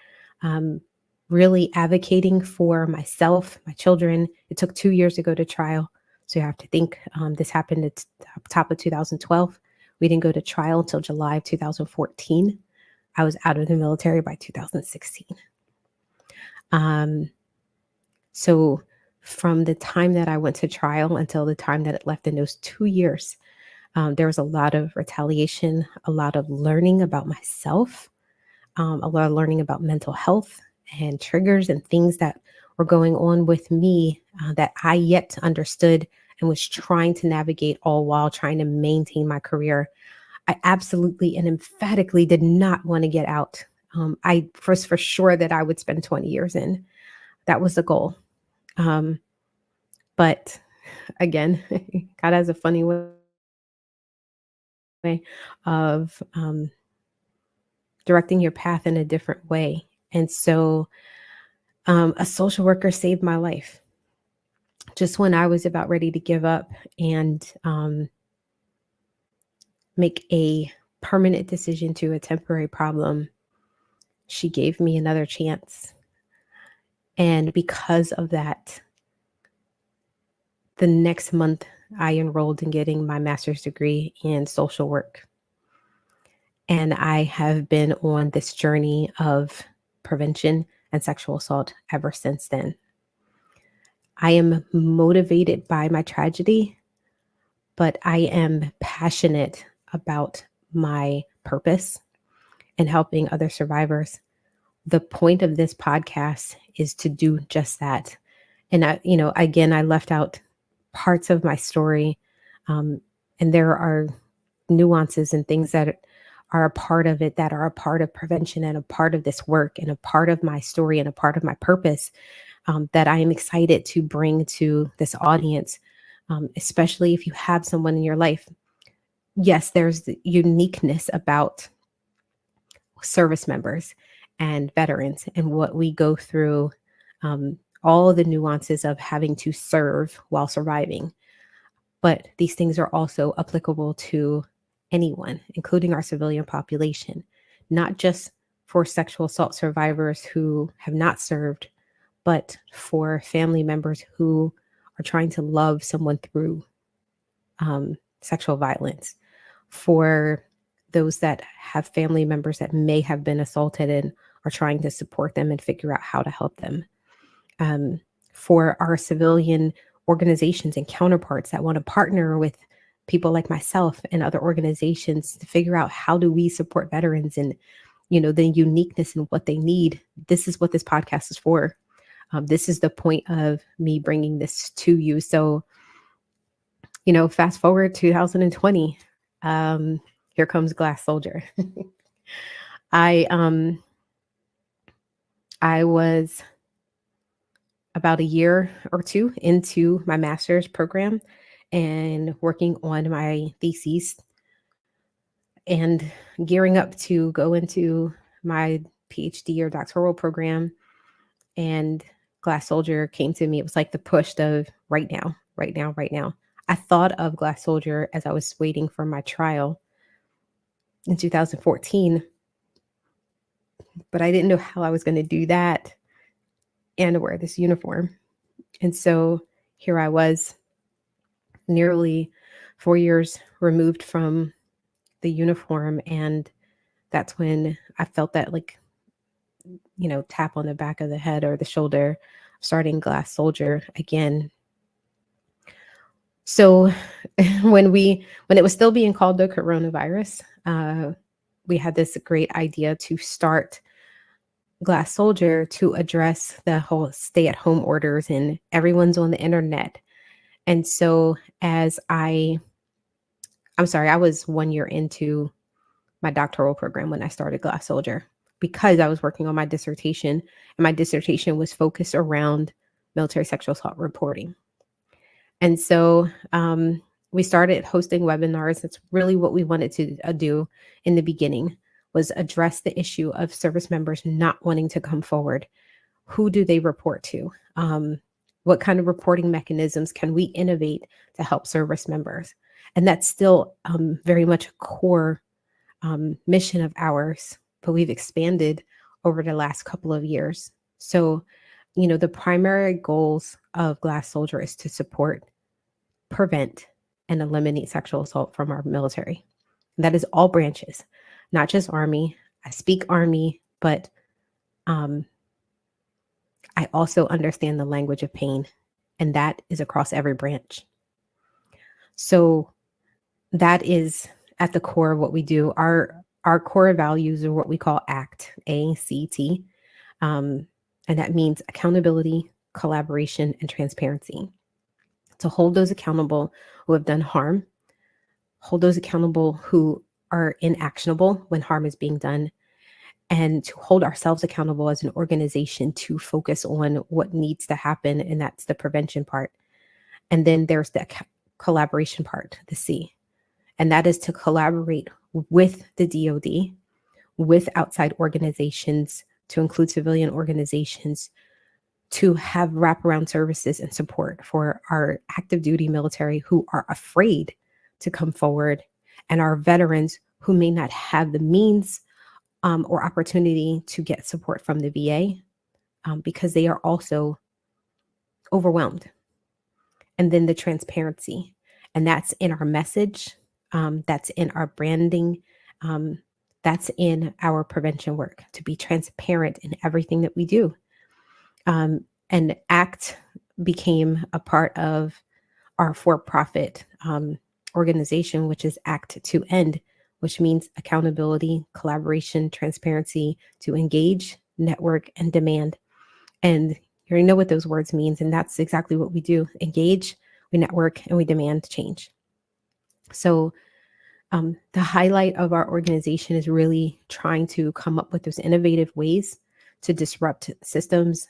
really advocating for myself, my children. It took 2 years to go to trial. So you have to think this happened at the top of 2012. We didn't go to trial until July of 2014. I was out of the military by 2016. So from the time that I went to trial until the time that it left in those 2 years, there was a lot of retaliation, a lot of learning about myself, a lot of learning about mental health and triggers and things that were going on with me that I yet understood and was trying to navigate, all while trying to maintain my career. I absolutely and emphatically did not want to get out. I was for sure that I would spend 20 years in. That was the goal. But again, God has a funny way of directing your path in a different way. And so a social worker saved my life just when I was about ready to give up and make a permanent decision to a temporary problem. She gave me another chance. And because of that, the next month I enrolled in getting my master's degree in social work. And I have been on this journey of prevention and sexual assault ever since then. I am motivated by my tragedy, but I am passionate about my purpose and helping other survivors. The point of this podcast is to do just that. And again, I left out parts of my story, and there are nuances and things that are a part of it, that are a part of prevention and a part of this work and a part of my story and a part of my purpose, that I am excited to bring to this audience, especially if you have someone in your life. Yes, there's the uniqueness about service members and veterans and what we go through, all the nuances of having to serve while surviving. But these things are also applicable to anyone, including our civilian population, not just for sexual assault survivors who have not served, but for family members who are trying to love someone through sexual violence, for those that have family members that may have been assaulted and are trying to support them and figure out how to help them, for our civilian organizations and counterparts that want to partner with people like myself and other organizations to figure out how do we support veterans and, the uniqueness and what they need. This is what this podcast is for. This is the point of me bringing this to you. So, fast forward 2020, here comes Glass Soldier. I was about a year or two into my master's program and working on my thesis and gearing up to go into my PhD or doctoral program. And Glass Soldier came to me. It was like the push of right now. I thought of Glass Soldier as I was waiting for my trial in 2014, but I didn't know how I was going to do that and wear this uniform. And so here I was, nearly 4 years removed from the uniform. And that's when I felt that tap on the back of the head or the shoulder, starting Glass Soldier again. So when it was still being called the coronavirus, we had this great idea to start Glass Soldier to address the whole stay-at-home orders, and everyone's on the internet. And so I was 1 year into my doctoral program when I started Glass Soldier, because I was working on my dissertation, and my dissertation was focused around military sexual assault reporting. And so we started hosting webinars. That's really what we wanted to do in the beginning, was address the issue of service members not wanting to come forward. Who do they report to? What kind of reporting mechanisms can we innovate to help service members? And that's still very much a core mission of ours, but we've expanded over the last couple of years. So, the primary goals of Glass Soldier is to support, prevent, and eliminate sexual assault from our military. And that is all branches, not just Army. I speak Army, but I also understand the language of pain, and that is across every branch. So that is at the core of what we do. Our core values are what we call ACT, A-C-T. And that means accountability, collaboration, and transparency. To hold those accountable who have done harm, hold those accountable who are inactionable when harm is being done, and to hold ourselves accountable as an organization to focus on what needs to happen, and that's the prevention part. And then there's the collaboration part, the C, and that is to collaborate with the DoD, with outside organizations, to include civilian organizations, to have wraparound services and support for our active duty military who are afraid to come forward, and our veterans who may not have the means or opportunity to get support from the VA because they are also overwhelmed. And then the transparency, and that's in our message, that's in our branding, that's in our prevention work, to be transparent in everything that we do. And ACT became a part of our for-profit organization, which is ACT to End, which means accountability, collaboration, transparency, to engage, network, and demand. And you already know what those words means, and that's exactly what we do. Engage, we network, and we demand change. So the highlight of our organization is really trying to come up with those innovative ways to disrupt systems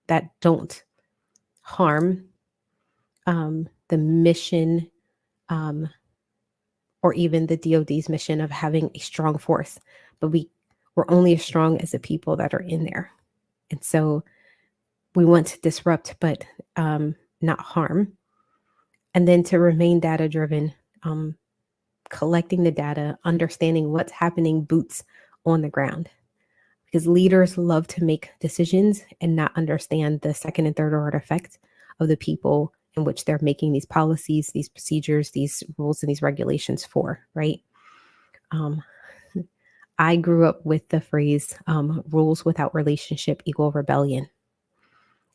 that don't harm the mission or even the DoD's mission of having a strong force. But we're only as strong as the people that are in there. And so we want to disrupt, but not harm. And then to remain data-driven, collecting the data, understanding what's happening, boots on the ground. Because leaders love to make decisions and not understand the second and third order effects of the people in which they're making these policies, these procedures, these rules, and these regulations for, right? I grew up with the phrase, rules without relationship equal rebellion.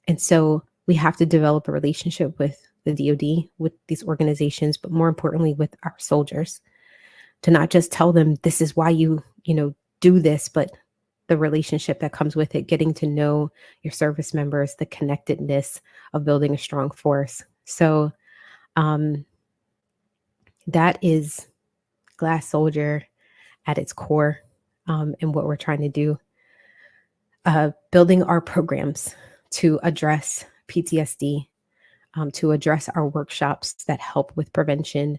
And so we have to develop a relationship with the DoD, with these organizations, but more importantly with our soldiers, to not just tell them this is why you do this, but the relationship that comes with it, getting to know your service members, the connectedness of building a strong force. So that is Glass Soldier at its core, and what we're trying to do. Building our programs to address PTSD, to address our workshops that help with prevention,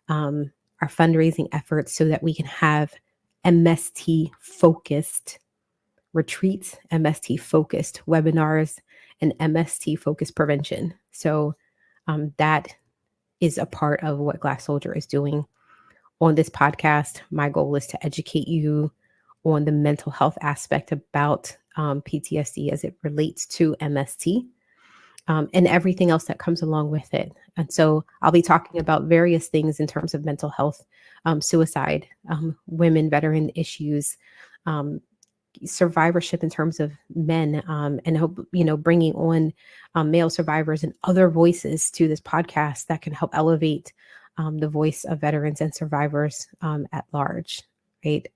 our fundraising efforts so that we can have MST-focused retreats, MST-focused webinars, and MST-focused prevention. So that is a part of what Glass Soldier is doing. On this podcast, my goal is to educate you on the mental health aspect about PTSD as it relates to MST, and everything else that comes along with it. And so I'll be talking about various things in terms of mental health, suicide, women, veteran issues, survivorship in terms of men, and hope, bringing on male survivors and other voices to this podcast that can help elevate the voice of veterans and survivors at large, right?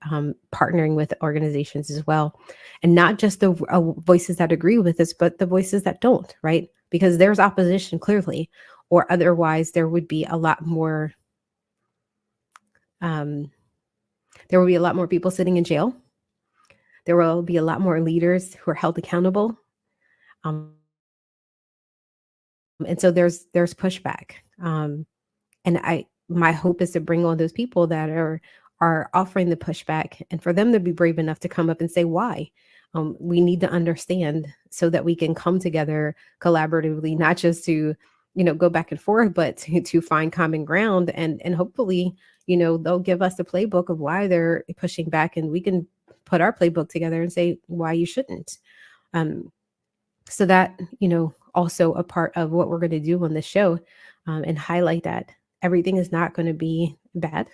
Partnering with organizations as well, and not just the voices that agree with us, but the voices that don't, right? Because there's opposition clearly, or otherwise there would be a lot more. There will be a lot more people sitting in jail. There will be a lot more leaders who are held accountable. And so there's pushback. And my hope is to bring on those people that are offering the pushback, and for them to be brave enough to come up and say why. We need to understand so that we can come together collaboratively, not just to, go back and forth, but to find common ground, and hopefully, they'll give us a playbook of why they're pushing back, and we can put our playbook together and say why you shouldn't. So that, also a part of what we're going to do on this show, and highlight that everything is not going to be bad.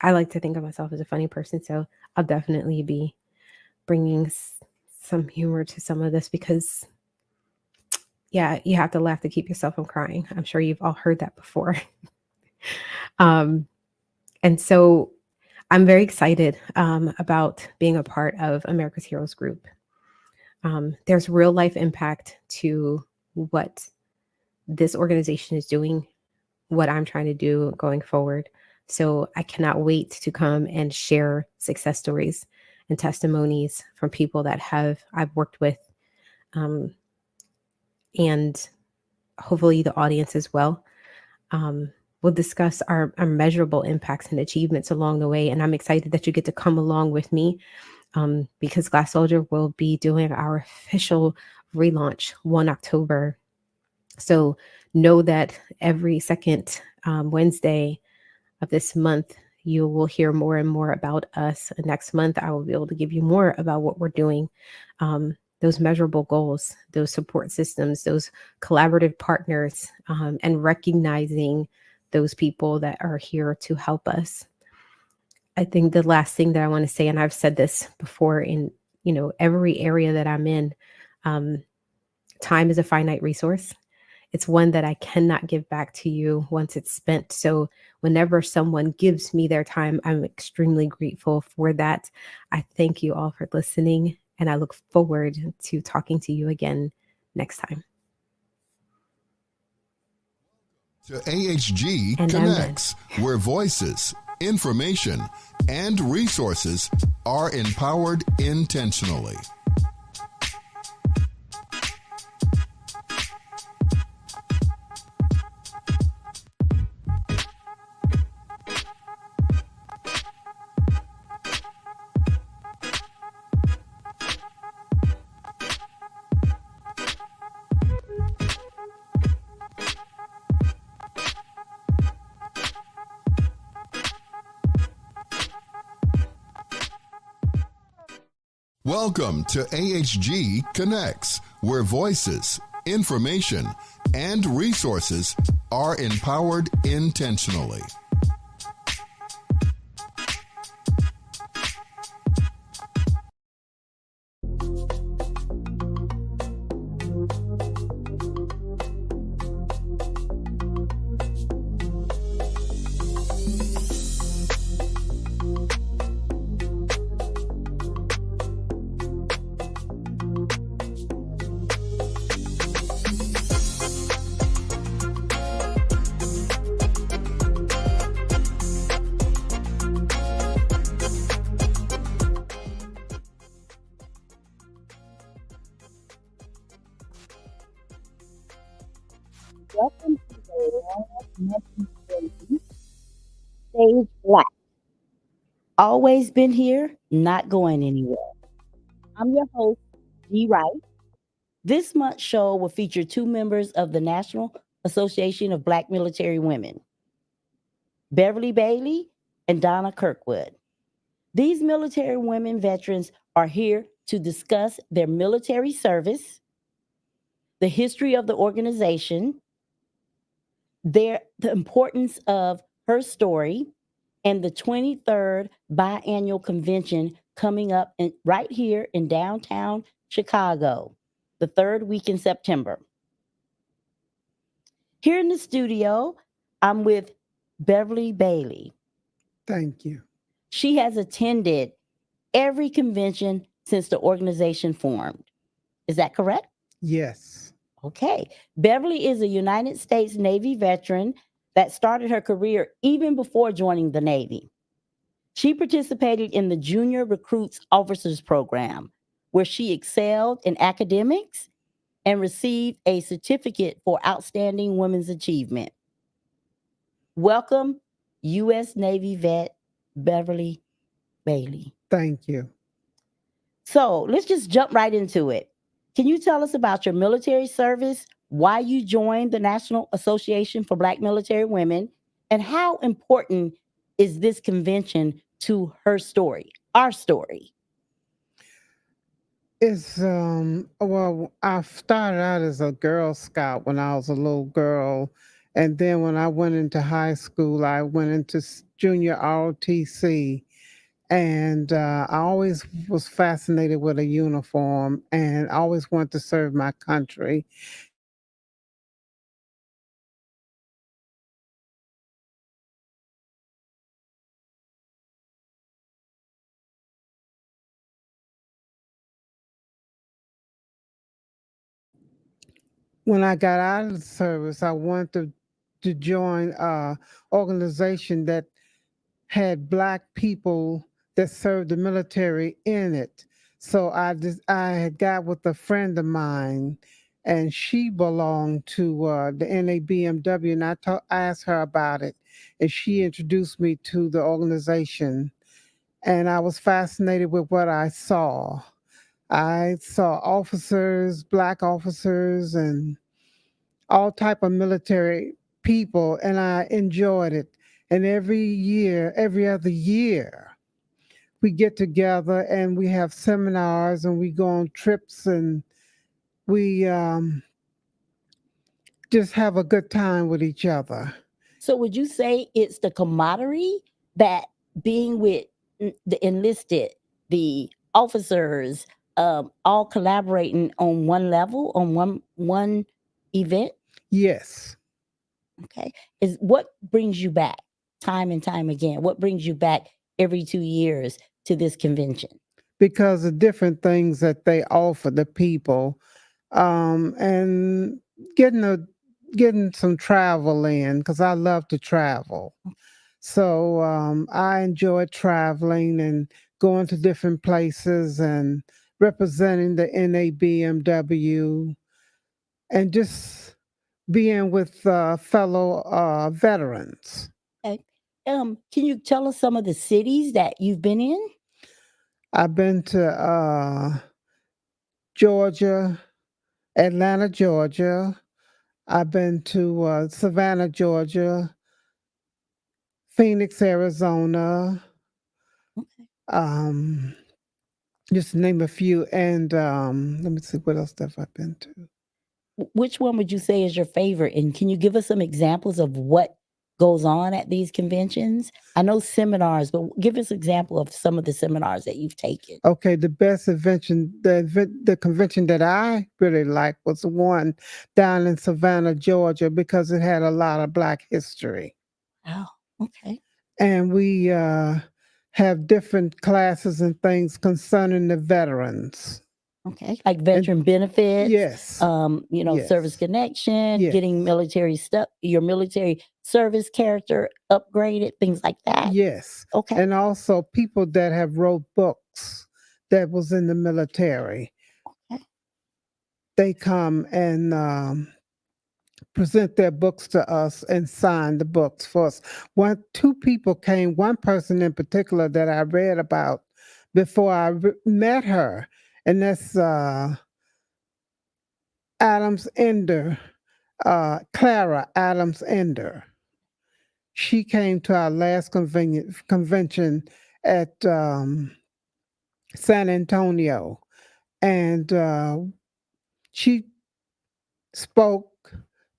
I like to think of myself as a funny person, so I'll definitely be bringing some humor to some of this, because yeah, you have to laugh to keep yourself from crying. I'm sure you've all heard that before. And so I'm very excited about being a part of America's Heroes Group. There's real life impact to what this organization is doing, what I'm trying to do going forward. So I cannot wait to come and share success stories and testimonies from people that I've worked with, and hopefully the audience as well. We'll discuss our measurable impacts and achievements along the way. And I'm excited that you get to come along with me because Glass Soldier will be doing our official relaunch 1 October. So know that every second Wednesday of this month, you will hear more and more about us. Next month, I will be able to give you more about what we're doing, those measurable goals, those support systems, those collaborative partners, and recognizing those people that are here to help us. I think the last thing that I want to say, and I've said this before in every area that I'm in, time is a finite resource. It's one that I cannot give back to you once it's spent. So whenever someone gives me their time, I'm extremely grateful for that. I thank you all for listening, and I look forward to talking to you again next time. To AHG Connects, where voices, information, and resources are empowered intentionally. Welcome to AHG Connects, where voices, information, and resources are empowered intentionally. Welcome to the Joanna Stage Black. Always been here, not going anywhere. I'm your host, G. Wright. This month's show will feature two members of the National Association of Black Military Women, Beverly Bailey and Donna Kirkwood. These military women veterans are here to discuss their military service, the history of the organization, the importance of her story, and the 23rd biannual convention coming up right here in downtown Chicago, the third week in September. Here in the studio, I'm with Beverly Bailey. Thank you. She has attended every convention since the organization formed. Is that correct? Yes. Okay. Beverly is a United States Navy veteran that started her career even before joining the Navy. She participated in the Junior Recruits Officers Program, where she excelled in academics and received a certificate for outstanding women's achievement. Welcome, U.S. Navy vet Beverly Bailey. Thank you. So let's just jump right into it. Can you tell us about your military service, why you joined the National Association for Black Military Women, and how important is this convention to her story, our story? It's well, I started out as a Girl Scout when I was a little girl, and then when I went into high school, I went into junior ROTC, and I always was fascinated with a uniform, and I always wanted to serve my country. When I got out of the service, I wanted to join a organization that had Black people that served the military in it. So I had got with a friend of mine, and she belonged to the NABMW, and I asked her about it, and she introduced me to the organization, and I was fascinated with what I saw. I saw officers, Black officers, and all type of military people, and I enjoyed it. And every other year, we get together and we have seminars and we go on trips and we just have a good time with each other. So would you say it's the camaraderie that being with the enlisted, the officers, all collaborating on one level, on one event? Yes. Okay. Is what brings you back time and time again? What brings you back every 2 years to this convention? Because of different things that they offer the people, and getting some travel in, because I love to travel. So I enjoy traveling and going to different places and representing the NABMW and just being with fellow veterans. Okay. Can you tell us some of the cities that you've been in? I've been to Georgia, Atlanta, Georgia. I've been to Savannah, Georgia, Phoenix, Arizona. Okay. Just to name a few. And let me see, what else have I been to? Which one would you say is your favorite? And can you give us some examples of what goes on at these conventions? I know seminars, but give us an example of some of the seminars that you've taken. Okay, the best the convention that I really liked was the one down in Savannah, Georgia, because it had a lot of Black history. Oh, okay. And we have different classes and things concerning the veterans. Okay, like veteran benefits. Yes. Service Yes. connection, Yes. getting military stuff, your military service character upgraded, things like that. Yes. Okay. And also people that have wrote books that was in the military. Okay. They come and present their books to us and sign the books for us. Two people came, one person in particular that I read about before I met her, and that's Adams Ender, Clara Adams Ender. She came to our last convention at San Antonio, and she spoke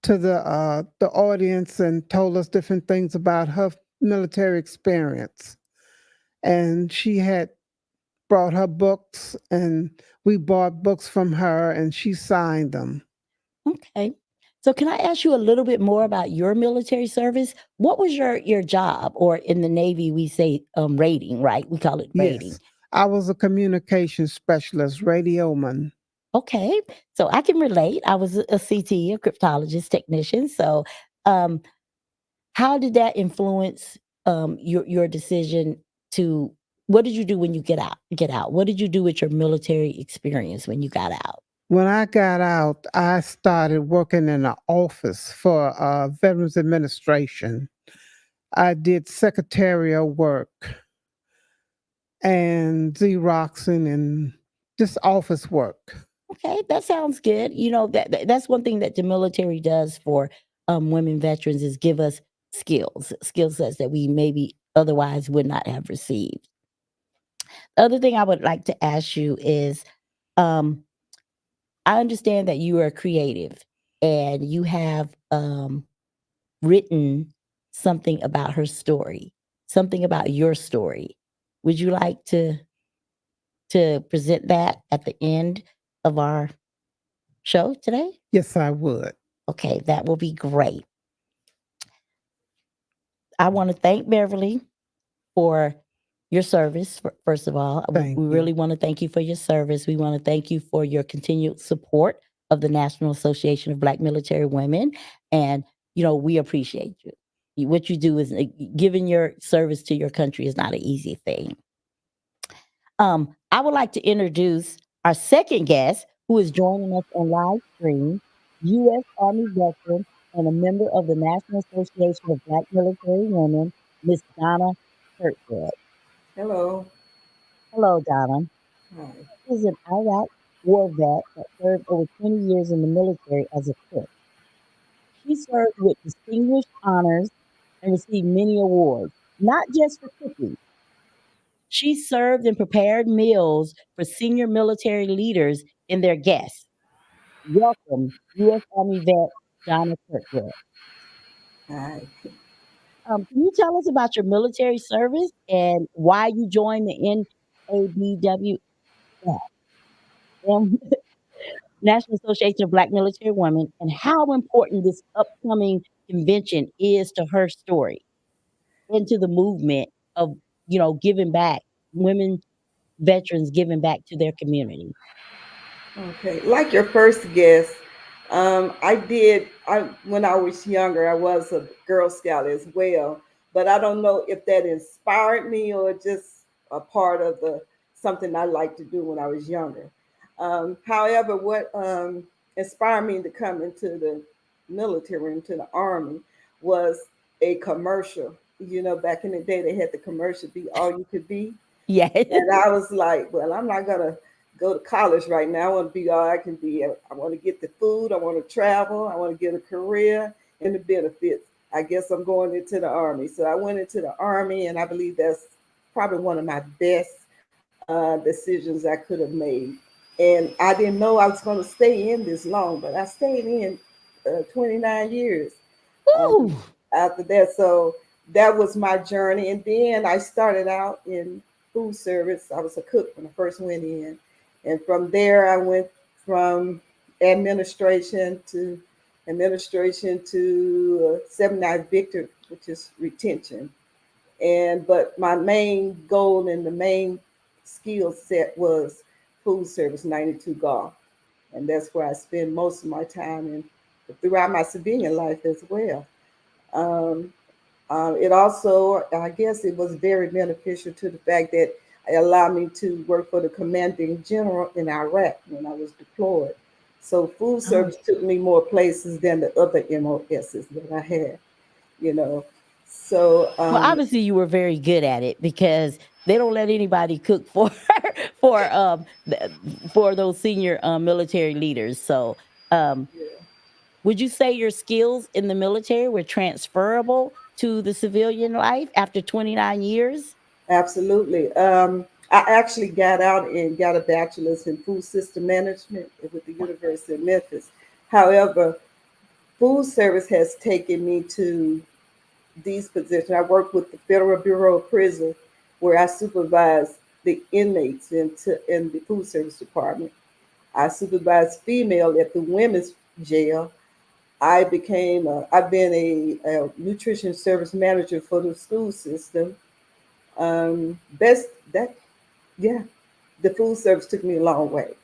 to the audience and told us different things about her military experience. And she had brought her books, and we bought books from her, and she signed them. Okay. So can I ask you a little bit more about your military service? What was your job? Or in the Navy, we say rating, right? We call it rating. Yes. I was a communications specialist, radioman. Okay. So I can relate. I was a CT, a cryptologist technician. So how did that influence your decision to, what did you do when you get out? What did you do with your military experience when you got out? When I got out, I started working in an office for Veterans Administration. I did secretarial work and Xeroxing and just office work. Okay, that sounds good. That's one thing that the military does for women veterans is give us skill sets that we maybe otherwise would not have received. The other thing I would like to ask you is, I understand that you are creative and you have written something about her story, something about your story. Would you like to present that at the end of our show today? Yes, I would. Okay, that will be great. I want to thank Beverly for your service, first of all. Thank we you. really want to thank you for your service. We want to thank you for your continued support of the National Association of Black Military Women. And, we appreciate you. What you do is giving your service to your country is not an easy thing. I would like to introduce our second guest, who is joining us on live stream, U.S. Army veteran and a member of the National Association of Black Military Women, Miss Donna Kirkwood. Hello. Hello, Donna. Hi. She is an Iraq war vet that served over 20 years in the military as a cook. She served with distinguished honors and received many awards, not just for cooking. She served and prepared meals for senior military leaders and their guests. Welcome, U.S. Army vet Donna Kirkwood. Hi. Can you tell us about your military service and why you joined the NABW, National Association of Black Military Women, and how important this upcoming convention is to her story and to the movement of, giving back, women veterans giving back to their community? Okay. Like your first guest, when I was younger, I was a Girl Scout as well, but I don't know if that inspired me or just a part of something I liked to do when I was younger. However, what inspired me to come into the military, into the Army, was a commercial. Back in the day, they had the commercial "Be All You Could Be." Yeah. And I was like, well, I'm not going to go to college right now. I want to be all I can be. I want to get the food. I want to travel. I want to get a career and the benefits. I guess I'm going into the Army. So I went into the Army, and I believe that's probably one of my best decisions I could have made. And I didn't know I was going to stay in this long, but I stayed in 29 years after that. So that was my journey. And then I started out in food service. I was a cook when I first went in. And from there, I went from administration to 79 Victor, which is retention. But my main goal and the main skill set was food service, 92 golf. And that's where I spend most of my time and throughout my civilian life as well. It also, I guess it was very beneficial to the fact that it allowed me to work for the commanding general in Iraq when I was deployed. So food service took me more places than the other MOSs that I had, So well, obviously you were very good at it, because they don't let anybody cook for for those senior military leaders. So would you say your skills in the military were transferable to the civilian life after 29 years? Absolutely. I actually got out and got a bachelor's in food system management with the University of Memphis. However, food service has taken me to these positions. I work with the Federal Bureau of Prisons, where I supervise the inmates in the food service department. I supervise female at the women's jail. I've been a nutrition service manager for the school system. Best that Yeah, the food service took me a long way.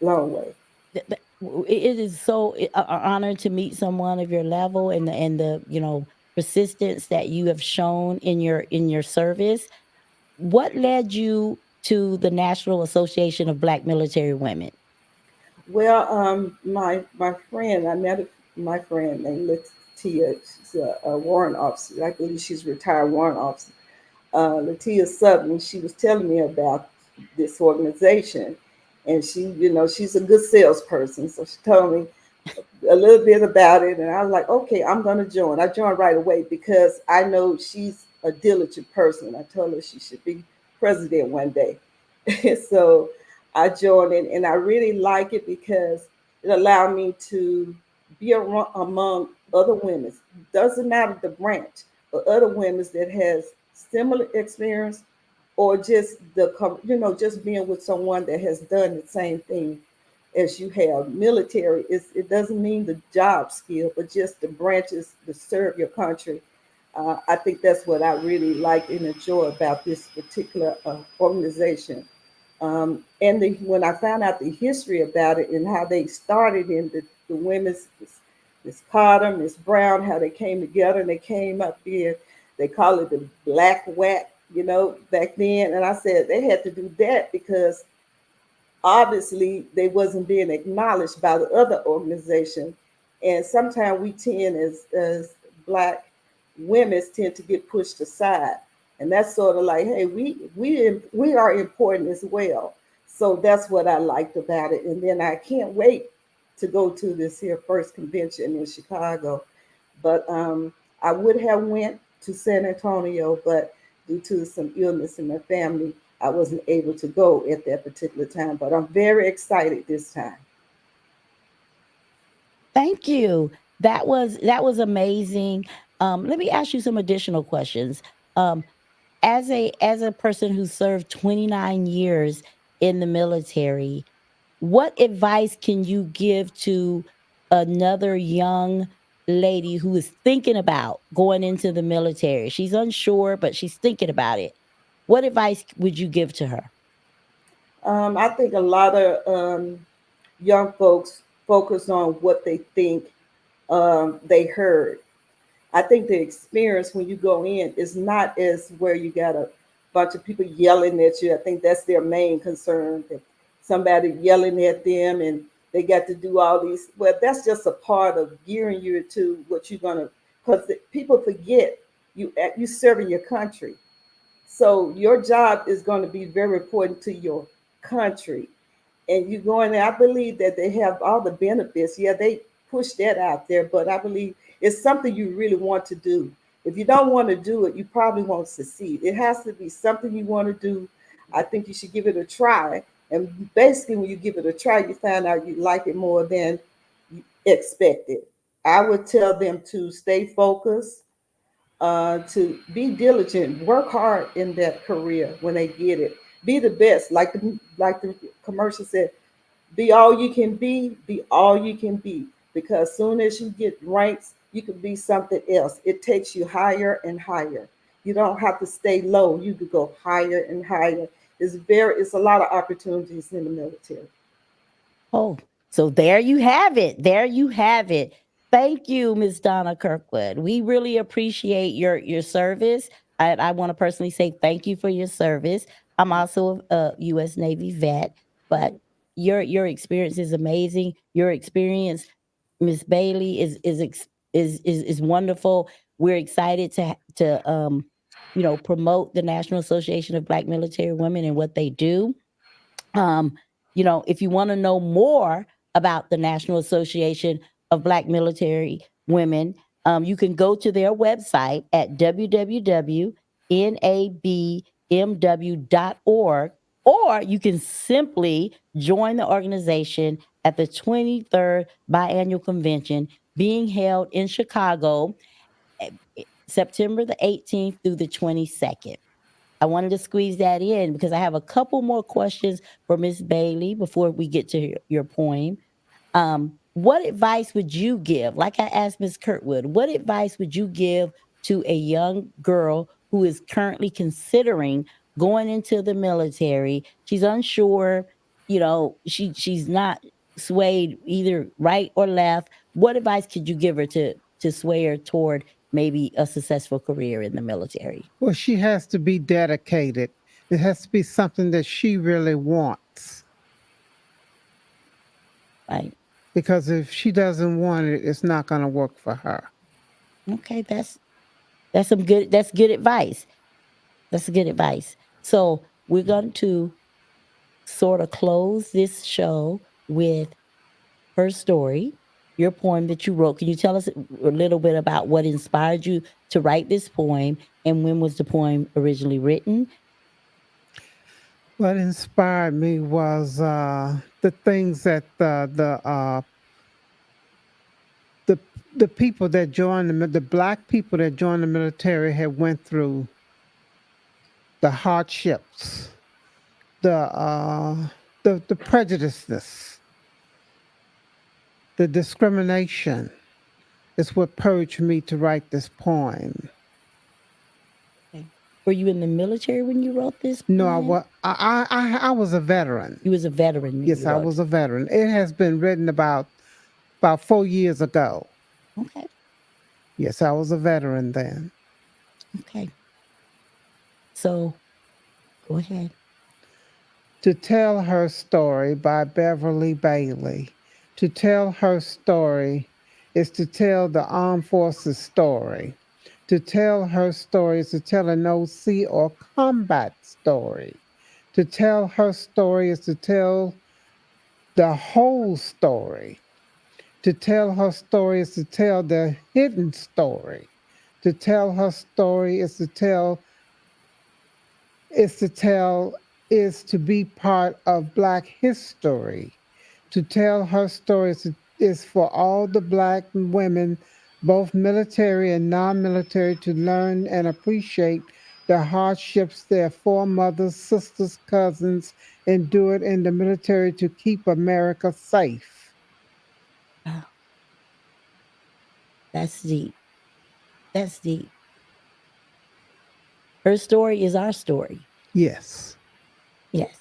It is so an honor to meet someone of your level, and the persistence that you have shown in your service. What led you to the National Association of Black Military Women? Well, my friend, I met my friend named Latia. She's a warrant officer. I believe she's a retired warrant officer. Latia Sutton. She was telling me about this organization, and she's a good salesperson. So she told me a little bit about it, and I was like, okay, I'm going to join. I joined right away because I know she's a diligent person. I told her she should be president one day. So I joined it, and I really like it because it allowed me to be among other women. Doesn't matter the branch, but other women that has similar experience, or just just being with someone that has done the same thing as you have. Military it doesn't mean the job skill, but just the branches to serve your country. I think that's what I really like and enjoy about this particular organization. When I found out the history about it and how they started in the women's, Miss Carter, Miss Brown, how they came together and they came up here, they call it the Black Whack, back then. And I said they had to do that because obviously they wasn't being acknowledged by the other organization. And sometimes we tend, as Black women, tend to get pushed aside. And that's sort of like, hey, we are important as well. So that's what I liked about it. And then I can't wait to go to this here first convention in Chicago. But I would have went to San Antonio, but due to some illness in my family, I wasn't able to go at that particular time. But I'm very excited this time. Thank you. That was amazing. Let me ask you some additional questions. Um, as a person who served 29 years in the military, what advice can you give to another young lady who is thinking about going into the military? She's unsure, but she's thinking about it. What advice would you give to her? I think a lot of young folks focus on what they think they heard. I think the experience when you go in is not as where you got a bunch of people yelling at you. I think that's their main concern. That somebody yelling at them and they got to do all these. Well, that's just a part of gearing you to what you're gonna. Because people forget you serving your country. So your job is going to be very important to your country. And you go in there, I believe that they have all the benefits. Yeah, they push that out there, but I believe it's something you really want to do. If you don't want to do it, you probably won't succeed. It has to be something you want to do. I think you should give it a try. And basically, when you give it a try, you find out you like it more than you expected. I would tell them to stay focused, to be diligent, work hard in that career when they get it. Be the best, like the commercial said. Be all you can be all you can be. Because soon as you get ranks, you can be something else. It takes you higher and higher. You don't have to stay low. You could go higher and higher. It's a lot of opportunities in the military. Oh, so there you have it. There you have it. Thank you, Ms. Donna Kirkwood. We really appreciate your service. I want to personally say thank you for your service. I'm also a U.S. Navy vet, but your experience is amazing. Your experience, Miss Bailey, is wonderful. We're excited to promote the National Association of Black Military Women and what they do. Um, if you want to know more about the National Association of Black Military Women, you can go to their website at www.nabmw.org, or you can simply join the organization at the 23rd Biannual Convention being held in Chicago, September the 18th through the 22nd. I wanted to squeeze that in because I have a couple more questions for Miss Bailey before we get to your poem. What advice would you give? Like I asked Miss Kirkwood, what advice would you give to a young girl who is currently considering going into the military? She's unsure, she's not swayed either right or left. What advice could you give her to sway her toward maybe a successful career in the military? Well, she has to be dedicated. It has to be something that she really wants. Right. Because if she doesn't want it, it's not going to work for her. Okay, that's good advice. That's good advice. So we're going to sort of close this show with her story, your poem that you wrote. Can you tell us a little bit about what inspired you to write this poem, and when was the poem originally written? What inspired me was the things that the people that joined the Black people that joined the military had went through, the hardships, the prejudiceness, the discrimination. Is what purged me to write this poem. Okay. Were you in the military when you wrote this poem? No, I was a veteran. You was a veteran. Yes, I was a veteran. It has been written about 4 years ago. Okay. Yes, I was a veteran then. Okay. So, go ahead. To Tell Her Story by Beverly Bailey. To tell her story is to tell the armed forces story. To tell her story is to tell an OC or combat story. To tell her story is to tell the whole story. To tell her story is to tell the hidden story. To tell her story is to tell is to be part of Black history. To tell her story is for all the Black women, both military and non-military, to learn and appreciate the hardships their foremothers, sisters, cousins endured in the military to keep America safe. Wow, that's deep. That's deep. Her story is our story. Yes. Yes.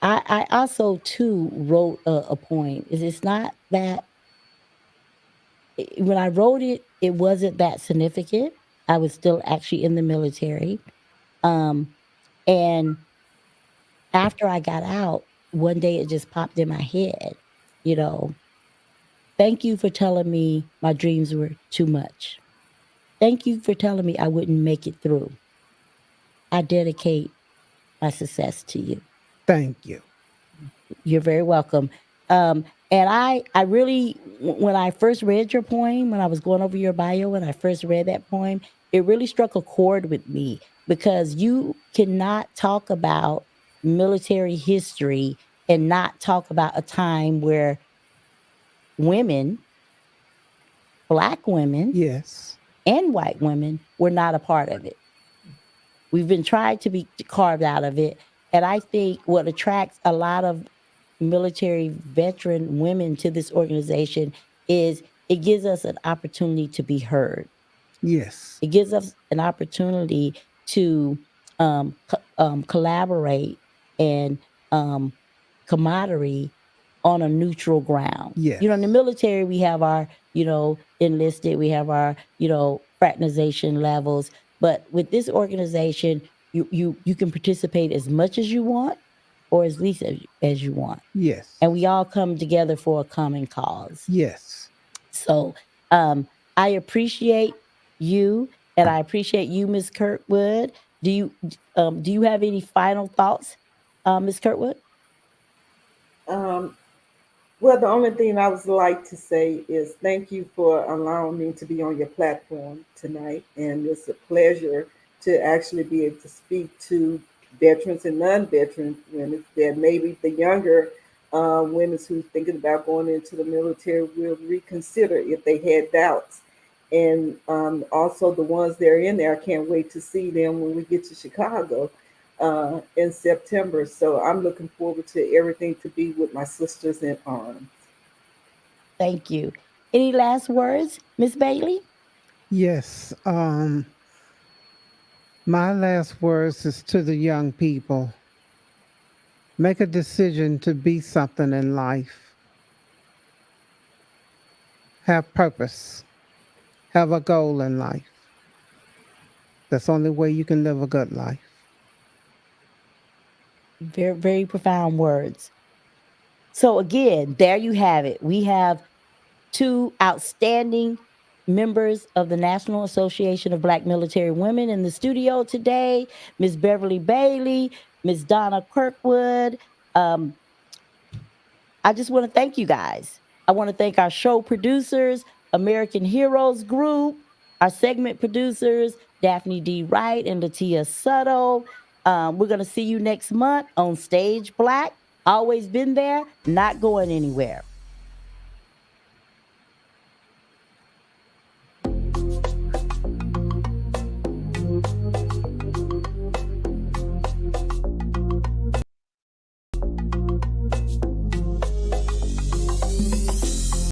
I also too wrote a poem. It's not that when I wrote it, it wasn't that significant. I was still actually in the military. And after I got out, one day it just popped in my head, you know, thank you for telling me my dreams were too much. Thank you for telling me I wouldn't make it through. I dedicate my success to you. Thank you. You're very welcome. And I really, when I first read your poem, when I was going over your bio, when I first read that poem, it really struck a chord with me because you cannot talk about military history and not talk about a time where women, Black women, Yes. and white women were not a part of it. We've been trying to be carved out of it. And I think what attracts a lot of military veteran women to this organization is it gives us an opportunity to be heard. Yes. It gives us an opportunity to collaborate and camaraderie on a neutral ground. Yes. You know, in the military, we have our, enlisted, we have our, fraternization levels. But with this organization, you can participate as much as you want or as least as you want. Yes. And we all come together for a common cause. Yes. So I appreciate you, and I appreciate you, Ms. Kirkwood. Do you have any final thoughts, Ms. Kirkwood? Well, the only thing I would like to say is thank you for allowing me to be on your platform tonight. And it's a pleasure to actually be able to speak to veterans and non-veteran women that maybe the younger women who's thinking about going into the military will reconsider if they had doubts. And also the ones that are in there, I can't wait to see them when we get to Chicago in September. So I'm looking forward to everything to be with my sisters in arms. Thank you. Any last words, Ms. Bailey? Yes. My last words is to the young people. Make a decision to be something in life. Have purpose. Have a goal in life. That's the only way you can live a good life. Very, very profound words. So again, there you have it. We have two outstanding members of the National Association of Black Military Women in the studio today, Ms. Beverly Bailey, Ms. Donna Kirkwood. I just want to thank you guys. I want to thank our show producers, American Heroes Group, our segment producers, Daphne D. Wright and Latia Sutto. We're going to see you next month on Stage Black. Always been there, not going anywhere.